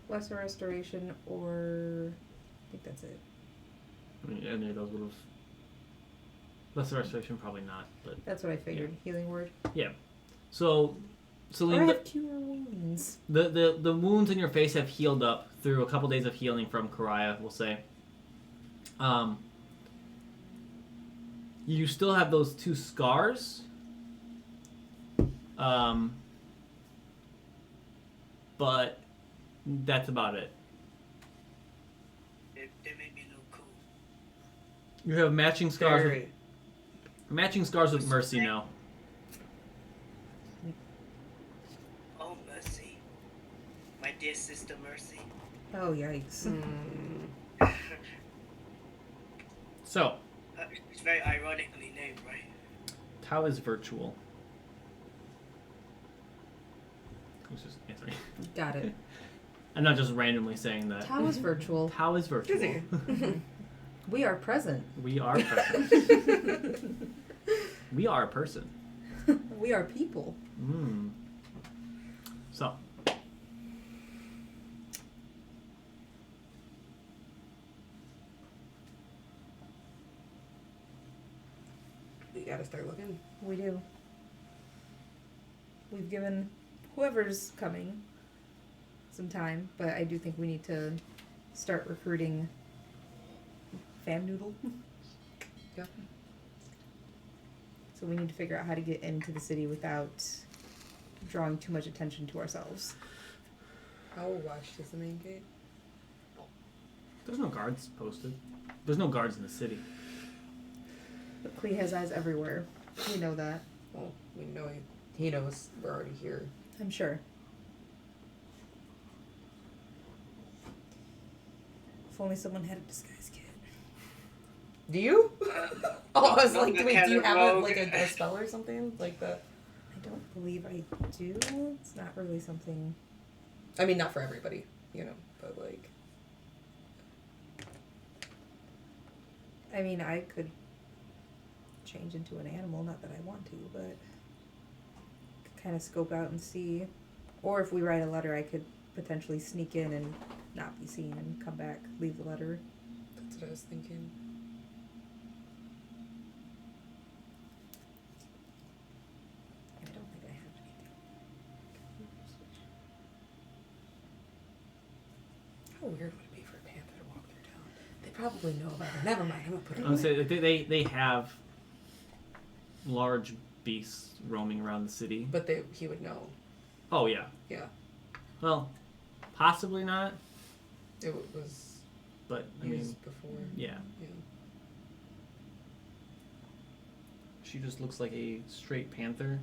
lesser restoration, or I think that's it. I mean, any of those would have. Lesser restoration, probably not, but That's what I figured. Healing word. so. Or I Celine, have cure wounds. the wounds in your face have healed up through a couple days of healing from Karaya, we'll say. You still have those two scars. But that's about it. They made me look cool. You have matching scars. Very. Matching scars with Mercy now. Oh, Mercy. My dear sister Mercy. Oh yikes! So, It's very ironically named, right? Tao is virtual. Who's just answering? Got it. I'm not just randomly saying that. Tao is virtual. Tao is virtual. Is We are present. We are present. We are a person. We are people. Mm. So, We gotta start looking. We do. We've given whoever's coming some time, but I do think we need to start recruiting Fam Noodle. Yep. So we need to figure out how to get into the city without drawing too much attention to ourselves. How watched is the main gate? there's no guards posted. There's no guards in the city. But Klee has eyes everywhere. We know that. Well, we know he knows we're already here. I'm sure. If only someone had a disguise kit. Do you? Oh, I was Not like, the wait, do you canon have rogue. like a spell or something like that? I don't believe I do. It's not really something. I mean, not for everybody, but like. I mean, I could change into an animal. Not that I want to, but kind of scope out and see. Or if we write a letter, I could potentially sneak in and not be seen and come back, leave the letter. That's what I was thinking. I don't think I have anything. How weird would it be for a panther to walk through town? They probably know about it. Never mind. I'm gonna put it I would away. say they have large beasts roaming around the city. But he would know. Oh yeah. Yeah. Well, possibly not, It was but I mean, used before. yeah. Yeah. She just looks like a straight panther.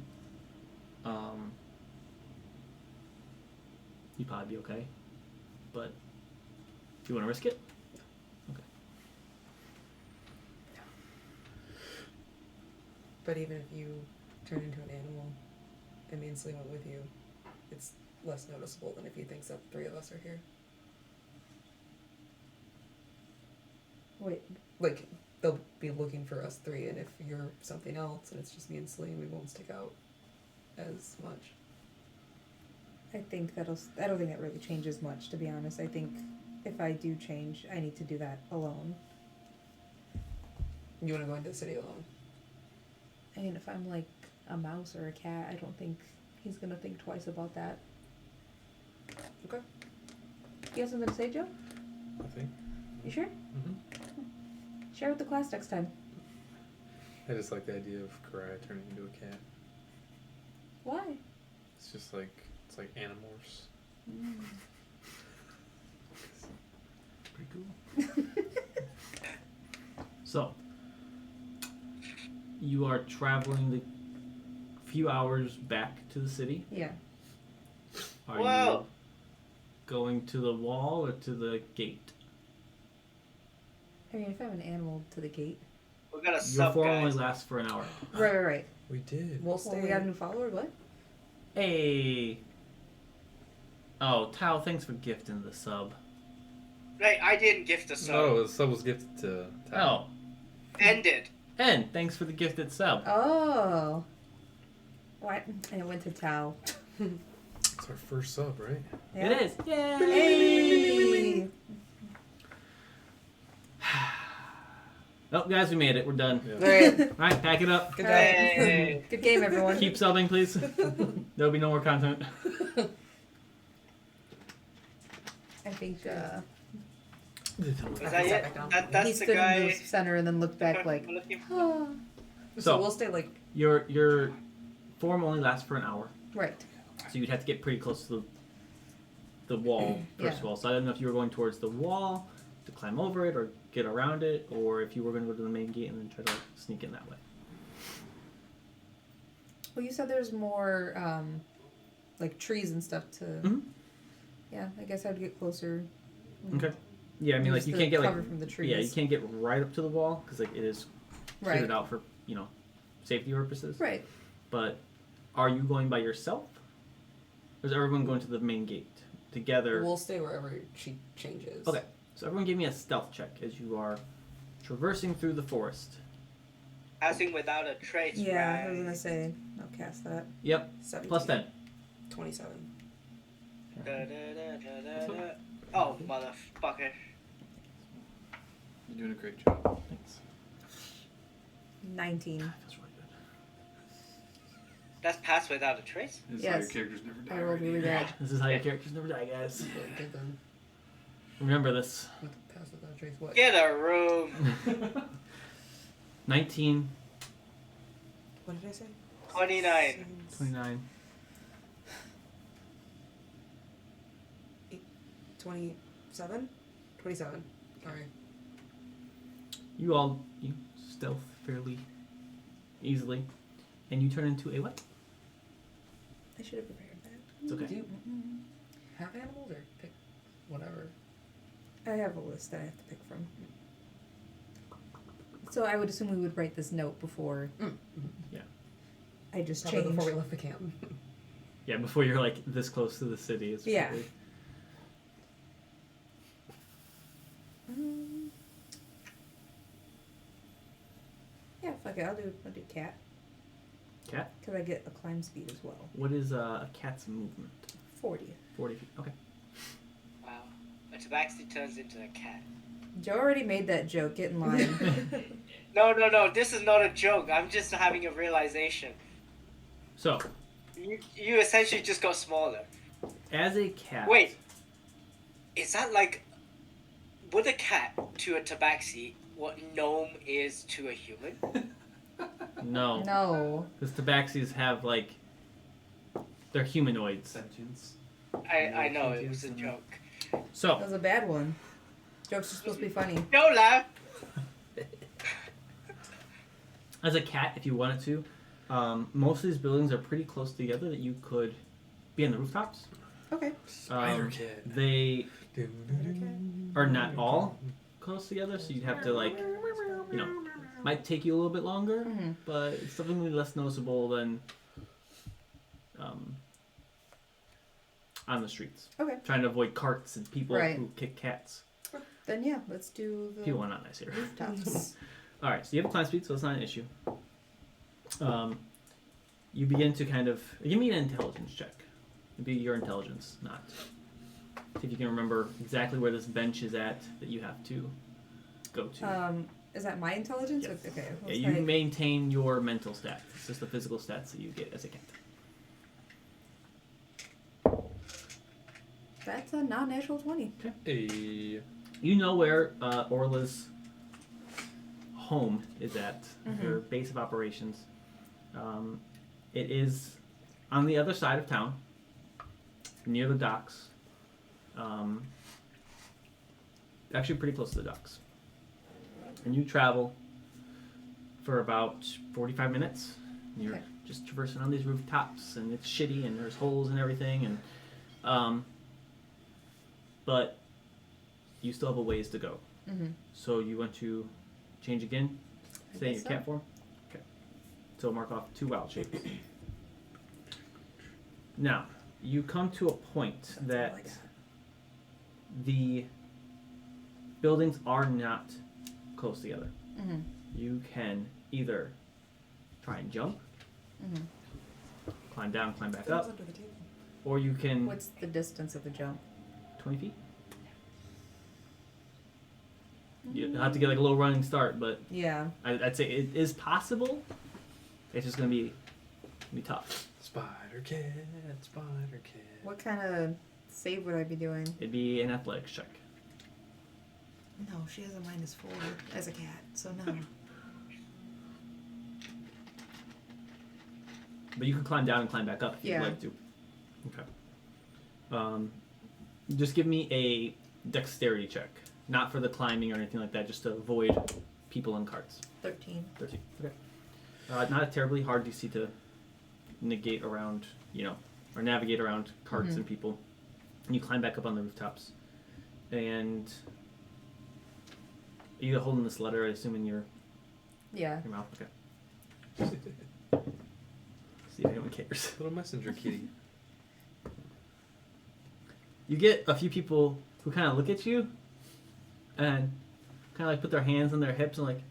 You'd probably be okay, but do you want to risk it? Okay. But even if you turn into an animal and me and Celine went with you, it's less noticeable than if he thinks that the three of us are here. Wait, Like, they'll be looking for us three, and if you're something else and it's just me and Celine, we won't stick out as much. I think I don't think that really changes much, to be honest. I think if I do change, I need to do that alone. You want to go into the city alone? I mean, if I'm like a mouse or a cat, I don't think he's gonna think twice about that. Okay. You have something to say, Joe? I think. You sure? Mm-hmm. Share with the class next time. I just like the idea of Karai turning into a cat. Why? It's just like it's like Animorphs. Pretty cool. So, you are traveling the few hours back to the city. Yeah. Are Whoa. you going to the wall or to the gate? I mean, if I'm an animal to the gate. We got a Your sub, form only guys. lasts for an hour. Right. We did. We'll Well, stay. we got a new follower, what? Hey. Oh, Tao, thanks for gifting the sub. Right, I didn't gift a sub. No, the sub was gifted to Tal. Oh, Ended. and thanks for the gifted sub. Oh. What? And it went to Tao. It's our first sub, right? Yeah. It is. Yay! Hey! Oh, guys, we made it. We're done. Yeah. Alright. All right, pack it up. Good Alright. job. Hey. Good game, everyone. Keep subbing, please. There'll be no more content. I think Is that Okay, it? back down. That, he that's the stood in guy. the center and then looked back like, oh. So So- we'll stay like Your form only lasts for an hour, Right. so you'd have to get pretty close to the wall first Yeah. of all. So I don't know if you were going towards the wall to climb over it or get around it, or if you were going to go to the main gate and then try to sneak in that way. Well, you said there's more, like trees and stuff to. Mhm. Yeah, I guess I'd get closer. Okay. Yeah, I mean, like Use you the can't get cover like from the trees. yeah, you can't get right up to the wall because like it is cleared Right. out for safety purposes. Right. But are you going by yourself, or is everyone going to the main gate together? we'll stay wherever she changes. Okay, so everyone give me a stealth check as you are traversing through the forest. Passing without a trace. Yeah, right? I was gonna say I'll cast that. Yep, 17. plus 10. 27. Da, da, da, da, da, da. Oh, motherfucker. You're doing a great job. Thanks. 19. That's really good. That's pass without a trace? This is Yes. how your characters never die. I rolled right? really bad. This is how your characters never die, guys. Really good then. Remember this. Pass without trace. What? Get a room. 19, What did I say? 29. 29. 27? 27. Sorry. You stealth fairly easily, and you turn into a what? I should have prepared that. It's okay. Do you have animals or pick whatever? I have a list that I have to pick from. So I would assume we would write this note before. I just Probably changed. before we left the camp. Yeah, before you're like this close to the city. It's Yeah. probably- Yeah, fuck it. I'll do cat. Cat. Because I get a climb speed as well. What is a cat's movement? 40. 40 feet. Okay. Wow. A tabaxi turns into a cat. Joe already made that joke. Get in line. No. This is not a joke. I'm just having a realization. So, You essentially just got smaller. as a cat. Wait. Is that like, with a cat to a tabaxi, what gnome is to a human? No. No. Because tabaxis have like. They're humanoids. Sentience. I know it was a joke. That So, was a bad one. Jokes are supposed to be funny. Don't laugh. as a cat, if you wanted to, most of these buildings are pretty close together that you could be on the rooftops. Okay. Spider Cat. They are not all close together, so you'd have to like, might take you a little bit longer, Mhm. but it's definitely less noticeable than on the streets. Okay. Trying to avoid carts and people Right. who kick cats. Then yeah, let's do the People are not nice here. rooftops. All right, so you have a climb speed, so it's not an issue. You begin to kind of give me an intelligence check. It'd be your intelligence, not. See if you can remember exactly where this bench is at that you have to go to. Is that my intelligence? Yes. Okay. Yeah, let's you try- maintain your mental stats. It's just the physical stats that you get as a cat. That's a non-natural 20. Hey. You know where Orla's home is at, Mhm. her base of operations. It is on the other side of town, near the docks. Actually, pretty close to the docks. And you travel for about 45 minutes. You're Okay. just traversing on these rooftops, and it's shitty, and there's holes and everything, and but you still have a ways to go. Mm-hmm. So you want to change again? I Stay in guess your cat form? Okay. So mark off 2 wild shapes. Now, you come to a point that the buildings are not close together. Mm-hmm. You can either try and jump, Mm-hmm. climb down, climb back Things up, under the table. or you can What's the distance of the jump? 20 feet. You have to get like a little running start, but Yeah. I'd say it is possible. It's just gonna be tough. Spider Cat. Spider Cat. What kind of save would I be doing? It'd be an athletics check. No, she has a -4 as a cat, so no. But you can climb down and climb back up if Yeah. you'd like to. Okay. Just give me a dexterity check. Not for the climbing or anything like that, just to avoid people in carts. 13. 13. Okay. Not a terribly hard DC to negate around, or navigate around carts Mhm. and people. And you climb back up on the rooftops. And are you holding this letter, I assume, in your Yeah. mouth? Okay. See if anyone cares. Little messenger kitty. You get a few people who kind of look at you and kind of like put their hands on their hips and like,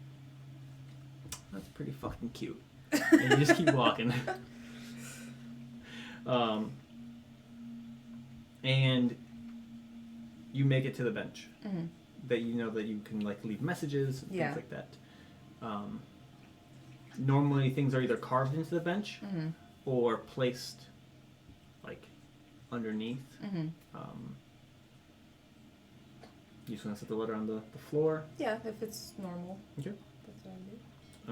that's pretty fucking cute. And you just keep walking. And you make it to the bench Mm-hmm. that you know that you can like leave messages and Yeah. things like that. Normally things are either carved into the bench Mm-hmm. or placed like underneath. Mm-hmm. You just want to set the letter on the floor. Yeah, if it's normal. Okay. That's what I do.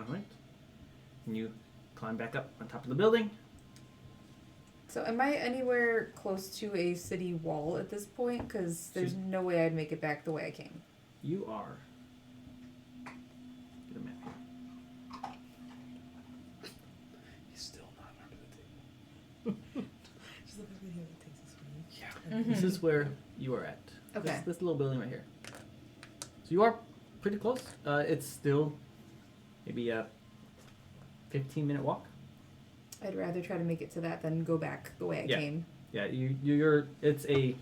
All right. And you climb back up on top of the building. So am I anywhere close to a city wall at this point? Because there's no way I'd make it back the way I came. You are. Get a map here. He's still not under the table. Just the video that takes us from Yeah. Mhm. This is where you are at. Okay. This little building right here. So you are pretty close. It's still maybe a 15-minute walk. I'd rather try to make it to that than go back the way I Yeah. came. Yeah, you're. It's a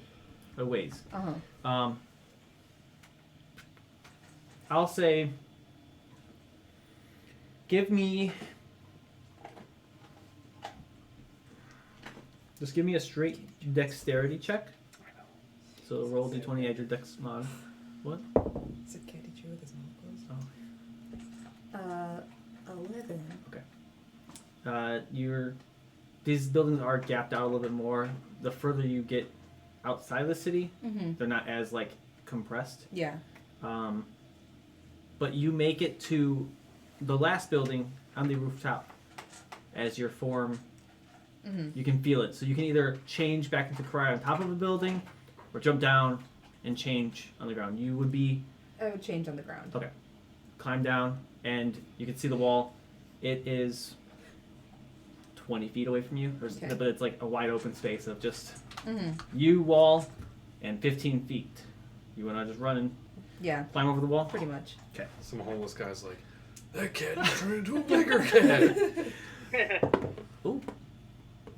ways. Uh-huh. I'll say. Give me. Just give me a straight dexterity check. So roll d20 add your dex mod. What? Said Candy Chew with his mouth closed. Oh. 11. These buildings are gapped out a little bit more. The further you get outside of the city, Mm-hmm. they're not as like compressed. Yeah. But you make it to the last building on the rooftop as your form. Mm-hmm. You can feel it. So you can either change back into Karai on top of the building or jump down and change on the ground. You would be I would change on the ground. okay. Climb down and you can see the wall. It is 20 feet away from you, Okay. but it's like a wide open space of just Mm-hmm. you, wall, and 15 feet. You want to just run and Yeah, climb over the wall? pretty much. Some homeless guy's like, that cat just turned into a bigger cat. Ooh.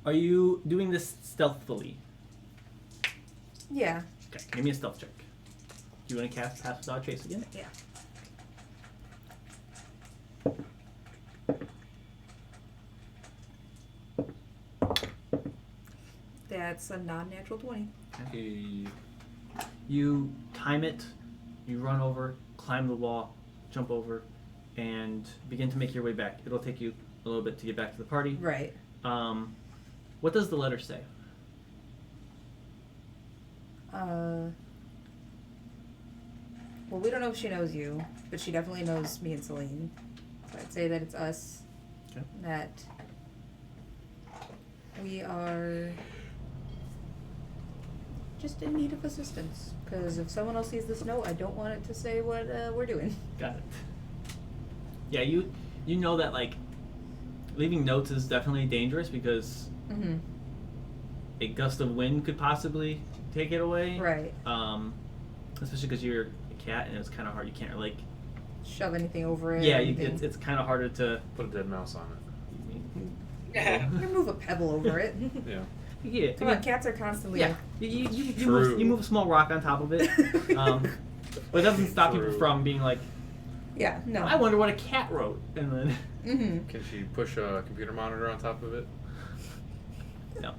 Are you doing this stealthily? Yeah. Okay, give me a stealth check. Do you want to cast Pass Without Trace again? Yeah. That's a non-natural 20. He You time it, you run over, climb the wall, jump over, and begin to make your way back. It'll take you a little bit to get back to the party. Right. What does the letter say? Well, we don't know if she knows you, but she definitely knows me and Celine. So I'd say that it's us. Okay. That we are just in need of assistance. Because if someone else sees this note, I don't want it to say what we're doing. Got it. Yeah, you know that like leaving notes is definitely dangerous because Mm-hmm. a gust of wind could possibly take it away. Right. Especially because you're a cat and it's kind of hard. You can't like. Shove anything over it. Yeah, or anything. it's kind of harder to. put a dead mouse on Remove a pebble over it. it. Yeah. Yeah, Come on, cats are constantly. Yeah, you True. move a small rock on top of it, but it doesn't stop people True. from being like, Yeah. No. I wonder what a cat wrote, and then Mm-hmm. Can she push a computer monitor on top of it? no.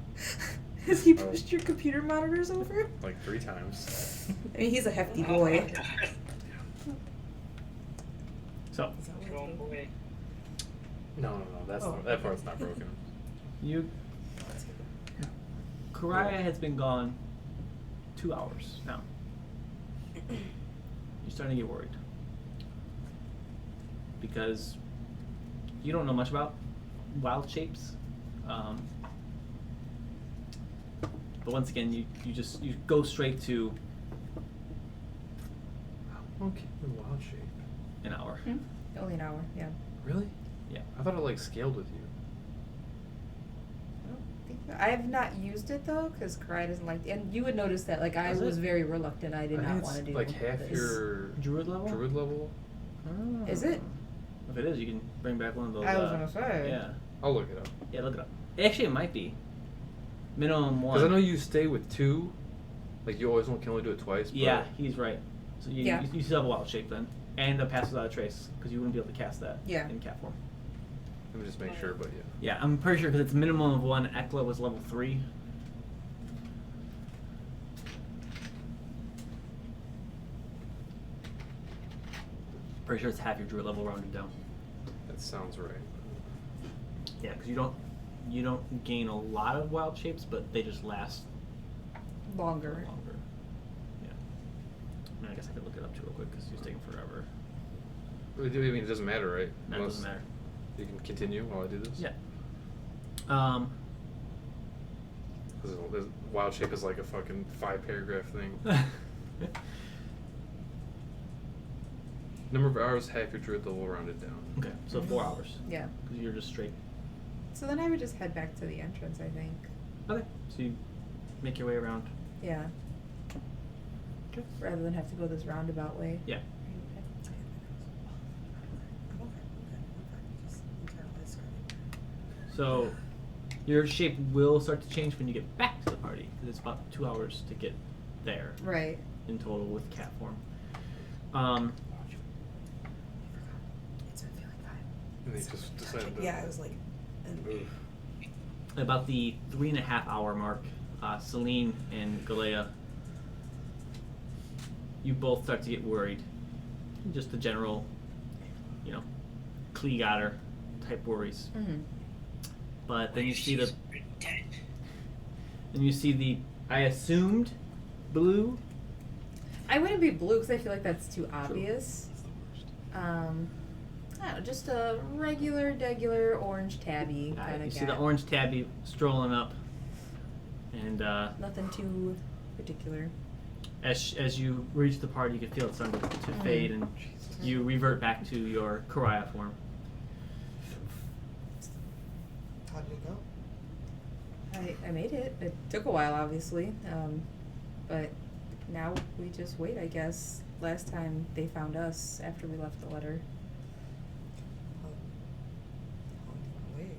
Has he Oh. pushed your computer monitors over? Like 3 times. I mean, he's a hefty boy. So Is that what Strong it's boy. No. That's Oh. not, that part's not broken. you, called? Karaya has been gone 2 hours now. You're starting to get worried because you don't know much about wild shapes. But once again, you go straight to How long can the wild shape? an hour. Only an hour. Yeah. Really? Yeah. I thought it like scaled with you. I don't think so. I have not used it though, because Karai doesn't like. And you would notice that, like, I Is it? was very reluctant. I did I not think want to it's do like half this. your Druid level? druid level. Oh. Is it? If it is, you can bring back one of those. I was gonna say. Yeah. I'll look it up. Yeah, look it up. Actually, it might be. Minimum one. Because I know you stay with 2. Like you always can only do it twice. But Yeah, he's right. So Yeah. you still have a wild shape then. And a pass without a trace, because you wouldn't be able to cast that Yeah. in cat form. Let me just make sure, but yeah. Yeah, I'm pretty sure because it's minimum of 1. Ekla was level 3. Pretty sure it's half your druid level rounded down. That sounds right. Yeah, because you don't gain a lot of wild shapes, but they just last Longer. longer. Yeah. I mean, I guess I could look it up too real quick because it's taking forever. I mean, it doesn't matter, right? No, it doesn't matter. You can continue while I do this. Yeah. Because wild shape is like a fucking 5-paragraph thing. Number of hours, half your druid level rounded down. Okay, so 4 hours. Yeah. Because you're just straight. So then I would just head back to the entrance. I think. Okay. So you make your way around. Yeah. Okay. Rather than have to go this roundabout way. Yeah. I'm okay. I'm fine. Just internally screaming. So Your shape will start to change when you get back to the party, because it's about 2 hours to get there Right. in total with cat form. It's been feeling fine. And they just decided to. Yeah, I was like, and Oof. About the 3.5 hour mark, Celine and Galea, you both start to get worried. Just the general, Kleegatter type worries. Mm-hmm. But then you see the, She's dead. I assumed, blue. I wouldn't be blue because I feel like that's too obvious. That's the worst. I don't know, just a regular orange tabby kind You of see the orange tabby strolling up, and Nothing too particular. as you reach the party, you can feel it starting to fade, and you revert back to your Karaya form. how did it go? I made it. It took a while, obviously, but now we just wait, I guess. Last time they found us after we left the letter. How long did you wait?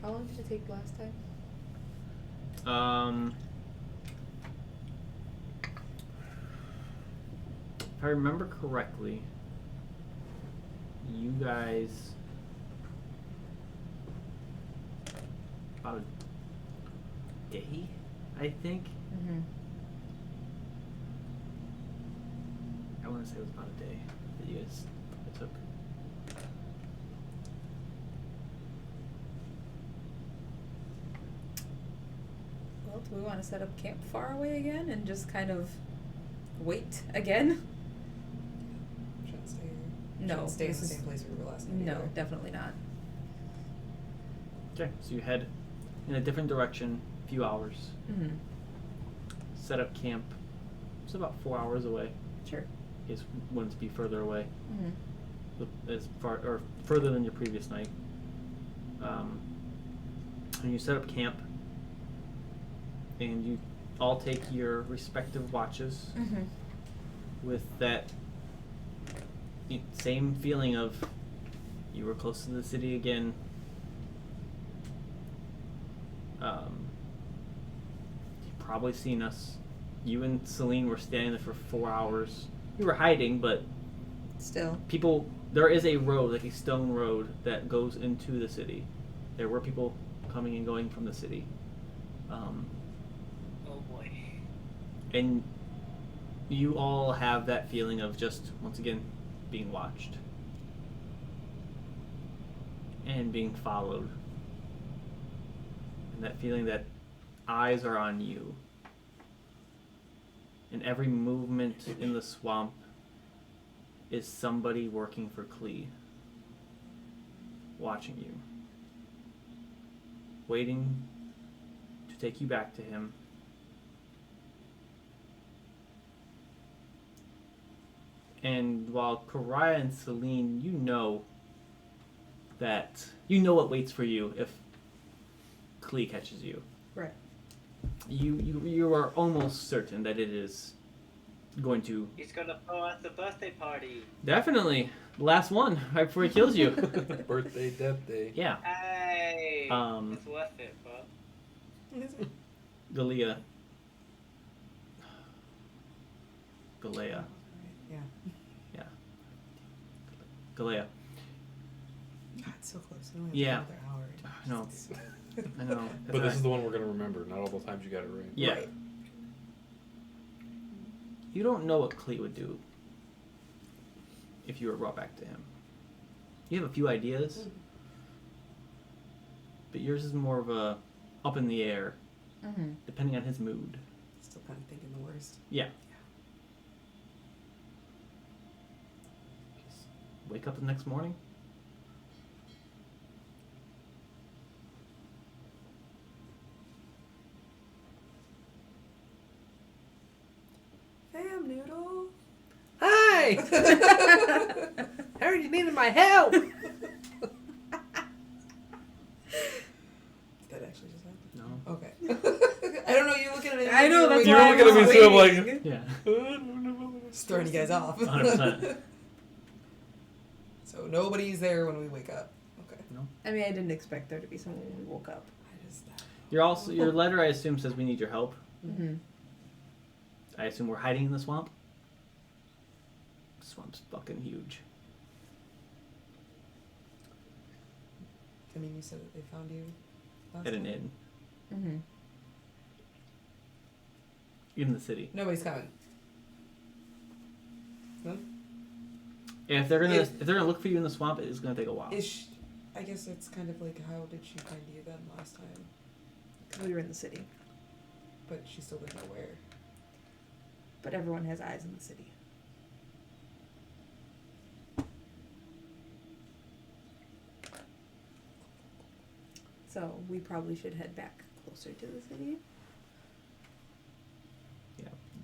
How long did it take last time? If I remember correctly, you guys about a day, I think. Mm-hmm. I want to say it was about a day that you guys it took. Well, do we want to set up camp far away again and just kind of wait again? Shouldn't stay. No, Shouldn't stay in this the is- same place we were last night. No, either. definitely not. Okay, so you head in a different direction, a few hours. Mm-hmm. Set up camp. It's about 4 hours away. Sure. In case you wanted to be further away. Mm-hmm. As far or further than your previous night. And you set up camp, and you all take your respective watches Mm-hmm. with that same feeling of you were close to the city again. You've probably seen us. You and Celine were standing there for 4 hours. You were hiding, but Still. people, there is a road, like a stone road, that goes into the city. There were people coming and going from the city. Oh boy. And you all have that feeling of just, once again, being watched. And being followed. And that feeling that eyes are on you. And every movement in the swamp is somebody working for Klee. Watching you. Waiting to take you back to him. And while Karaya and Celine, you know what waits for you if Klee catches you. Right. You are almost certain that it is going to He's gonna throw us the birthday party. definitely the last one right before he kills you. Birthday, death day. Yeah. Hey. Um, It's worth it, bro. Galea. Galea. Yeah. Galea. God, it's so close. We only have Yeah. another hour. I know. I know. But this is the one we're gonna remember, not all the times you got it right. Yeah. Right. You don't know what Klee would do if you were brought back to him. You have a few ideas, but yours is more of a up in the air, Mm-hmm. depending on his mood. Still kind of thinking the worst. Yeah. Just wake up the next morning. Fam noodle. Hi! I heard you needed my help. That actually just happened. No. Okay. I don't know. You're looking at me. I know, that's You're why I looking at me, was so I'm waiting. like, Yeah. Just throwing you guys off. 100%. So nobody's there when we wake up. Okay. I mean, I didn't expect there to be someone when we woke up. I Your letter, I assume, says we need your help. Mm-hmm. I assume we're hiding in the swamp. The swamp's fucking huge. I mean, you said that they found you last At an time? inn. Mm-hmm. In the city. Nobody's coming. No? And if they're gonna look for you in the swamp, it's gonna take a while. I guess it's kind of like, how did she find you then last time? Because we were in the city. But she still didn't know where. But everyone has eyes in the city. So we probably should head back closer to the city.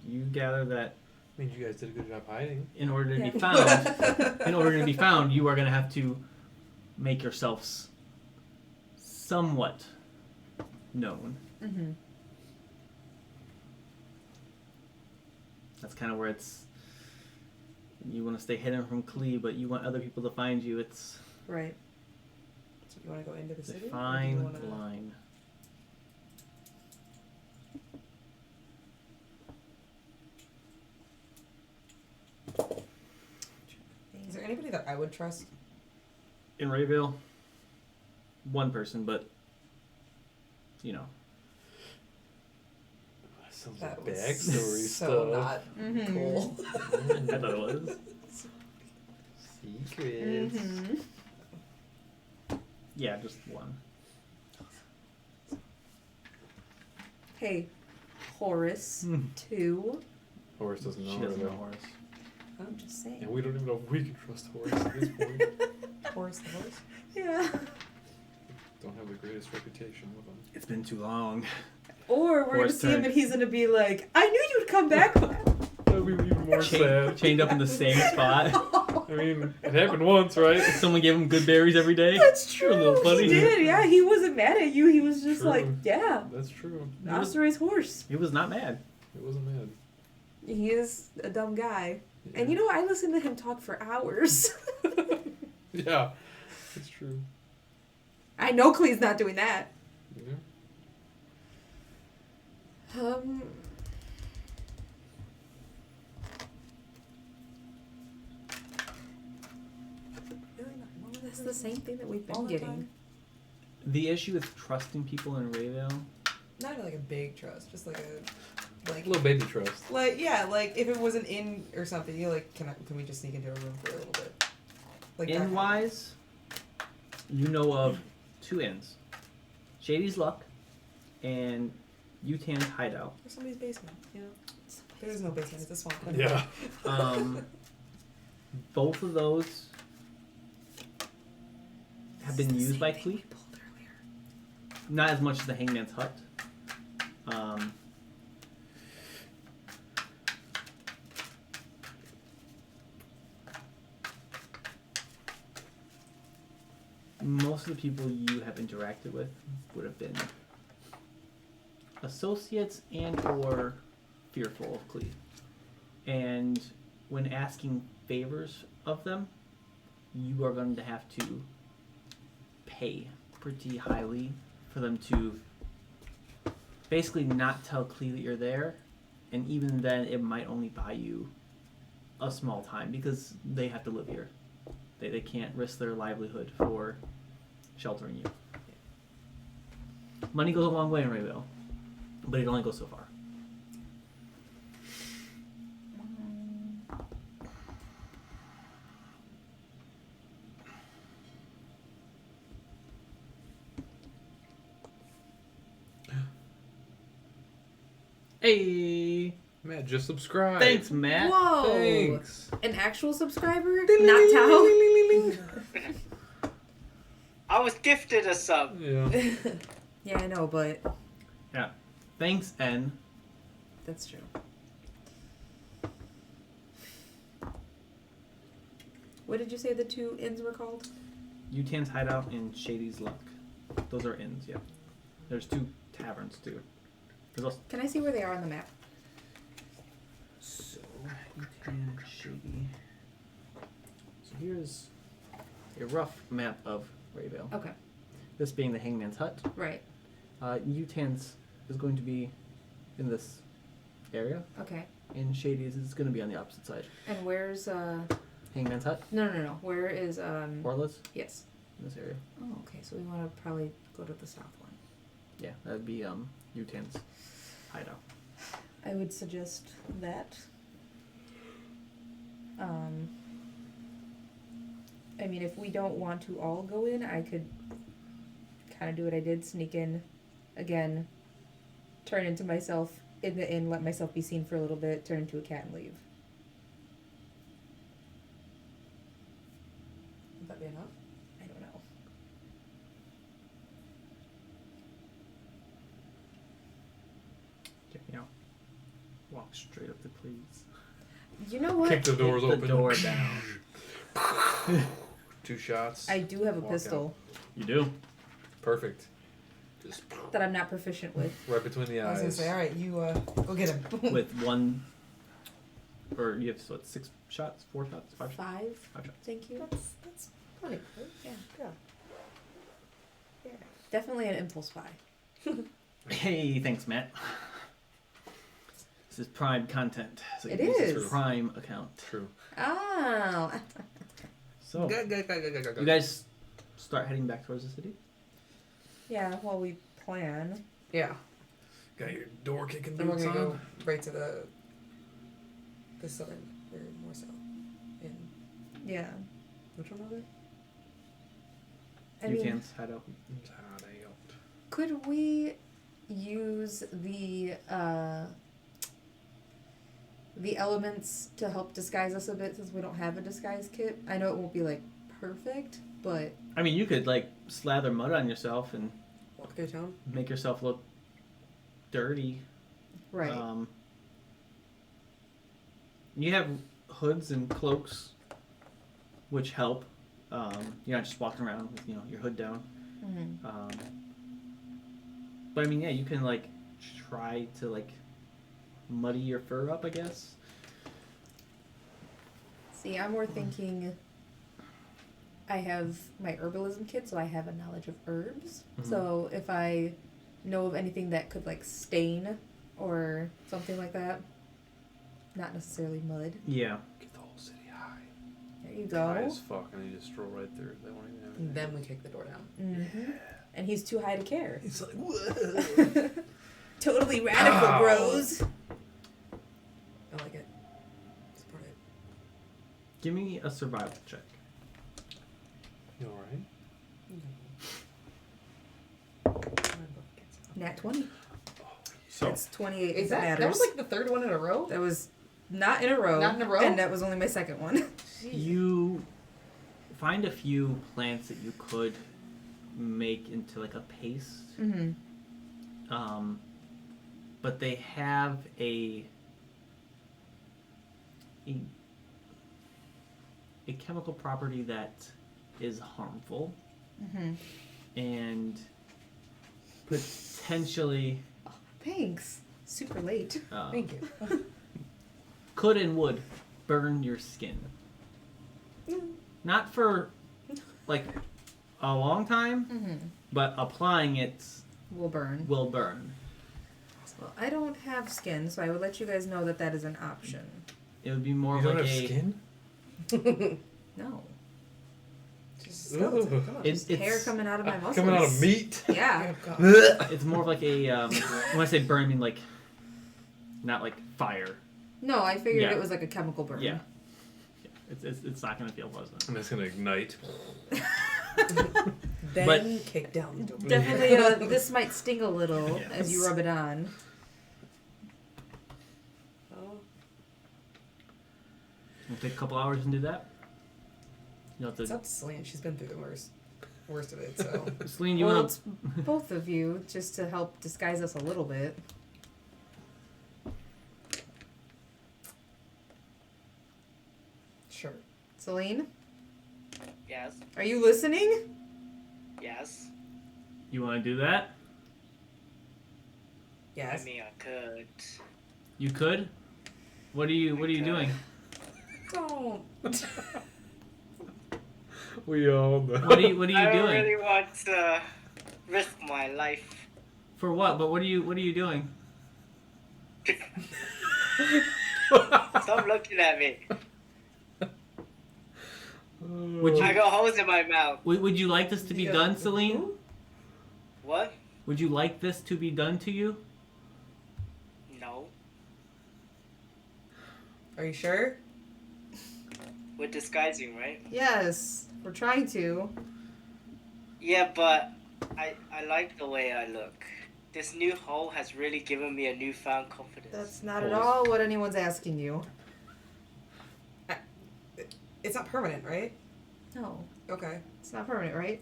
You gather that I mean, you guys did a good job hiding. in order to Yeah. be found, you are gonna have to make yourselves somewhat known. Mm-hmm. That's kind of where it's. You want to stay hidden from Klee, but you want other people to find you. It's Right. So you want to go into the a city? or do you fine wanna- line. Is there anybody that I would trust? In Rayville, one person, but you know, That sounds That like was backstory so stuff. not Mm-hmm. cool. I thought it was. Secrets. Mm-hmm. Yeah, just one. Hey, Horace, Hmm. 2. Horace doesn't know. She doesn't know Rayville. Horace. I'm just saying. And we don't even know if we can trust Horace at this point. Horse the horse? Yeah. Don't have the greatest reputation with him. It's been too long. Or we're gonna Horace see him turned. and he's gonna be like, I knew you'd come back. That would be even more sad. Chained up in the same spot. I mean, it happened once, right? Someone gave him good berries every day. That's true. A little funny. He did, yeah. He wasn't mad at you. He was just True. like, yeah, That's true. Osprey's horse. He was not mad. It wasn't mad. He is a dumb guy. Yeah. And you know, I listened to him talk for hours. Yeah, it's true. I know Clee's not doing that. Yeah. That's the same thing that we've All been the getting. time? The issue with trusting people in Rayville. Not even like a big trust, just like a Little baby trust. like if it was an inn or something, you're like, can we just sneak into a room for a little bit? Like that Inn kind of- wise, you know of 2 inns: Shady's Luck and Utan's Hideout. Or somebody's basement. You know, there is no basement. It's a swamp. Yeah. Both of those have been used by Klee. Not as much as the Hangman's Hut. Most of the people you have interacted with would have been associates and or fearful of Klee. And when asking favors of them, you are going to have to pay pretty highly for them to basically not tell Klee that you're there, and even then it might only buy you a small time because they have to live here. They can't risk their livelihood for sheltering you. Money goes a long way in Rayville, but it only goes so far. Hey, Matt, just subscribe. thanks, Matt. Whoa! Thanks. An actual subscriber? Not Tao? I was gifted a sub. Yeah. Yeah, I know, but Thanks, N. that's true. What did you say the 2 inns were called? Utan's Hideout and Shady's Luck. Those are inns, yeah. There's 2 taverns, too. There's also... Can I see where they are on the map? So, Utan and Shady. So here's a rough map of Rayville. Okay, This being the Hangman's Hut. right. Utans is going to be in this area, Okay. and Shady's is going to be on the opposite side. And where's Hangman's Hut, no. Where is Orla's, yes. in this area. Oh, okay. So we want to probably go to the south one. Yeah, that'd be Utan's hideout. I would suggest that. I mean, if we don't want to all go in, I could kind of do what I did, sneak in, again, turn into myself in the inn, let myself be seen for a little bit, turn into a cat and leave. Would that be enough? I don't know. Walk straight up to please. You know what? Kick the doors Kick open. the door down. 2 shots. I do have a Walk pistol You do? Perfect. Just that I'm not proficient with. right between the I was eyes. gonna say, all right, you go get him. With one, or you have what, 6 shots, 4 shots, 5 shots? 5. 5 shots. Thank you. That's plenty. Yeah. Yeah. Definitely an impulse buy. Hey, thanks, Matt. This is Prime content. So you It use this is. Prime account. True. Oh. So Go. you guys start heading back towards the city. Yeah, well, we plan. Yeah. Got your door kicking Then we're boots gonna on. go right to the southern, or more south. In Yeah. which one was it? I mean, Utan's hideout. could we use the elements to help disguise us a bit since we don't have a disguise kit? I know it won't be like perfect, but I mean, you could like slather mud on yourself and Walk through town. make yourself look dirty. right. You have hoods and cloaks, which help. You're not just walking around with your hood down. Mhm. But I mean, yeah, you can like try to like muddy your fur up, I guess. See, I'm more thinking. I have my herbalism kit, so I have a knowledge of herbs. Mhm. So if I know of anything that could like stain or something like that, not necessarily mud. Yeah. Get the whole city high. There you High go. as fuck, and you just stroll right through. They won't even have And then we kick the door down. Mm-hmm. And he's too high to care. He's like, whoa. Totally radical, Ow. bros. I like it. Support it. Give me a survival check. You alright? Nat 20. So That's 28. Is if it that matters. that was like the third one in a row? That was not in a row. Not in a row? And that was only my second one. you find a few plants that you could make into like a paste. Mm-hmm. But they have a chemical property that is harmful Mm-hmm. and potentially Thanks. Super late. Thank you. could and would burn your skin. Not for like a long time, Mm-hmm. but applying it Will burn. will burn. Well, I don't have skin, so I would let you guys know that that is an option. It would be more You of don't like have a skin? No. Just skeleton. Come on. It's Hair coming out of my muscles. Coming out of meat? Yeah. Oh, God. it's more of like a when I say burn, I mean like not like fire. No, I figured Yeah. it was like a chemical burn. Yeah. It's not gonna feel pleasant. And it's gonna ignite. Then But- kick down the door. Definitely, this might sting a little Yeah. as you rub it on. Oh. We'll take a couple hours and do that. You know, It's up to Celine. She's been through the worst of it, so. Celine, you Well, want it's both of you, just to help disguise us a little bit. Sure. Celine, Yes, are you listening? yes. you want to do that? Yes. I mean, I could. You could. What are you doing? Don't. We all know. What are you I don't doing? really want to risk my life For what? But what are you doing? Stop looking at me. Would you I got holes in my mouth. would you like this to be Yeah. done, Celine? What? Would you like this to be done to you? No. Are you sure? We're disguising, right? Yes, we're trying to. Yeah, but I like the way I look. This new hole has really given me a newfound confidence. That's not at Holes. all what anyone's asking you. It's not permanent, right? No, Okay. it's not permanent, right?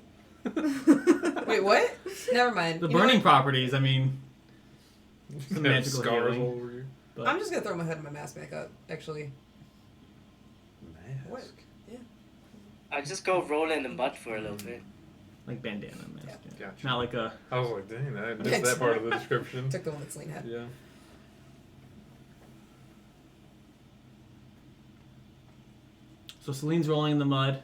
Wait, what? Never mind. The You know burning what? properties. I mean, the Have magical scars healing. all over you. But I'm just gonna throw my hood and my mask back up. Actually. Mask. What? I'll just go roll in the mud for a little bit. like bandana mask. Yeah. Gotcha. Not like a. I was like, dang, I missed that part of the description. Took the one that Celine had. Yeah. So Celine's rolling in the mud.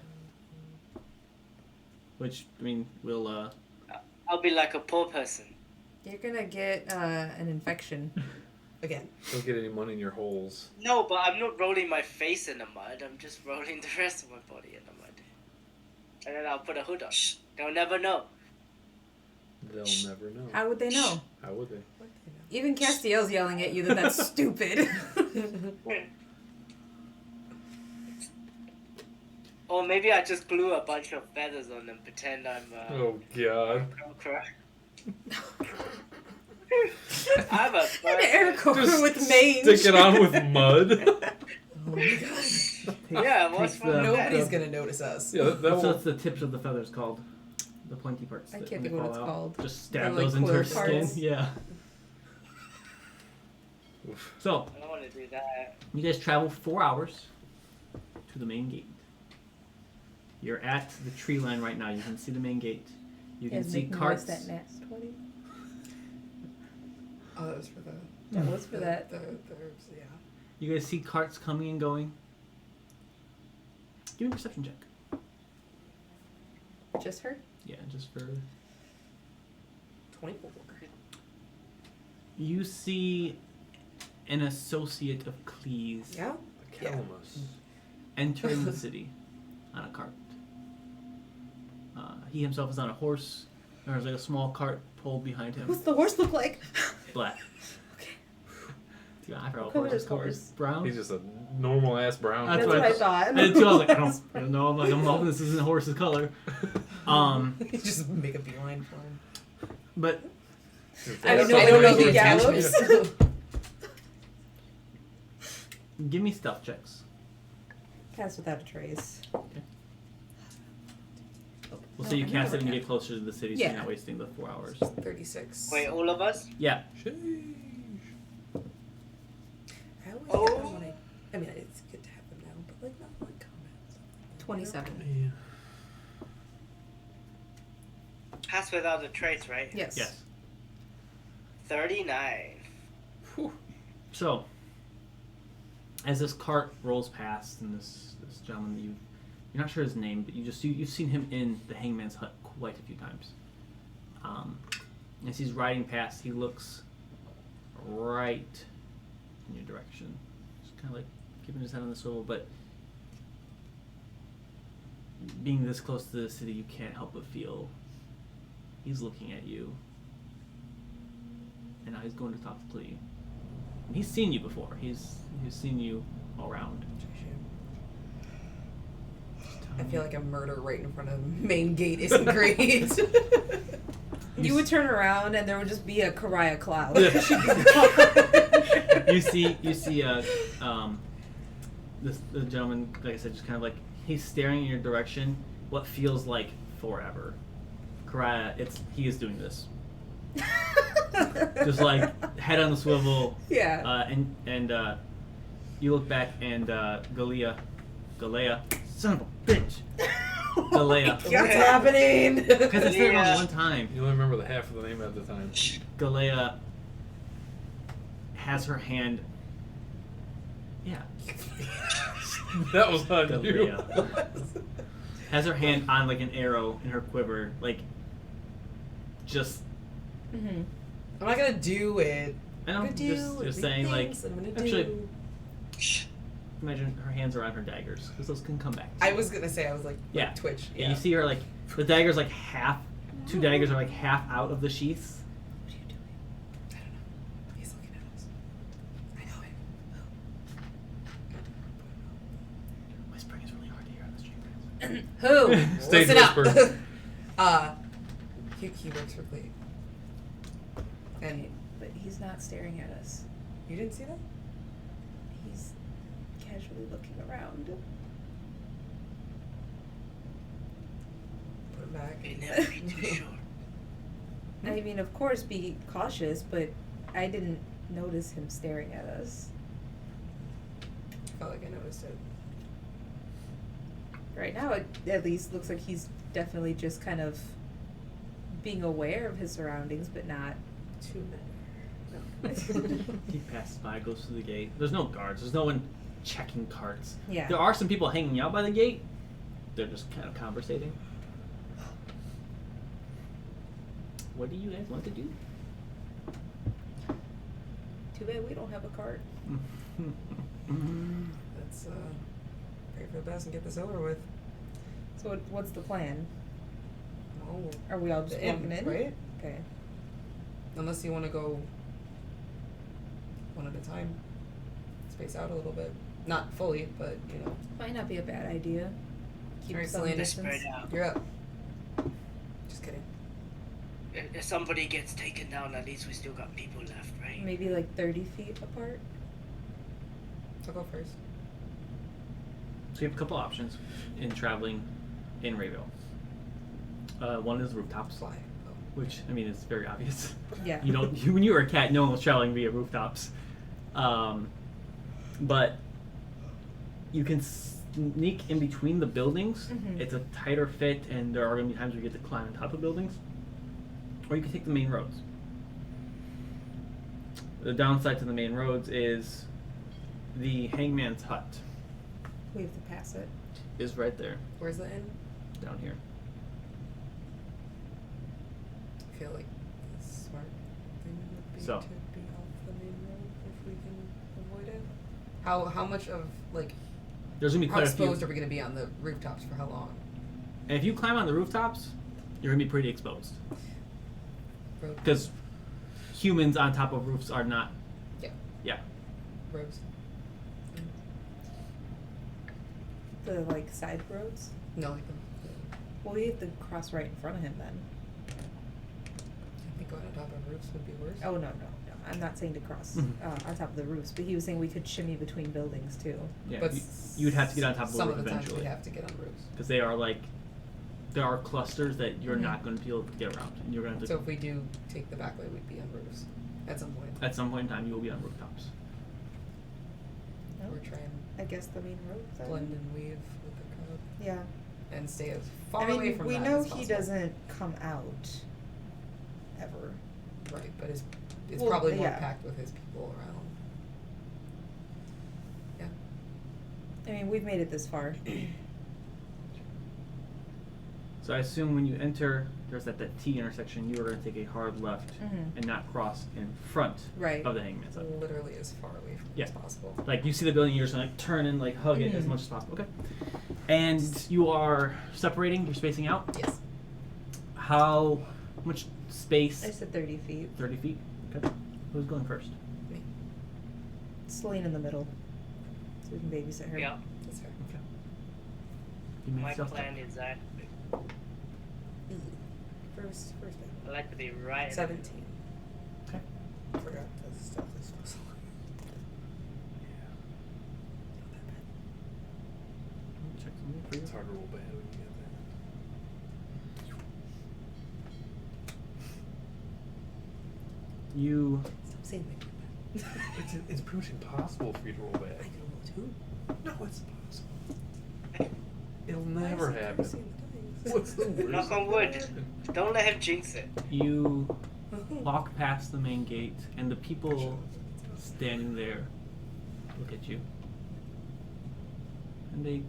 Which I mean, we'll. I'll be like a poor person. You're gonna get an infection. Again. Don't get any money in your holes. No, but I'm not rolling my face in the mud. I'm just rolling the rest of my body in the mud. And then I'll put a hood on. They'll never know. They'll never know. How would they know? How would they? Even Castiel's yelling at you that that's stupid. Or maybe I just glue a bunch of feathers on them, pretend I'm Oh God. Crow. I'm a An bird. aircore Just with mange. Stick it on with mud. Oh my gosh. Yeah, what's Takes wrong with that? Nobody's gonna notice us. Yeah, that That's will. what the tips of the feathers called. The pointy parts. I that can't when think they what it's fall out, called. Just stab They're like those into her quill skin. parts. Yeah. So I don't want to do that. you guys travel 4 hours to the main gate. You're at the tree line right now. You can see the main gate. You can see carts. That nat 20. Oh, that was for the. That was for that. The herbs, yeah. You guys see carts coming and going. Give me a perception check. Just her? Yeah, just for 24. you see an associate of Cleese Yeah? Calamus. entering the city on a cart. He himself is on a horse. There's like a small cart pulled behind him. What's the horse look like? Black. Okay. Yeah, I forgot what Color horse is is called. horse. Brown. He's just a normal ass brown. That's That's what what I I thought. I did too. I was like, I don't know. I'm hoping this isn't a horse's color. You just make a beeline for him. But I don't I don't know he the gallops. give me stealth checks. Pass without a trace. We'll No, say you I cast never it and you can. get closer to the city, so Yeah. you're not wasting the 4 hours. 36. Wait, all of us? Yeah. Sheesh. I always Oh. get them when I mean, it's good to have them now, but like not like comments. 27. Pass without a trace, right? Yes. Yes. 39. So, as this cart rolls past, and this gentleman that you're not sure his name, but you've seen him in the Hangman's Hut quite a few times. As he's riding past, he looks right in your direction, just kind of like keeping his head on the swivel. But being this close to the city, you can't help but feel he's looking at you, and now he's going to talk to Clee. And he's seen you before. He's seen you all around. I feel like a murder right in front of the main gate isn't great. You would turn around and there would just be a Karaya cloud. you see the gentleman, like I said, just kind of like he's staring in your direction. What feels like forever. Karaya, he is doing this. Just like head on the swivel. Yeah. And you look back and Galea, son of a bitch. Galea. What's happening? Because it's there Yeah. on one time. You only remember the half of the name at the time. Galea has her hand. Yeah. That was on you. Galea has her hand on like an arrow in her quiver, like just Mm-hmm. I'm not gonna do it. I know. I'm gonna do Just saying, like, things I'm gonna actually- do. Shh. imagine her hands around her daggers because those can come back. I was gonna say I was like Yeah. twitch. Yeah, you see her like the daggers like half. Two daggers are like half out of the sheaths. What are you doing? I don't know. He's looking at us. I know it. Whispering is really hard to hear on the stream. Who? Stage Listen whisper. up. He works for Glee. And But he's not staring at us. you didn't see that? He's casually looking around. Put him back. May never be too sure. I mean, of course, be cautious, but I didn't notice him staring at us. I felt like I noticed it. Right now, it at least looks like he's definitely just kind of being aware of his surroundings, but not Too He passes by, goes through the gate. There's no guards. There's no one checking carts. Yeah. There are some people hanging out by the gate. They're just kind of conversating. What do you guys want to do? Too bad we don't have a cart. Let's pray for the best and get this over with. So what's the plan? Oh, Are we all just the walking in? right? Okay. Unless you want to go one at a time, space out a little bit. Not fully, but you know. Might not be a bad idea. Keep Alright, some Selena, distance. Spread out. You're up. Just kidding. If somebody gets taken down, at least we still got people left, right? Maybe like 30 feet apart. I'll go first. So you have a couple options in traveling in Rayville. One is rooftops, Fly. Oh. which I mean is very obvious. Yeah. You don't. When you were a cat, no one was traveling via rooftops. But you can sneak in between the buildings. Mhm. It's a tighter fit, and there are going to be times where you get to climb on top of buildings. Or you can take the main roads. The downside to the main roads is the hangman's hut We have to pass it. is right there, Where's the inn? down here. I feel like the smart thing would be So. to be off the main road if we can avoid it. How much of like There's going to be how quite a few. exposed are we gonna be on the rooftops for how long? And if you climb on the rooftops, you're going to be pretty exposed. Road Because humans on top of roofs are not. Yeah. Yeah. roads. The like side roads. No, like the Well, we have to cross right in front of him then. I think going on top of roofs would be worse. Oh no. I'm not saying to cross Mhm. on top of the roofs, but he was saying we could shimmy between buildings too. Yeah. But You'd have to get on top of the some roof of the times eventually. we have to get on roofs. Because they are like. There are clusters that you're Mhm. not going to be able to get around. And you're going to have So to. if we do take the back way, we'd be on roofs at some point. At some point in time, you will be on rooftops. No? Or try and I guess the main road. Then. blend and weave with the crowd Yeah. and stay as far I mean, away from we that know as he possible. doesn't come out. Ever. Right, but it's Well, probably more yeah. packed with his people around. Yeah. I mean, we've made it this far. So I assume when you enter, there's that T intersection, you are going to take a hard left Mhm. and not cross in front Right. of the hangman's hut. Literally as far away from Yeah. as possible. Like you see the building, you're just gonna like turn and like hug it as Mhm. much as possible. Okay. And you are separating. You're spacing out. Yes. How much space? I said 30 feet. 30 feet. Okay. Who's going first? Me. Celine in the middle. So we can babysit her. Yeah. That's fair. Okay. You make My yourself plan is that First I like to be right. at- 17. Okay. Forgot that's stuff is supposed to Check something for you. It's hard to roll bad when you get You Stop saying things like that. that. It's pretty much impossible for you to roll bad. I can roll too. No, it's possible. It'll never Why is it happen. cursing the dice? What's the worst? Knock on wood. Don't let him jinx it. you walk past the main gate, and the people standing there look at you, and they.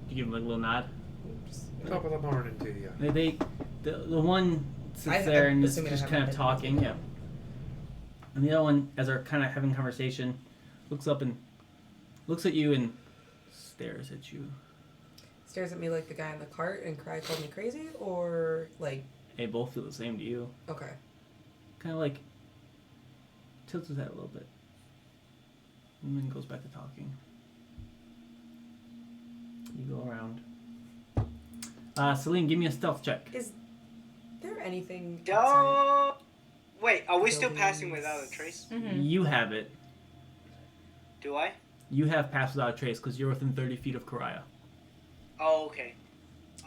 You give them like a little nod. Top of the morning to you. The one sits there and is assuming I just have kind my of headphones talking. in. Yeah. And the other one, as they're kind of having conversation, looks up and looks at you and stares at you. Stares at me like the guy in the cart and called me crazy, or like, They both feel the same to you. okay. Kind of like tilts his head a little bit. And then goes back to talking. You go around. Celine, give me a stealth check. Is there anything outside? Don't. Wait, are we still passing without a trace? Mm-hmm. You have it. Do I? You have passed without a trace because you're within 30 feet of Karaya. Oh, okay.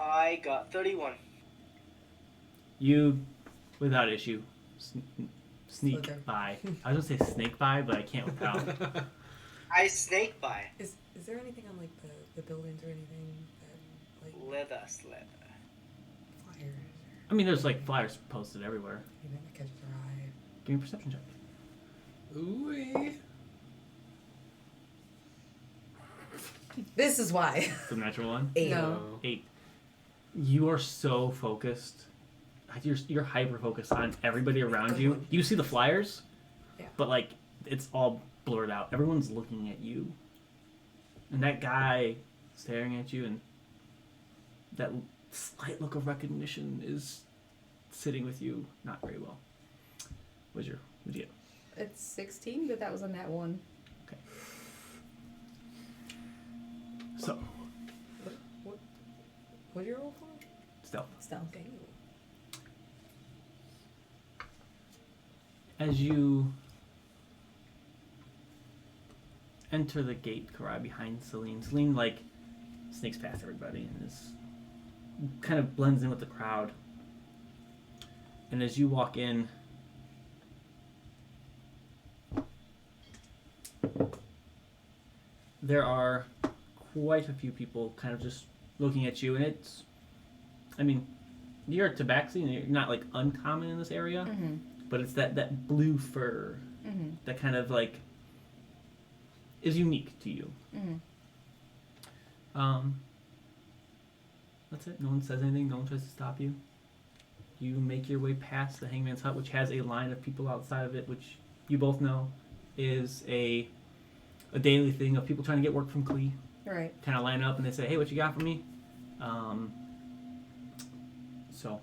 I got 31. You, without issue, sneak Slither. by. I was gonna say snake by, but I can't without. I snake by. Is there anything on like the buildings or anything that like Leather. flyers? I mean, there's like flyers posted everywhere. Anything that catches our eye? Give me a perception check. Ooh. This is why. It's a natural one. 8. No. 8. You are so focused. You're hyper focused on everybody around you. You see the flyers, Yeah. but like it's all blurred out. Everyone's looking at you, and that guy staring at you, and that slight look of recognition is sitting with you not very well. What'd you get? It's 16, but that was on that one. So What'd you roll for? stealth. Stealth. Dang. As you enter the gate, Karai, behind Celine. Celine, like, sneaks past everybody and is kind of blends in with the crowd. And as you walk in, there are quite a few people kind of just looking at you, and it's, I mean, you're a tabaxi, and you're not, like, uncommon in this area. Mm-hmm. But it's that blue fur Mm-hmm. that kind of like is unique to you. Mm-hmm. That's it. No one says anything. No one tries to stop you. You make your way past the Hangman's Hut, which has a line of people outside of it, which you both know is a daily thing of people trying to get work from Klee. Right. Kind of line up and they say, "Hey, what you got for me?" So,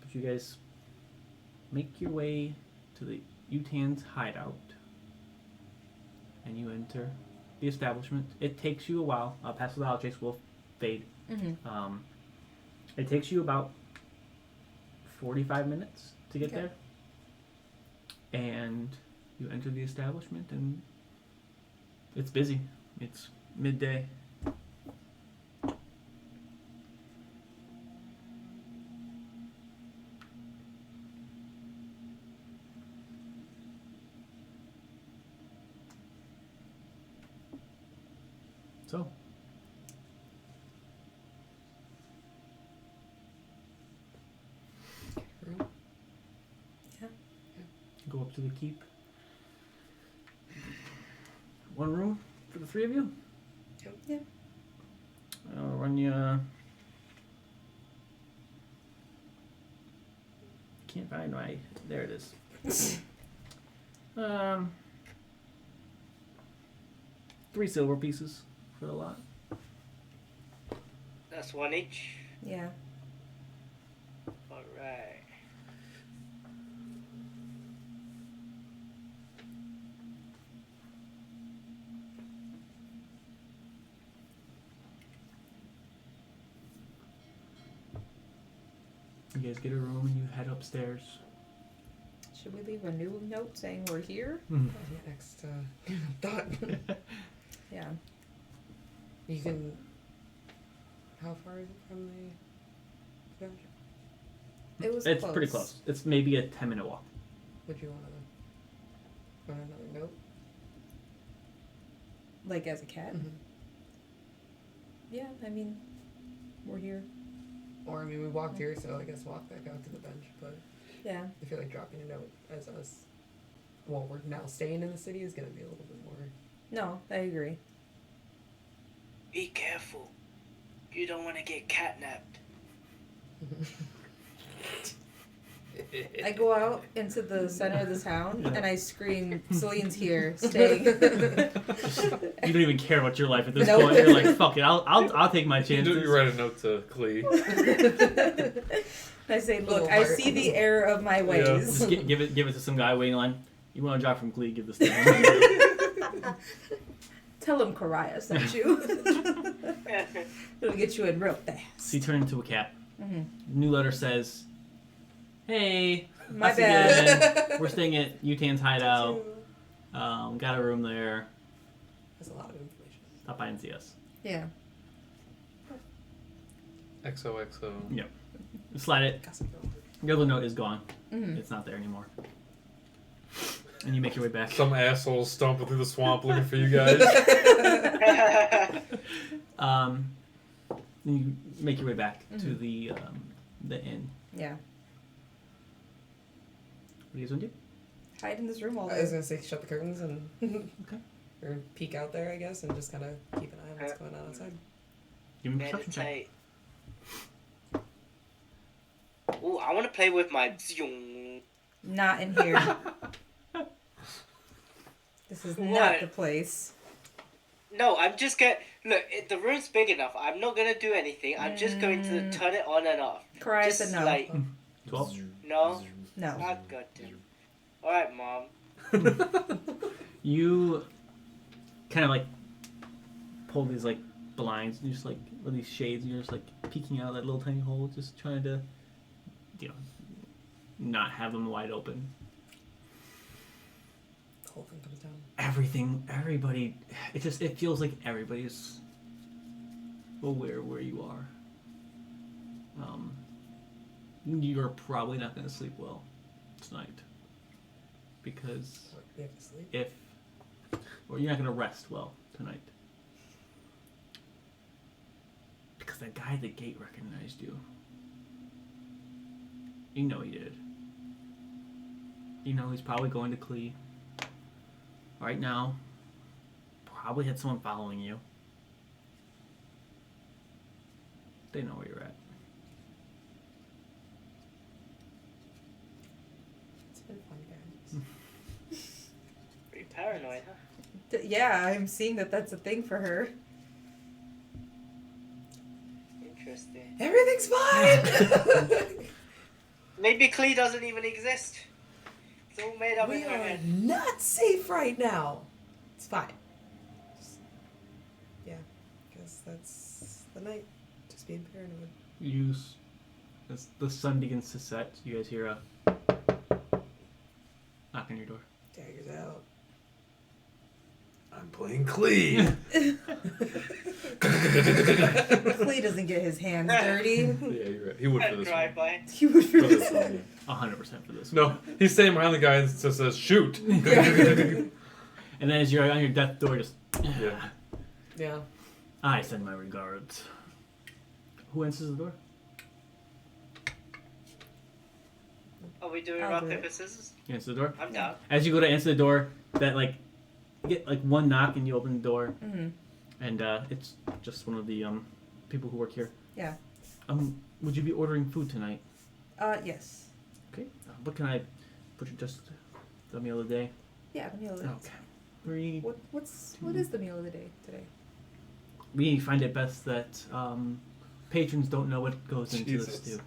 but you guys make your way to the Utan's hideout, and you enter the establishment. It takes you a while. Pass without chase will fade. Mm-hmm. It takes you about 45 minutes to get Okay. there, and you enter the establishment, and it's busy. It's midday. So, Yeah. go up to the keep. One room for the three of you. Yeah. I'll run you. Can't find my. There it is. 3 silver pieces for the lot. That's 1 each. Yeah. Alright. You guys get a room and you head upstairs. Should we leave a new note saying we're here? Next thought. Yeah. You can. How far is it from the dungeon? It was It's pretty close. It's maybe a 10-minute walk. Would you want another note? Like as a cat? Mm-hmm. Yeah, I mean, we're here. Or I mean, we walked here, so I guess walk back out to the bench. But Yeah. I feel like dropping a note as us, well, we're now staying in the city is gonna be a little bit more. No, I agree. Be careful. You don't want to get catnapped. I go out into the center of the town Yeah. and I scream, Celine's here, staying. You don't even care about your life at this Nope. point. You're like, fuck it, I'll take my You chances. write a note to Klee. I say, look, Little I heart. see the error of my ways. Just give it to some guy waiting in line. You want a job from Glee? Give this to him. Tell him Karaya sent you. It'll get you in real fast. So you turn into a cat. Mhm. New letter says, "Hey, My us bad. again. We're staying at Utan's hideout. Got a room there. That's a lot of information. Stop by and see us." Yeah. XOXO. Slide it. Gossip Girl. The other note is gone. Mhm. It's not there anymore. And you make your way back. Some asshole stomping through the swamp looking for you guys. Then you make your way back to Mhm. the inn. Yeah. What do you guys want to do? Hide in this room all I was day. gonna say shut the curtains and Okay. or peek out there, I guess, and just kind of keep an eye on what's going on outside. Give me a perception check. Meditate. Ooh, I want to play with my Zyung. Not in here. This is not What? the place. No, I'm just gonna look. The room's big enough. I'm not gonna do anything. I'm just going to turn it on and off. Karaya Just said no. like 12. no. No. Ah, goddamn. All right, mom. You kind of like pull these like blinds and just like or these shades and you're just like peeking out that little tiny hole, just trying to, you know, not have them wide open. The whole thing comes down. Everybody, it feels like everybody's aware where you are. You're probably not going to sleep well tonight because We have to sleep. or you're not going to rest well tonight because that guy at the gate recognized you. You know he did. You know he's probably going to Klee. Right now, probably had someone following you. They know where you're at. It's been fun, guys. Pretty paranoid, huh? Yeah, I'm seeing that that's a thing for her. Interesting. Everything's fine. Maybe Klee doesn't even exist. It's all made up We in her are head. not safe right now. It's fine. Just, yeah, guess that's the night. Just being paranoid. As the sun begins to set, you guys hear a knock on your door. Daggers out. I'm playing Klee. Klee doesn't get his hands dirty. Yeah, you're right. He would for this Drive one. by. He would For this one, yeah. 100% for this. No, he's standing behind the guy and just says, shoot. And then as you're on your death door, just Yeah. Yeah. I send my regards. Who answers the door? Are we doing I'll rock, do paper, it. scissors? You answer the door. I'm down. As you go to answer the door, that like you get like one knock and you open the door, Mm-hmm. and it's just one of the people who work here. Yeah. Would you be ordering food tonight? Yes. Okay. What can I put you just the meal of the day? Yeah, the meal of the day. Okay. What is the meal of the day today? We find it best that patrons don't know what goes into the Jesus. stew.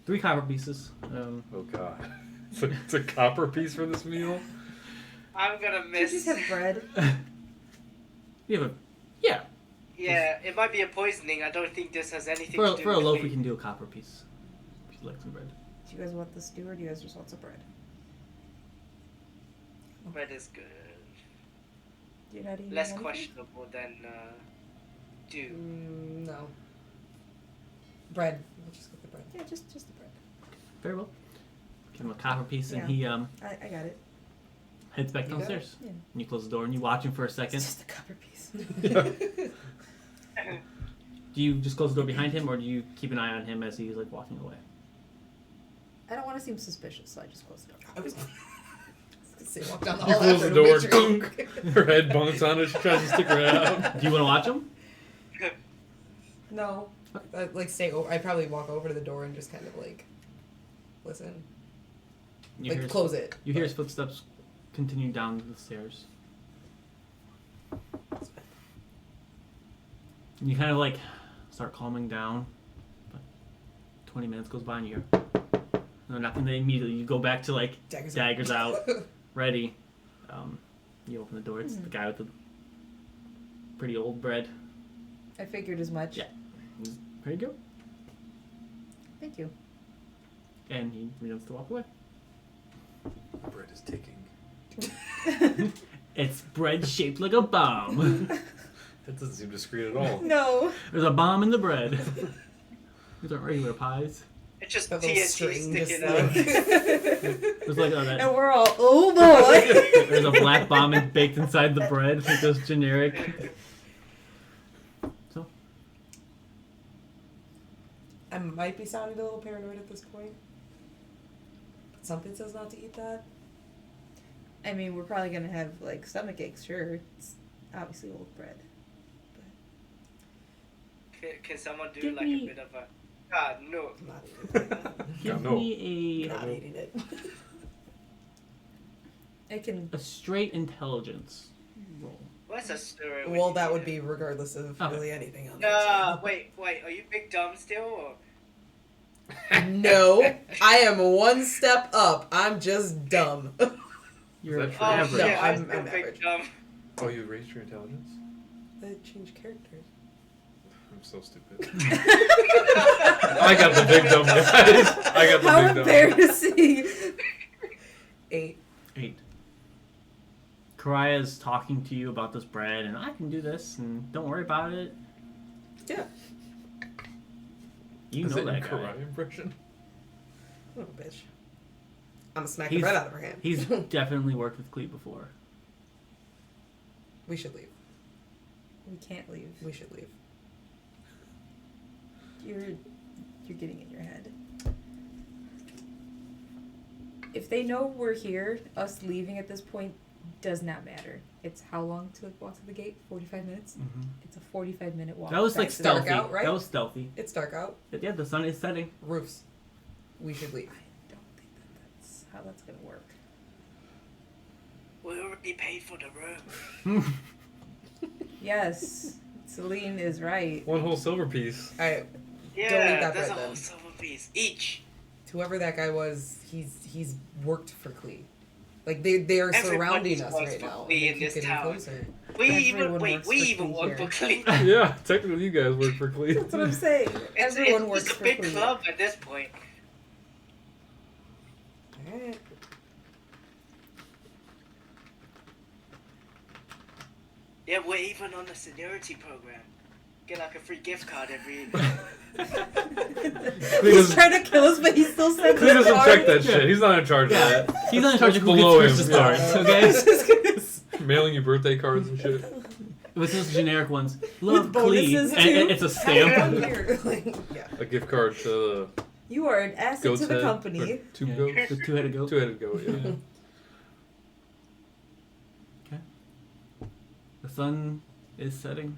3 copper pieces. Oh, God. It's a copper piece for this meal? I'm gonna Did you miss. just have bread? We have a yeah. Yeah, it might be a poisoning. I don't think this has anything For to do a with loaf, me. we can do a copper piece. If you'd like some bread. Do you guys want the stew or do you guys just want some bread? Bread is good. Do you not eat Less anything? questionable than do. No. Bread. We'll just get the bread. Yeah, just the bread. Very well. Give him a copper piece, and Yeah. he I got it. heads back You got it? downstairs. Yeah. And you close the door and you watch him for a second. It's just a copper piece. Do you just close the door behind him, or do you keep an eye on him as he's like walking away? I don't want to seem suspicious, so I just close the door. I was gonna say walk down the You hall close after the door, witcher. dunk. Her head bunks on it. She tries to stick her head out. Do you want to watch him? No. Like stay over. I'd probably walk over to the door and just kind of like listen. You Like hear his- close it. You hear his footsteps continue down the stairs. And you kind of like start calming down. But 20 minutes goes by and you hear, no, nothing. Then immediately you go back to like daggers out, ready. You open the door. It's the guy with the pretty old bread. I figured as much. Yeah. Ready to go. Thank you. And he begins to walk away. My bread is ticking. It's bread shaped like a bomb. That doesn't seem discreet at all. No. There's a bomb in the bread. These aren't regular pies. It's just That little TNT string just sticking out. like. There's like that. And we're all, oh boy. There's a black bomb baked inside the bread. Like those generic. So I might be sounding a little paranoid at this point. Something says not to eat that. I mean, we're probably gonna have like stomach aches. Sure, it's obviously old bread. Can someone do Give like me- a bit of a... God, no. I'm not eating it. give no. me Not eating it. I can. a straight intelligence roll. What's a story? Well, that would be regardless of Okay. really anything else. Wait, are you big dumb still? Or? No, I am one step up. I'm just dumb. You're Is that true? Oh average. shit, I'm I'm still big average. dumb. Oh, you raised your intelligence? I change characters. I'm so stupid. I got the big dumb guys. I got the How big dumb. embarrassing. 8. 8. Karaya's talking to you about this bread, and I can do this, and don't worry about it. Yeah. You Is know it that a guy. Karai impression? Oh, bitch. I'm gonna smack He's- the bread out of her hand. He's definitely worked with Cleet before. We should leave. We can't leave. We should leave. You're getting in your head. If they know we're here, us leaving at this point does not matter. It's how long to walk to the gate? 45 minutes? It's a 45-minute walk. That was like back to the- dark stealthy. out, right? That was stealthy. It's dark out. But yeah, the sun is setting. Roofs. We should leave. I don't think that's how that's gonna work. We already paid for the room. Yes, Celine is right. One whole silver piece. Alright, Yeah, Don't eat that that's bread, a whole then. silver piece each. whoever that guy was, he's worked for Klee. Like they are surrounding us works right for now. Klee They in keep this getting town. closer. We Everyone even works we for even Klee work for here. Klee. Yeah, technically you guys work for Cleve. That's what I'm saying. It's Everyone works just a for big Cleve. club at this point. Alright. Yeah, we're even on the seniority program. Get like a free gift card every. He's trying to kill us, but he still sends Cleve us doesn't check cards. that shit. He's not in charge of Yeah, that. he's not in charge of who Below gets him, first to start. yeah. Okay, Just gonna s- Mailing you birthday cards and shit. with those generic ones. Love bonuses, Clee, too. and it's a Down stamp. here. Like, yeah. A gift card to the You are an asset goat's to the head. company. Or two Yeah. goats. The two-headed goat. Two-headed goat, yeah. Yeah. Okay. The sun is setting.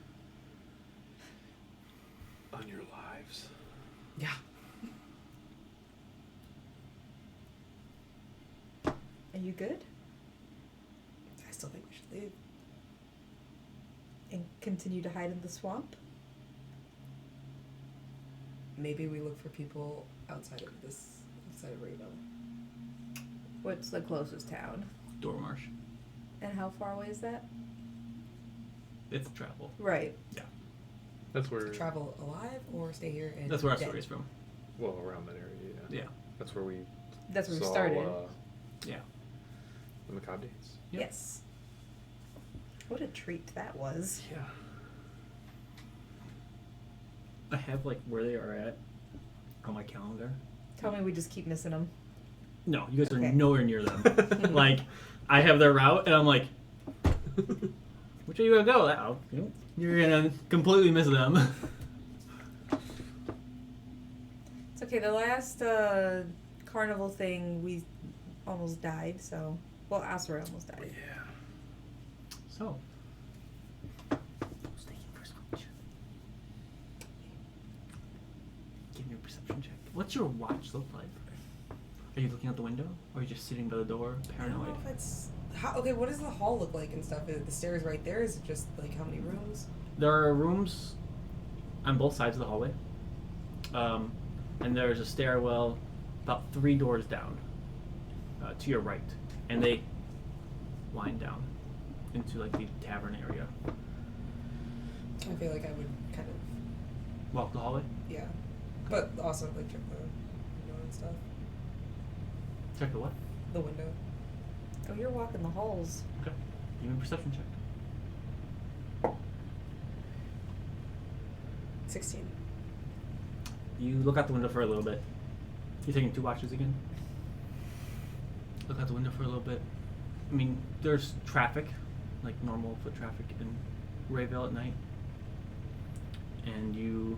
On your lives. Yeah. Are you good? I still think we should leave. And continue to hide in the swamp? Maybe we look for people outside of Reno. What's the closest town? Dormarsh. And how far away is that? It's travel. Right. That's where, Travel alive or stay here and That's where our dead? story's from. well, around that area, yeah. Yeah. That's where we That's where we saw, started. Yeah. the macabre dates. Yep. Yes. What a treat that was. Yeah. I have like where they are at on my calendar. Tell me we just keep missing them. No, you guys are Okay. nowhere near them. Like, I have their route, and I'm like, which way you gonna go? Oh, you're gonna completely miss them. It's okay. The last carnival thing, we almost died, so. Well, Asura almost died. Yeah. perception check. What's your watch look like? Are you looking out the window, or are you just sitting by the door, I don't know paranoid? if it's okay. What does the hall look like and stuff? Is the stairs right there? Is it just like how many rooms? There are rooms on both sides of the hallway, and there's a stairwell about 3 doors down to your right, and they wind down into like the tavern area. I feel like I would kind of Walk the hallway. yeah, but also like check the window and stuff. Check the what? The window. Oh, you're walking the halls. Okay. Give me a perception check. 16. You look out the window for a little bit. You're taking 2 watches again? Look out the window for a little bit. I mean, there's traffic, like normal foot traffic in Rayville at night. And you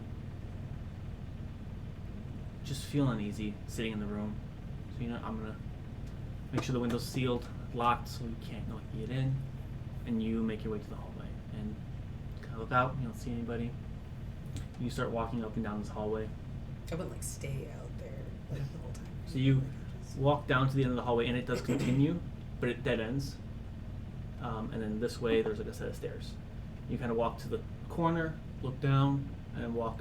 just feel uneasy sitting in the room. So you know, I'm gonna make sure the window's sealed, locked, so you can't get in. And you make your way to the hallway and kind of look out. You don't see anybody. You start walking up and down this hallway. I would like stay out there like the whole time. So you walk down to the end of the hallway, and it does continue, but it dead ends. And then this way, there's like a set of stairs. You kind of walk to the corner, look down, and then walk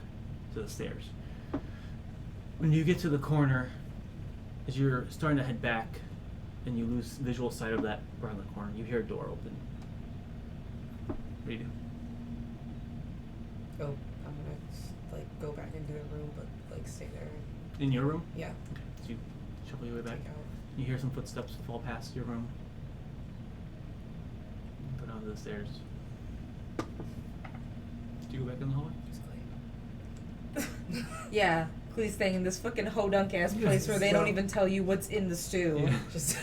to the stairs. When you get to the corner, as you're starting to head back, and you lose visual sight of that around the corner, you hear a door open. What do you do? Oh, I'm gonna like go back into the room, but like stay there. In your room? Yeah. Okay. So you shuffle your way back. Take out. You hear some footsteps fall past your room. You go down to the stairs. Do you go back in the hallway? Yeah, please staying in this fucking hodunk ass place where they don't even tell you what's in the stew. Yeah. Just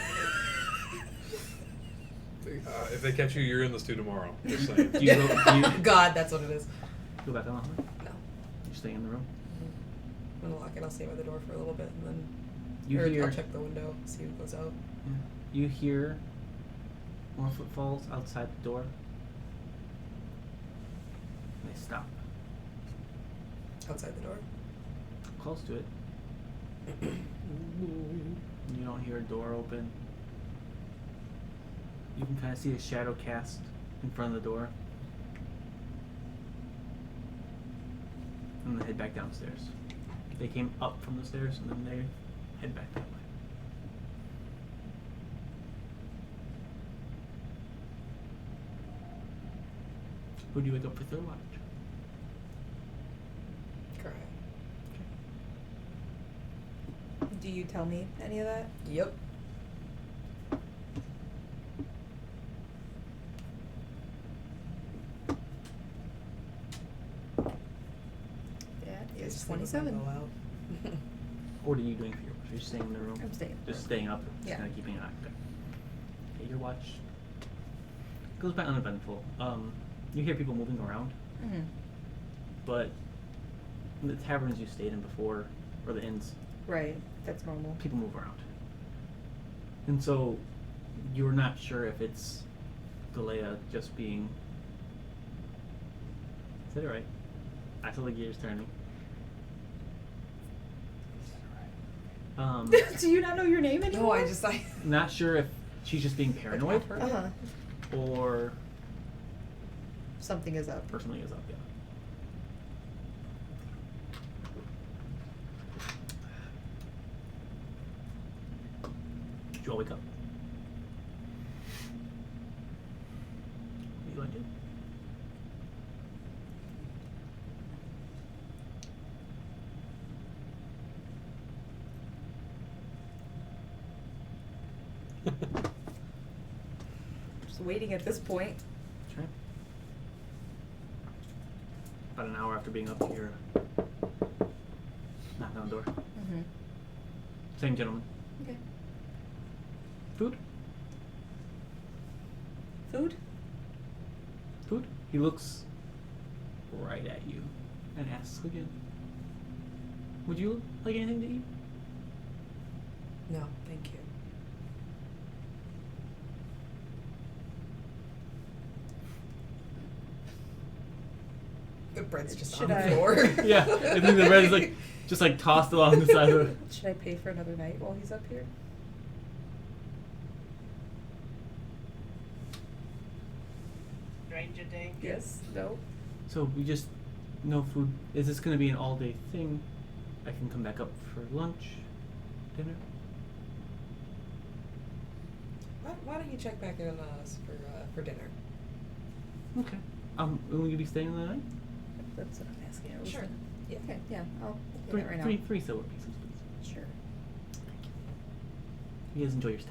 If they catch you, you're in the stew tomorrow. Just saying. Do you go God, that's what it is. back in the hallway? No. You stay in the room? I'm gonna lock it. I'll stay by the door for a little bit, and then You or hear I'll check the window, see who goes out. You hear more footfalls outside the door. And they stop. Outside the door. Close to it. You don't hear a door open. You can kind of see a shadow cast in front of the door. And they head back downstairs. They came up from the stairs and then they head back that way. Who do you wake up for third watch? Cry. Do you tell me any of that? Yep. That Yeah, is just leave it 27. go out. What are you doing for your watch? Are you staying in the room? I'm staying in the Just room. staying up, just Yeah. kind of keeping an eye. Okay, your watch goes by uneventful. You hear people moving around, Mm-hmm. but in the taverns you stayed in before, or the inns, Right, that's normal. people move around. And so you're not sure if it's Galea just being... Is that right? I saw the gears turning. Do you not know your name No, anymore? I just Not sure if she's just being paranoid Uh-huh. or Something is up. personally is up, yeah. Did you all wake up? What do you want to do? Just waiting at this point. That's right. About an hour after being up here, knock on the door. Mm-hmm. Same gentleman. Okay. Food? Food? Food? He looks right at you and asks again. Would you like anything to eat? No, thank you. bread's just Should on the I- floor. Yeah, I think the bread is like just like tossed along the side of it. Should I pay for another night while he's up here? Stranger danger. Yes. No. So we just no food. Is this going to be an all-day thing? I can come back up for lunch, dinner. Why don't you check back in on us for dinner? Okay. Will you be staying the night? That's what I'm asking. I was Sure. thinking- Yeah. Okay. Yeah. I'll do that right now. Three silver pieces, please. Sure. You guys enjoy your stay.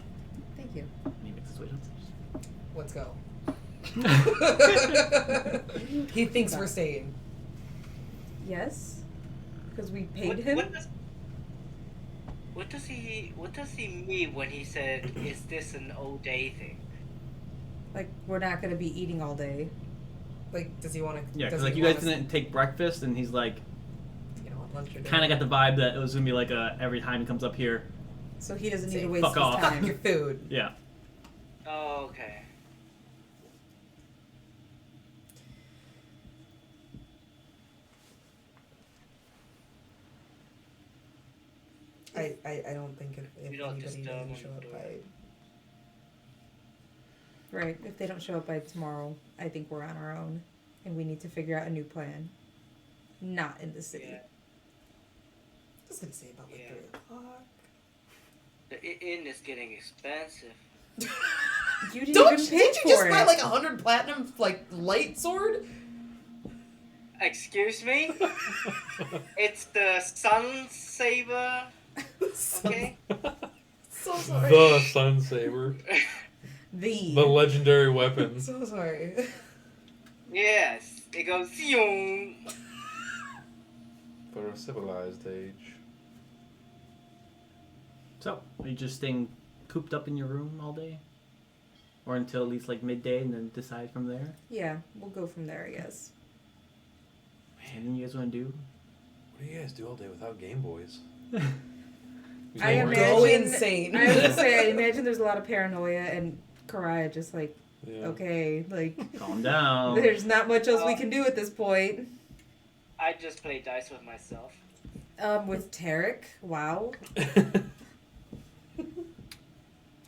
Thank you. And he makes his way downstairs. Let's go. He thinks we're staying. Yes. Because we paid What, him. what does he mean when he said, "Is this an all day thing"? Like we're not gonna be eating all day. Like, does he want to? Yeah, does because like he you guys want us- didn't take breakfast, and he's like You know, lunch or dinner? kind of got the vibe that it was gonna be like every time he comes up here. So he doesn't need Say, to waste fuck his off. time. Your food. Yeah. Oh, okay. I don't think if We don't anybody disturb doesn't him show up doing by it. Right. If they don't show up by tomorrow, I think we're on our own, and we need to figure out a new plan. Not in the city. Yeah. I was gonna say about like Yeah. 3:00. The inn is getting expensive. You didn't Don't even pay did you for just it. buy like 100 platinum like light sword? Excuse me? It's the Sun Saber. Okay. So sorry. The Sun Saber. the The legendary weapon. So sorry. Yes. It goes. Zyong. For a civilized age. So are you just staying cooped up in your room all day, or until at least like midday, and then decide from there? Yeah, we'll go from there, I guess. Anything you guys want to do? What do you guys do all day without Game Boys? I don't work? imagine, Go insane. I was gonna say, I imagine there's a lot of paranoia, and Karaya just like, Yeah. okay, like, Calm down. there's not much else we can do at this point. I just play dice with myself. With Tarek, wow.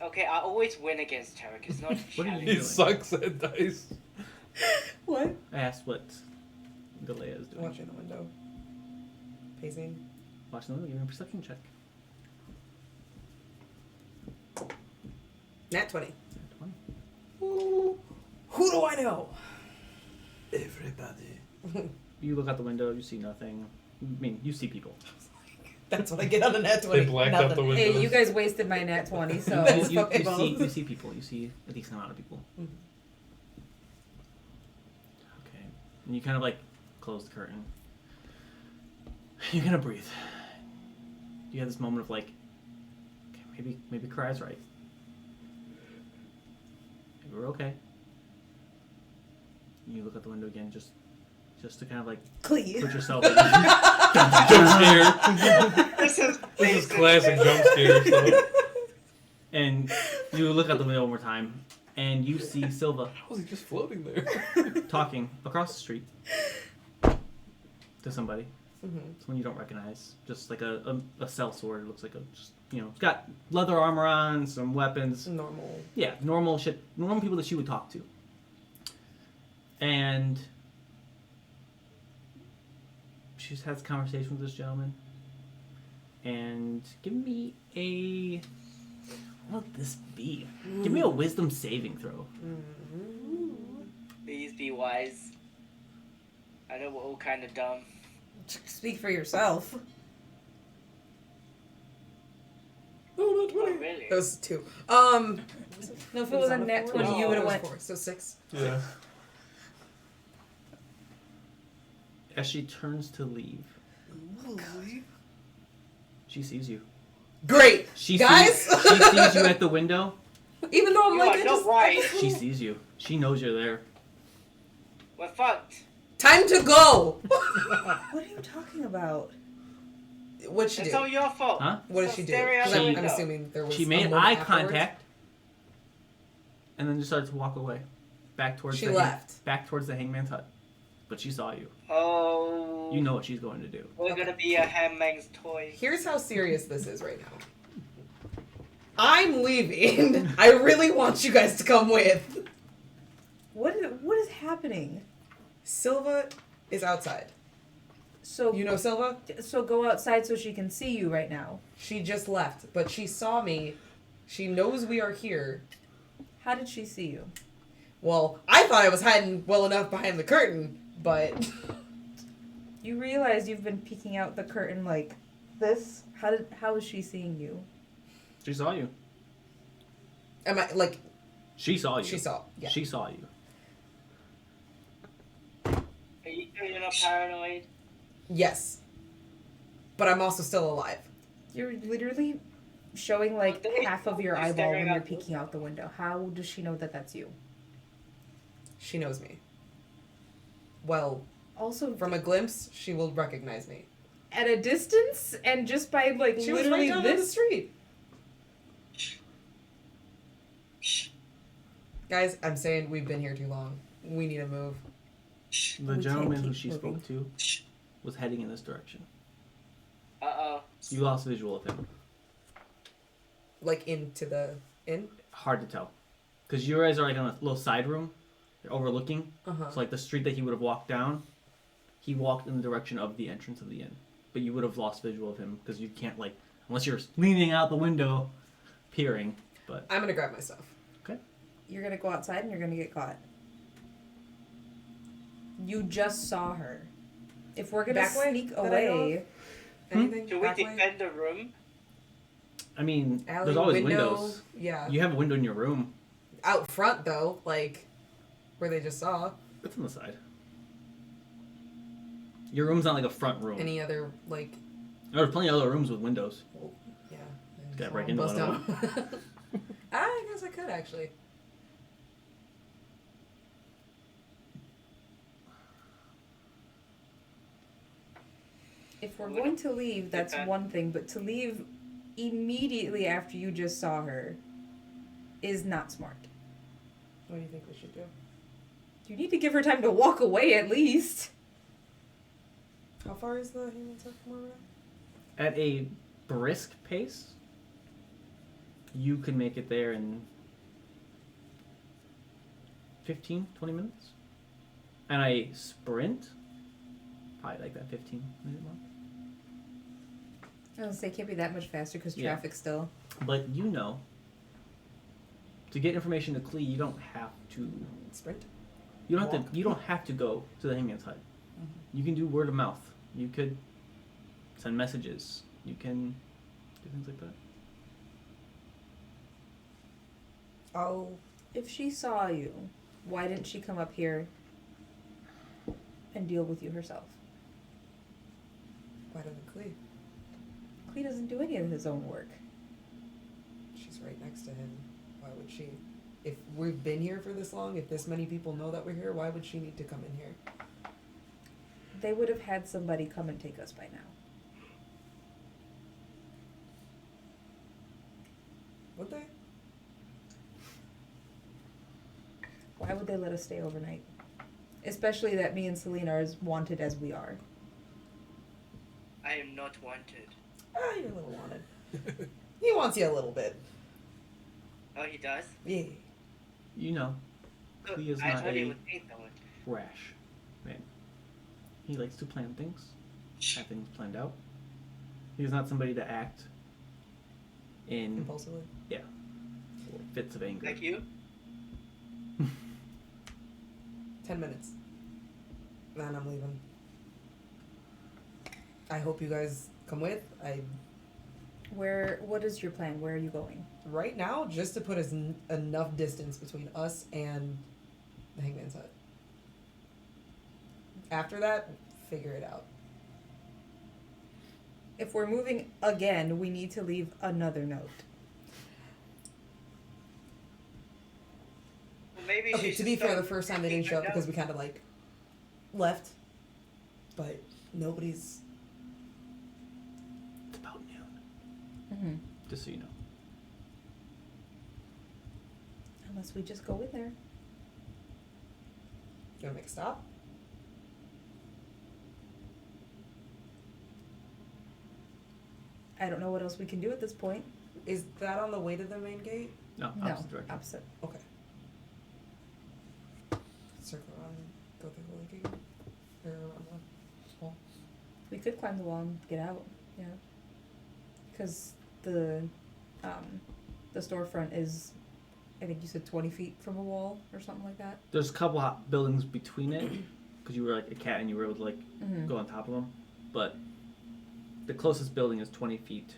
Okay, I always win against Tarek. It's not a What are you He challenge. doing? sucks at dice. What? I asked what Galea is doing. Watching the window. Pacing. Watch the window. Give me a perception check. Nat 20. 20. Who do I know? Everybody. You look out the window. You see nothing. I mean, you see people. That's what I get on a nat 20. They blacked out the Nothing. windows. Hey, you guys wasted my nat 20, so That's you, fuck you you both. see people. You see a decent amount of people. Mhm. Okay. And you kind of like close the curtain. You're gonna breathe. You have this moment of like, okay, maybe Karai's right. Maybe we're okay. You look out the window again, just to kind of like Clee. put yourself in. Jump scare. This is This is classic jump scare stuff. And you look out the window one more time, and you see Silva How was he just floating there? talking across the street to somebody, Mhm. someone you don't recognize. Just like a cell sword. It looks like it's got leather armor on, some weapons. Normal. Yeah, normal shit. Normal people that she would talk to. And she just has a conversation with this gentleman. And give me a... What would this be? Give me a wisdom saving throw. Please be wise. I know we're all kind of dumb. Speak for yourself. Oh, not Oh, 20. really? That was 2. No, if it was a on nat 4? 20, you would have it was went. 4, so 6. Yeah. As she turns to leave, she sees you. Great! She Guys! sees you at the window. Even though I'm You like, are I not just. right. She sees you. She knows you're there. We're fucked. Time to go! What are you talking about? What'd she It's do? all your fault. Huh? What did So she do? stare out 'Cause the I'm window. assuming there was. She a made moment eye afterwards. contact, and then just started to walk away, back towards She the left. back towards the hangman's hut. but she saw you. Oh. You know what she's going to do. We're Okay. gonna be a handmaid's toy. Here's how serious this is right now. I'm leaving. I really want you guys to come with. What is happening? Silva is outside. So You know Silva? so go outside so she can see you right now. She just left, but she saw me. She knows we are here. How did she see you? Well, I thought I was hiding well enough behind the curtain, but You realize you've been peeking out the curtain like this? How is she seeing you? She saw you. am I like She saw you. she saw? Yeah. She saw you. Are you sure you're not paranoid? Yes. But I'm also still alive. You're literally showing like Well, they- half of your they're eyeball staring when you're out the peeking out the window. How does she know that that's you? She knows me. Well, Also, from a glimpse, she will recognize me. at a distance and just by like She was literally right down on the this. street. Guys, I'm saying we've been here too long. We need to move. The We gentleman can't who keep she moving. spoke to was heading in this direction. Uh-oh. You lost visual of him. Like into the inn. Hard to tell. Because you guys are like in a little side room. You're overlooking. Uh-huh. So like the street that he would have walked down, he walked in the direction of the entrance of the inn. But you would have lost visual of him because you can't like, unless you're leaning out the window, peering. But I'm gonna grab my stuff. You're gonna go outside and you're gonna get caught. You just saw her. If we're gonna Back way sneak that I know away, Anything? Should we Back way? defend the room? I mean, Alley, there's always window. windows. Yeah. You have a window in your room. Out front though, like where they just saw. It's on the side. Your room's not like a front room. Any other like There's plenty of other rooms with windows. yeah. Gotta So break I'll into bust one of down. I guess I could actually. if we're going to leave, that's Okay. one thing. But to leave immediately after you just saw her is not smart. What do you think we should do? You need to give her time to walk away at least. How far is the Hangman's Hut from where we're at? At a brisk pace, you can make it there in 15, 20 minutes. And a sprint, probably like that 15-minute mark. I was gonna say, it can't be that much faster because Yeah. traffic still. But you know, to get information to Klee, you don't have to. Sprint. You don't have Walk. to. You don't have to go to the Hangman's Hut. You can do word of mouth. You could send messages. You can do things like that. Oh, If she saw you, why didn't she come up here and deal with you herself? why doesn't Clee? He doesn't do any of his own work. She's right next to him. Why would she? If we've been here for this long, if this many people know that we're here, why would she need to come in here? They would have had somebody come and take us by now. Would they? Why would they let us stay overnight? Especially that me and Selena are as wanted as we are. I am not wanted. Ah, you're a little wanted. He wants you a little bit. Oh, he does? Yeah. You know, Good. He is I not thought he a- would take someone. rash man. He likes to plan things, have things planned out. He's not somebody to act in Impulsively. fits of anger. Like you? 10 minutes. Then I'm leaving. I hope you guys come with. What is your plan? Where are you going? Right now, just to put enough distance between us and the Hangman's Hut. After that, figure it out. If we're moving again, we need to leave another note. Well, maybe Okay, she to be should fair, the start first time they taking didn't show up her because we notes. kind of like left. But nobody's. It's about noon, Mm-hmm. just so you know. Unless we just go in there. You wanna make a stop? I don't know what else we can do at this point. Is that on the way to the main gate? No, No, opposite direction. opposite. Okay. Circle around, go through the lake again? Or around the wall? We could climb the wall and get out. Yeah. Because the storefront is, I think you said 20 feet from a wall or something like that. There's a couple buildings between it, because you were like a cat and you were able to like Mm-hmm. go on top of them. But the closest building is 20 feet,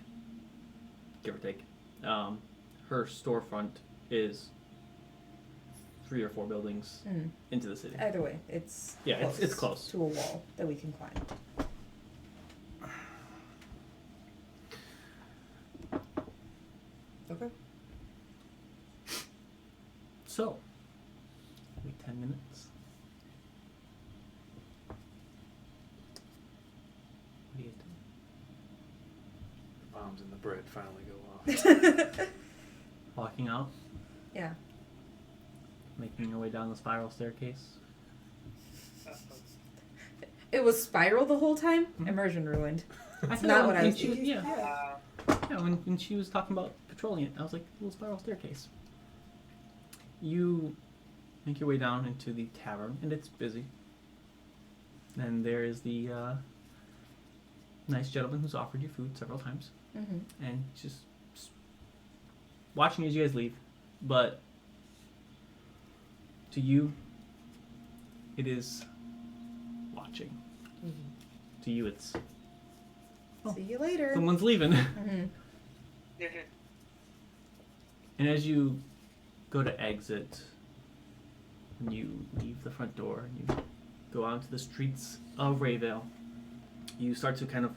give or take. Her storefront is 3 or 4 buildings Mm. into the city. Either way, it's Yeah, it's close. to a wall that we can climb. Okay. So, wait 10 minutes. What are you doing? The bombs in the bread finally go off. Walking out, Yeah. making your way down the spiral staircase. It was spiral the whole time. Mhm. Immersion ruined. That's not what I was thinking. Yeah, Uh, yeah. When she was talking about patrolling it, I was like, little spiral staircase. You make your way down into the tavern, and it's busy. And there is the nice gentleman who's offered you food several times, Mm-hmm. and just watching as you guys leave. But to you, it is watching. Mm-hmm. To you, it's Oh. See you later. someone's leaving. Mm-hmm. And as you go to exit, and you leave the front door, and you go out into the streets of Rayvale, you start to kind of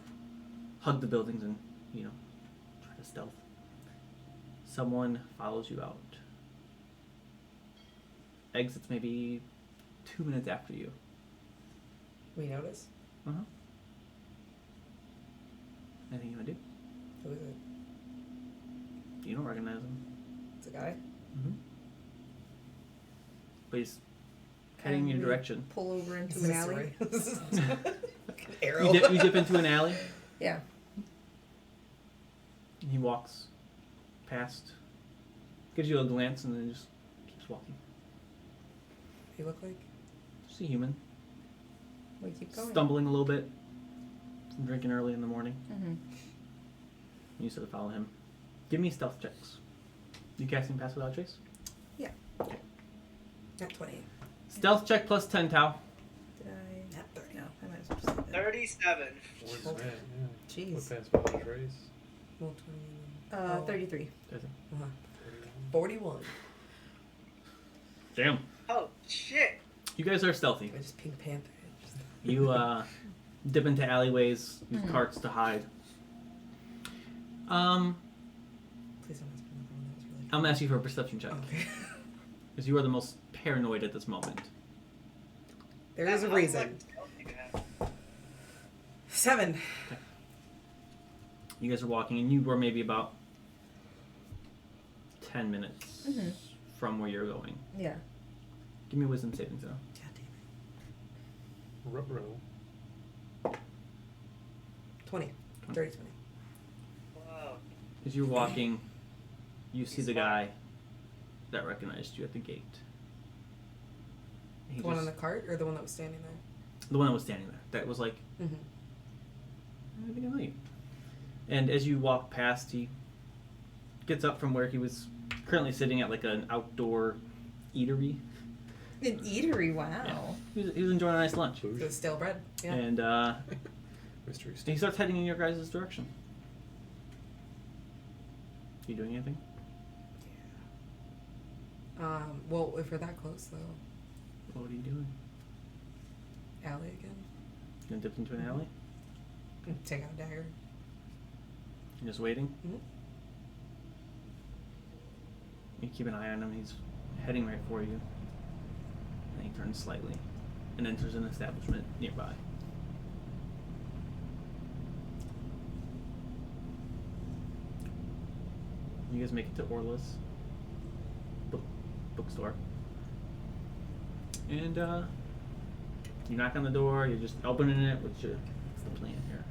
hug the buildings and, you know, try to stealth. Someone follows you out. Exits maybe 2 minutes after you. We notice? Uh-huh. Anything you want to do? Who is it? You don't recognize him. It's a guy? Mm-hmm. But he's heading in your we direction. Pull over into Is an this alley. right? Arrow. You dip into an alley. Yeah. He walks past, gives you a glance, and then just keeps walking. You look like? Just a human, We keep going. stumbling a little bit from drinking early in the morning. Mm-hmm. You sort of follow him. Give me stealth checks. You casting Pass Without Trace? Not 20. Stealth check plus 10, Tau. Did I? Not 30. No, I might as well just say that. 37. Where's that? Yeah. Jeez. What fast without trace? Well, 20. 33. Uh-huh. 41. Damn. Oh, shit. You guys are stealthy. I just Pink Panther. Just... You dip into alleyways, use Mhm. carts to hide. Please don't ask me another one. That was really I'm asking for a perception check. Okay. Because you are the most paranoid at this moment. There is a How reason. much do you have? 7. You guys are walking, and you were maybe about 10 minutes Mhm. from where you're going. Yeah. Give me a wisdom saving throw. God damn it. Ruh-roh. 20. Dirty 20. Wow. As you're walking, you see He's the smart. guy that recognized you at the gate. And he The one on just- the cart or the one that was standing there? the one that was standing there. That was like, Mm-hmm. I think I know you. And as you walk past, he gets up from where he was currently sitting at like an outdoor eatery. An eatery, wow. Yeah. He was enjoying a nice lunch. The stale bread. Yeah. And Mystery he starts heading in your guys' direction. You doing anything? Well, if we're that close, though, What are you doing? alley again. You gonna dip into an alley? Take out a dagger. You're just waiting? Mhm. You keep an eye on him. He's heading right for you. And he turns slightly and enters an establishment nearby. You guys make it to Orla's bookstore. And you knock on the door, you're just opening it, what's the plan here?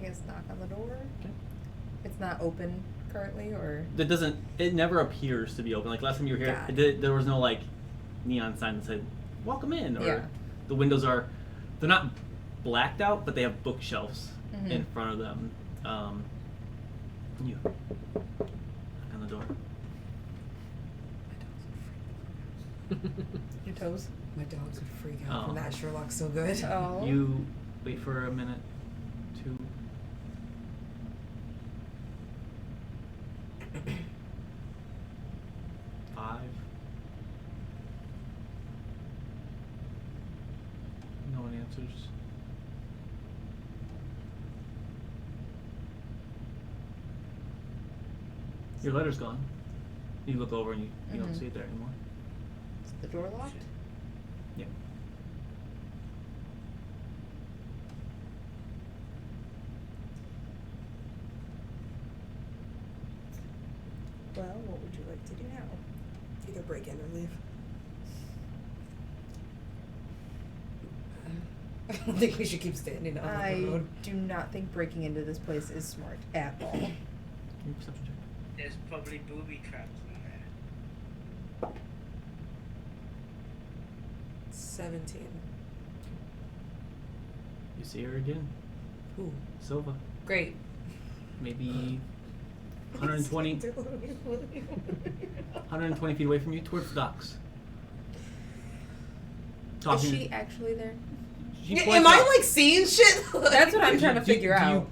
guess knock on the door. Okay. It's not open currently, or That doesn't. It never appears to be open. Like last time you were here, Got there was no like neon sign that said "Welcome in," or Yeah. the windows are. They're not blacked out, but they have bookshelves Mhm. in front of them. You knock on the door. your toes. My dogs would freak out Oh. from that. Sherlock's so good. Oh. You wait for a minute, 2. Five. No one answers. Your letter's gone. You look over and you don't Mhm. see it there anymore. Is the door locked? Yeah. Well, what would you like to do now? Either break in or leave. I don't think we should keep standing on the I road. do not think breaking into this place is smart at all. Give me a perception check. There's probably booby traps in there. 17. You see her again. Ooh, Silva. great. Maybe 120 120 feet away from you towards the docks. Is Talking. she actually there? She Yeah, points am I out- like seeing shit? That's what I'm trying to figure out.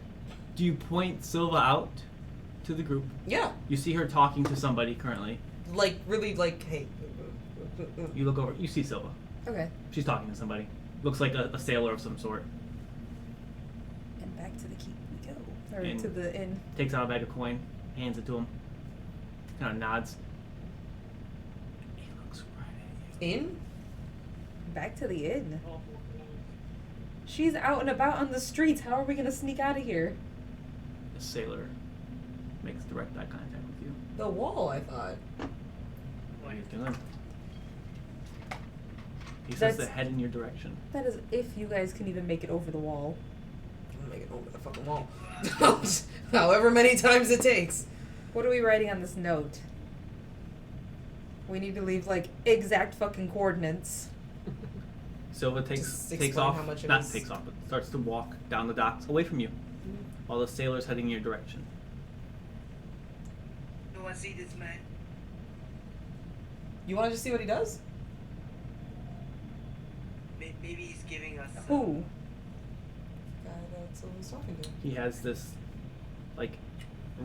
Do you point Silva out to the group? Yeah, You see her talking to somebody currently. like really, like hey. You look over. You see Silva. Okay. She's talking to somebody. Looks like a sailor of some sort. And back to the keep we go. Or And- to the inn. Takes out a bag of coin, hands it to him. Kind of nods. He looks right at you. In? Back to the inn. She's out and about on the streets. How are we gonna sneak out of here? The sailor makes direct eye contact with you. The wall, I thought. What are you doing? He says to That's- head in your direction. That is if you guys can even make it over the wall. I'm gonna make it over the fucking wall. However many times it takes. What are we writing on this note? We need to leave like exact fucking coordinates. Silva takes Just takes explain off, how much it not is. takes off, but starts to walk down the docks away from you, while the sailor's heading in your direction. You wanna see this man? You want to just see what he does? Maybe he's giving us. Who? Guy that Sylvia's talking to. He has this, like,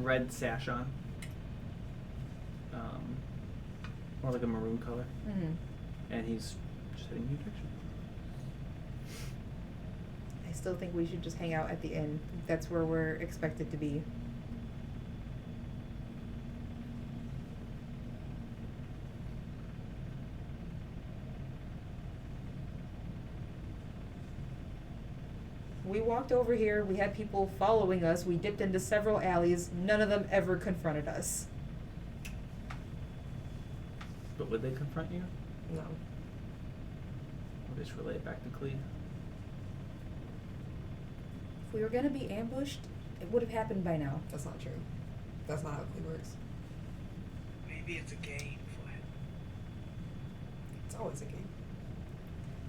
red sash on, more like a maroon color, Mm-hmm. and he's just heading in your direction. I still think we should just hang out at the inn. That's where we're expected to be. We walked over here, we had people following us, we dipped into several alleys, none of them ever confronted us. But would they confront you? No. Or just relay it back to Cleve? If we were gonna be ambushed, it would have happened by now. That's not true. That's not how Clee works. Maybe it's a game for him. It's always a game.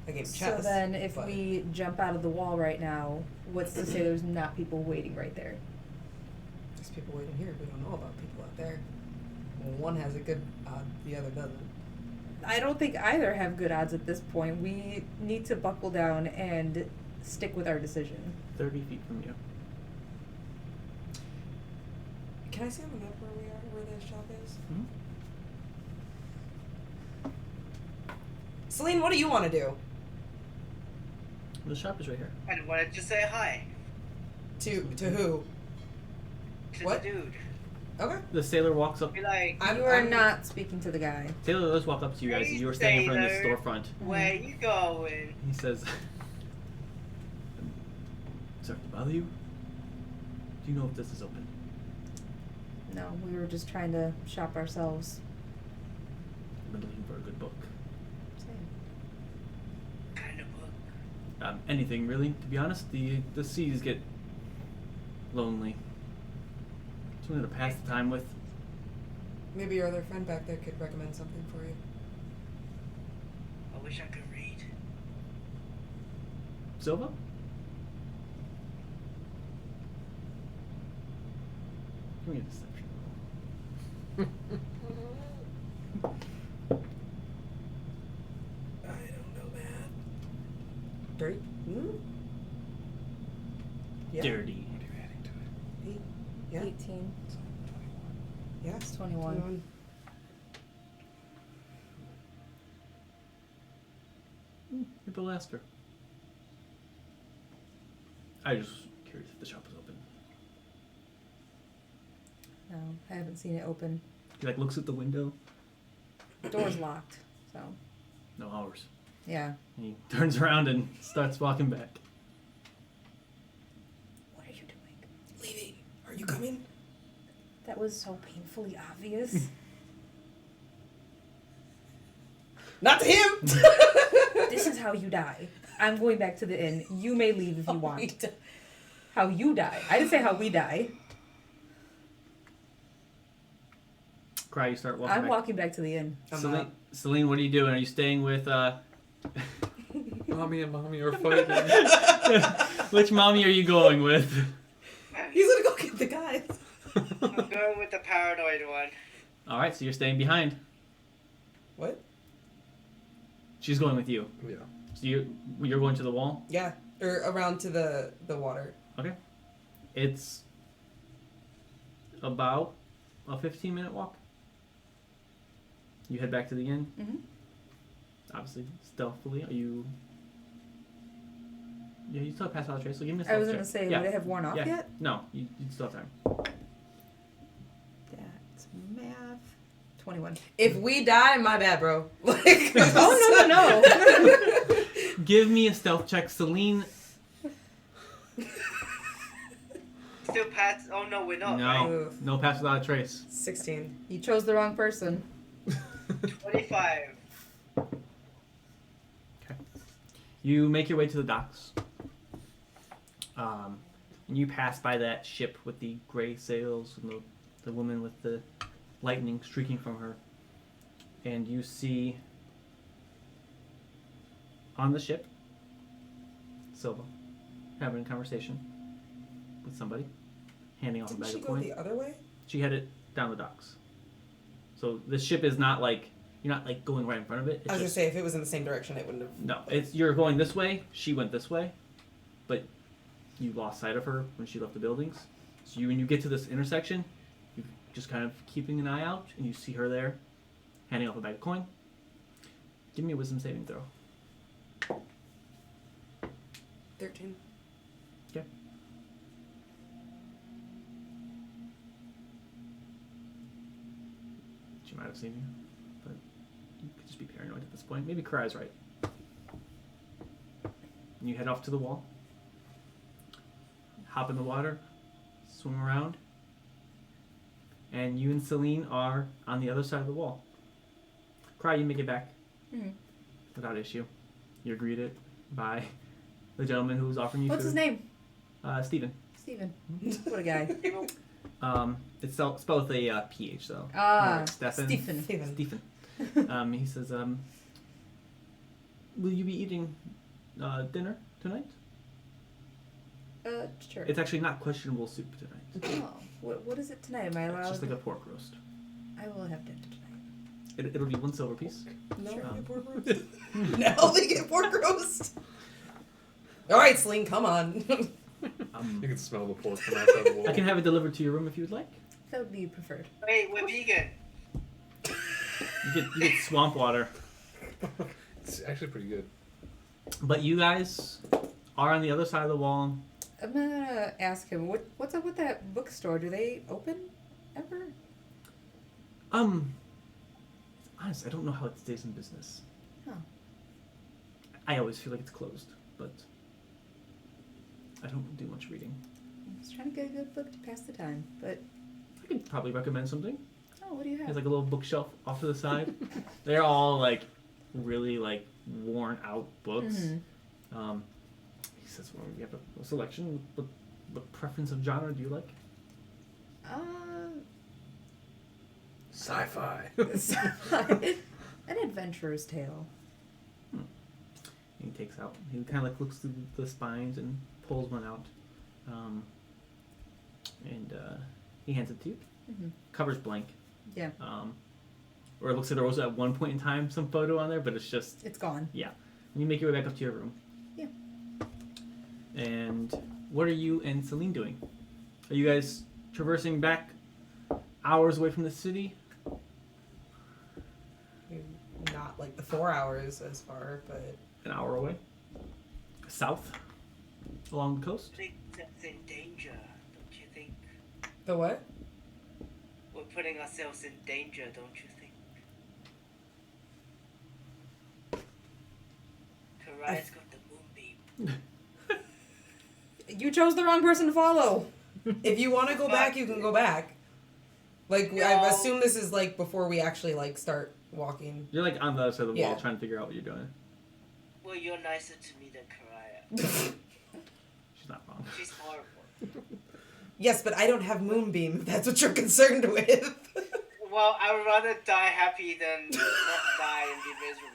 A game of So chess. then, if but we jump out of the wall right now, what's to say there's not people waiting right there? there's people waiting here, we don't know about people out there. Well, one has a good odd, the other doesn't. I don't think either have good odds at this point. We need to buckle down and stick with our decision. 30 feet from you. Can I see on the map where we are, where the shop is? Hmm? Celine, what do you want to do? The shop is right here. I wanted to say hi To who? to What? the dude. Okay. The sailor walks up. Be like, You are not speaking to the guy. Sailor does walk up to you guys as you were standing in front of this Sailor. storefront. where you going? He says, "Sorry to bother you. Do you know if this is open?" No, we were just trying to shop ourselves. I've been looking for a good book. Kind of book. Anything really, to be honest. The seas get lonely. Someone to pass the time with. Maybe your other friend back there could recommend something for you. I wish I could read. Silva? Give me a deception roll. I don't know that. Dirty? Yeah. Dirty. What are you adding to it? Yeah. 18. Yeah. It's 21. Maybe I'll ask her. I just curious if the shop is open. No, I haven't seen it open. He like looks at the window. The door's locked, so No hours. yeah. He turns around and starts walking back. What are you doing? Leaving. Are you coming? That was so painfully obvious. Not to him! This is how you die. I'm going back to the inn. You may leave if you want. How you die. I didn't say how we die. Cry, you start walking I'm back. walking back to the inn. I'm Celine, not. Celine, what are you doing? Are you staying with Mommy and mommy are fighting. which mommy are you going with? He's gonna go get the guys. I'm going with the paranoid one. Alright, so you're staying behind. What? She's going with you. Yeah. So you're going to the wall? Yeah. Or around to the water. It's about a 15-minute walk. You head back to the inn. Mhm. Obviously, stealthily. Are you? Yeah, you still have pass out trace. So give me a I stealth was check. gonna say, yeah. would it have worn off Yeah. yet? No, you still have time. That's math. 21. If we die, my bad, bro. Like, Oh, no. Give me a stealth check, Celine. Still pass. Oh no, we're not. No, Right? Oof. no pass without a trace. 16. You chose the wrong person. 25. You make your way to the docks. And you pass by that ship with the gray sails and the woman with the lightning streaking from her. And you see on the ship Silva having a conversation with somebody, handing off a Didn't bag she of go coin. the other way? She headed down the docks. So the ship is not like, you're not like going right in front of it. It's I was gonna just- say, if it was in the same direction, it wouldn't have. No, it's you're going this way. She went this way, but you lost sight of her when she left the buildings. So when you get to this intersection, you just kind of keeping an eye out, and you see her there, handing off a bag of coin. Give me a wisdom saving throw. 13. She might have seen you, but you could just be paranoid at this point. Maybe Karai's right. And you head off to the wall. Hop in the water, swim around, and you and Celine are on the other side of the wall. Karai, you make it back Mhm. without issue. You're greeted by the gentleman who's offering you What's food. his name? Stephen. Steven. What a guy. It's spelled with a PH though. Ah, More like Stefan. Stephen. Steven. Stephen. He says, will you be eating dinner tonight? Sure. It's actually not questionable soup tonight. Oh, what is it tonight? Am I allowed? It's just like a pork roast. I will have dinner tonight. It'll be 1 silver piece. No, Sure. they get pork roast. Now they get pork roast. All right, Celine, come on. You can smell the pork from outside the wall. I can have it delivered to your room if you would like. That would be preferred. Wait, we're vegan. You get swamp water. It's actually pretty good. But you guys are on the other side of the wall. I'm gonna ask him what's up with that bookstore. Do they open ever? Honestly, I don't know how it stays in business. Huh. I always feel like it's closed, but I don't do much reading. I'm just trying to get a good book to pass the time. But I could probably recommend something. oh, what do you have? There's like a little bookshelf off to the side. They're all like really like worn out books. Mhm. He says, well, we have a selection, but What preference of genre do you like? Sci-fi. An adventurer's tale. He takes out. He kind of like looks through the spines and pulls one out, and he hands it to you. Mhm. Covers blank. Yeah. Or it looks like there was at one point in time some photo on there, but it's just It's gone. yeah. And you make your way back up to your room. Yeah. And what are you and Celine doing? Are you guys traversing back hours away from the city? Not like the 4 hours as far, but An hour away? South? Along the coast? I think that's in danger, don't you think? the what? We're putting ourselves in danger, don't you think? Karaya's got the moonbeam. You chose the wrong person to follow. If you want to go back, you can go back. Like I No. assume this is like before we actually like start walking. You're like on the other side of the wall Yeah. trying to figure out what you're doing. Well, you're nicer to me than Karaya. She's not wrong. She's horrible. Yes, but I don't have moonbeam. If that's what you're concerned with. Well, I would rather die happy than not die and be miserable.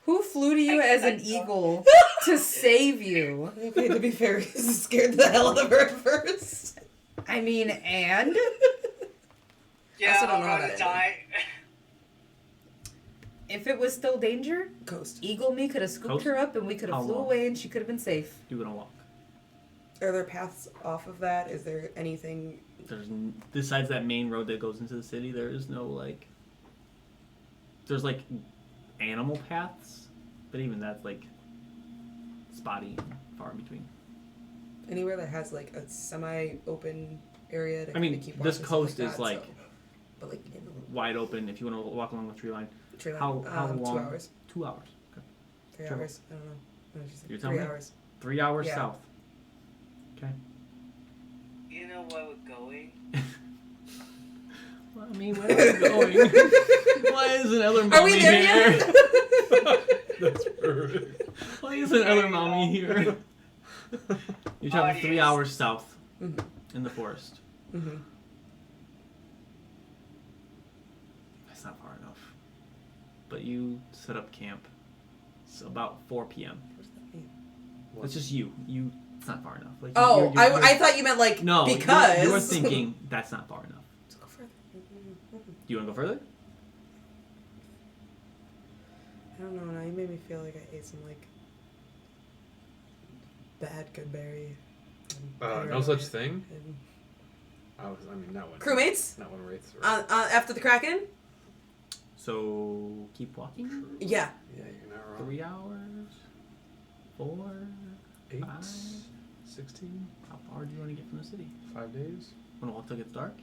Who flew to you I- as I an don't- eagle to save you? Okay, to be fair, he's scared the hell out of her at first. I mean, and Yeah, also don't I'd know how rather that die. if it was still danger, Coast. Eagle me could have scooped Coast? her up and we could How have flew long? away and she could have been safe. Do it on a walk. Are there paths off of that? Is there anything? Besides that main road that goes into the city, there is no like. There's like animal paths, but even that's like spotty and far in between. Anywhere that has like a semi-open area to I mean, kinda keep this watch and stuff coast like is that, like so- but like in the wide open if you want to walk along the tree line. tree line. How long? 2 hours. 2 hours. Okay. 3 Sure. hours. I don't know. What did you say? You tell 3 me. hours. 3 hours Yeah. south. Okay. You know where we're going? Well, I mean, where are we going? Why isn't other mommy Are we there here? yet? That's perfect. Why isn't other mommy here? You travel 3 Audience. hours south Mhm. in the forest. Mhm. That's not far enough. But you set up camp. It's about 4 p.m. What does that mean? It's just you. It's not far enough. Like, Oh, you're- I thought you meant like no, because you're thinking that's not far enough. Let's go further. Do you want to go further? I don't know. Now you made me feel like I ate some like bad goodberry. and No such thing. and- I mean, not when. Crewmates Not when wraiths. Are, after the Kraken. So keep walking. Yeah. yeah, you're not wrong. 3 hours. 4. 8, 5. 16, How far do you want to get from the city? 5 days. Want to walk till it gets dark?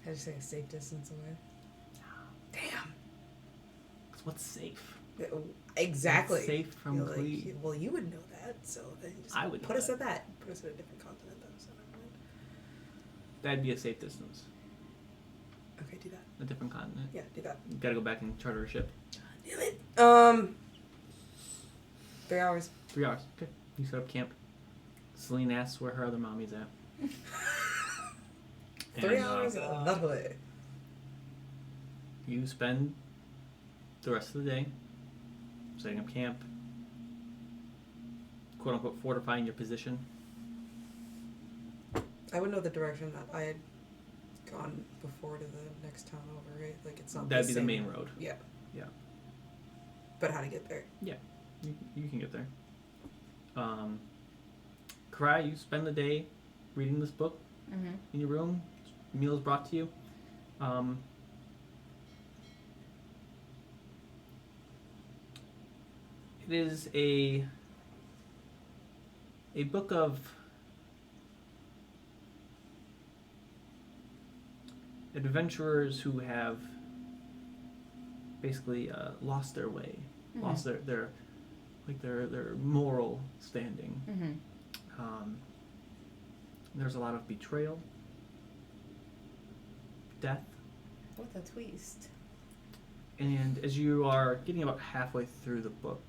I just say a safe distance away. Damn. 'Cause what's safe? Exactly. What's safe from You're like, Clee. well, you would know that, so then just I would know put us that. at that. Put us at a different continent, though. So never mind. That'd be a safe distance. Okay, do that. A different continent. Yeah, do that. You gotta go back and charter a ship. Damn it. 3 hours. 3 hours. Okay. You set up camp. Celine asks where her other mommy's at. 3 And, hours that way. You spend the rest of the day setting up camp, quote unquote fortifying your position. I would know the direction that I had gone before to the next town over, right? Like it's not. That'd be the same- main road. Yeah. Yeah. But how to get there? You can get there. Karai, you spend the day reading this book Mm-hmm. in your room. Meals brought to you. It is a book of adventurers who have basically lost their way, lost their moral standing. Mm-hmm. There's a lot of betrayal, death, What a twist. And as you are getting about halfway through the book,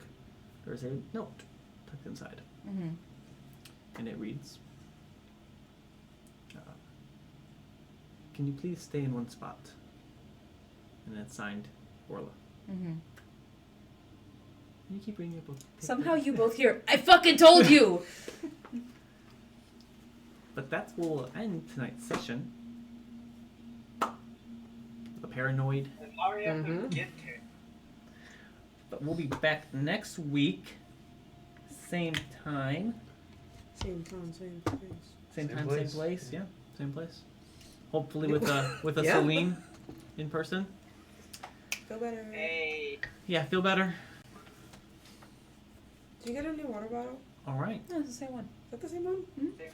there's a note tucked inside. Mm-hmm. And it reads, can you please stay in one spot? And it's signed Orla. Mm-hmm. You keep reading your book. Somehow you both hear, I fucking told you! But that will end tonight's session. The paranoid. And Mario Mhm. will get there. But we'll be back next week. Same time. Same time, same place. Same Same time, place. same place. Yeah, same place. Hopefully with a Yeah. Celine in person. Feel better. Hey. Yeah, feel better. Did you get a new water bottle? All right. No, it's the same one. Is that the same one? There.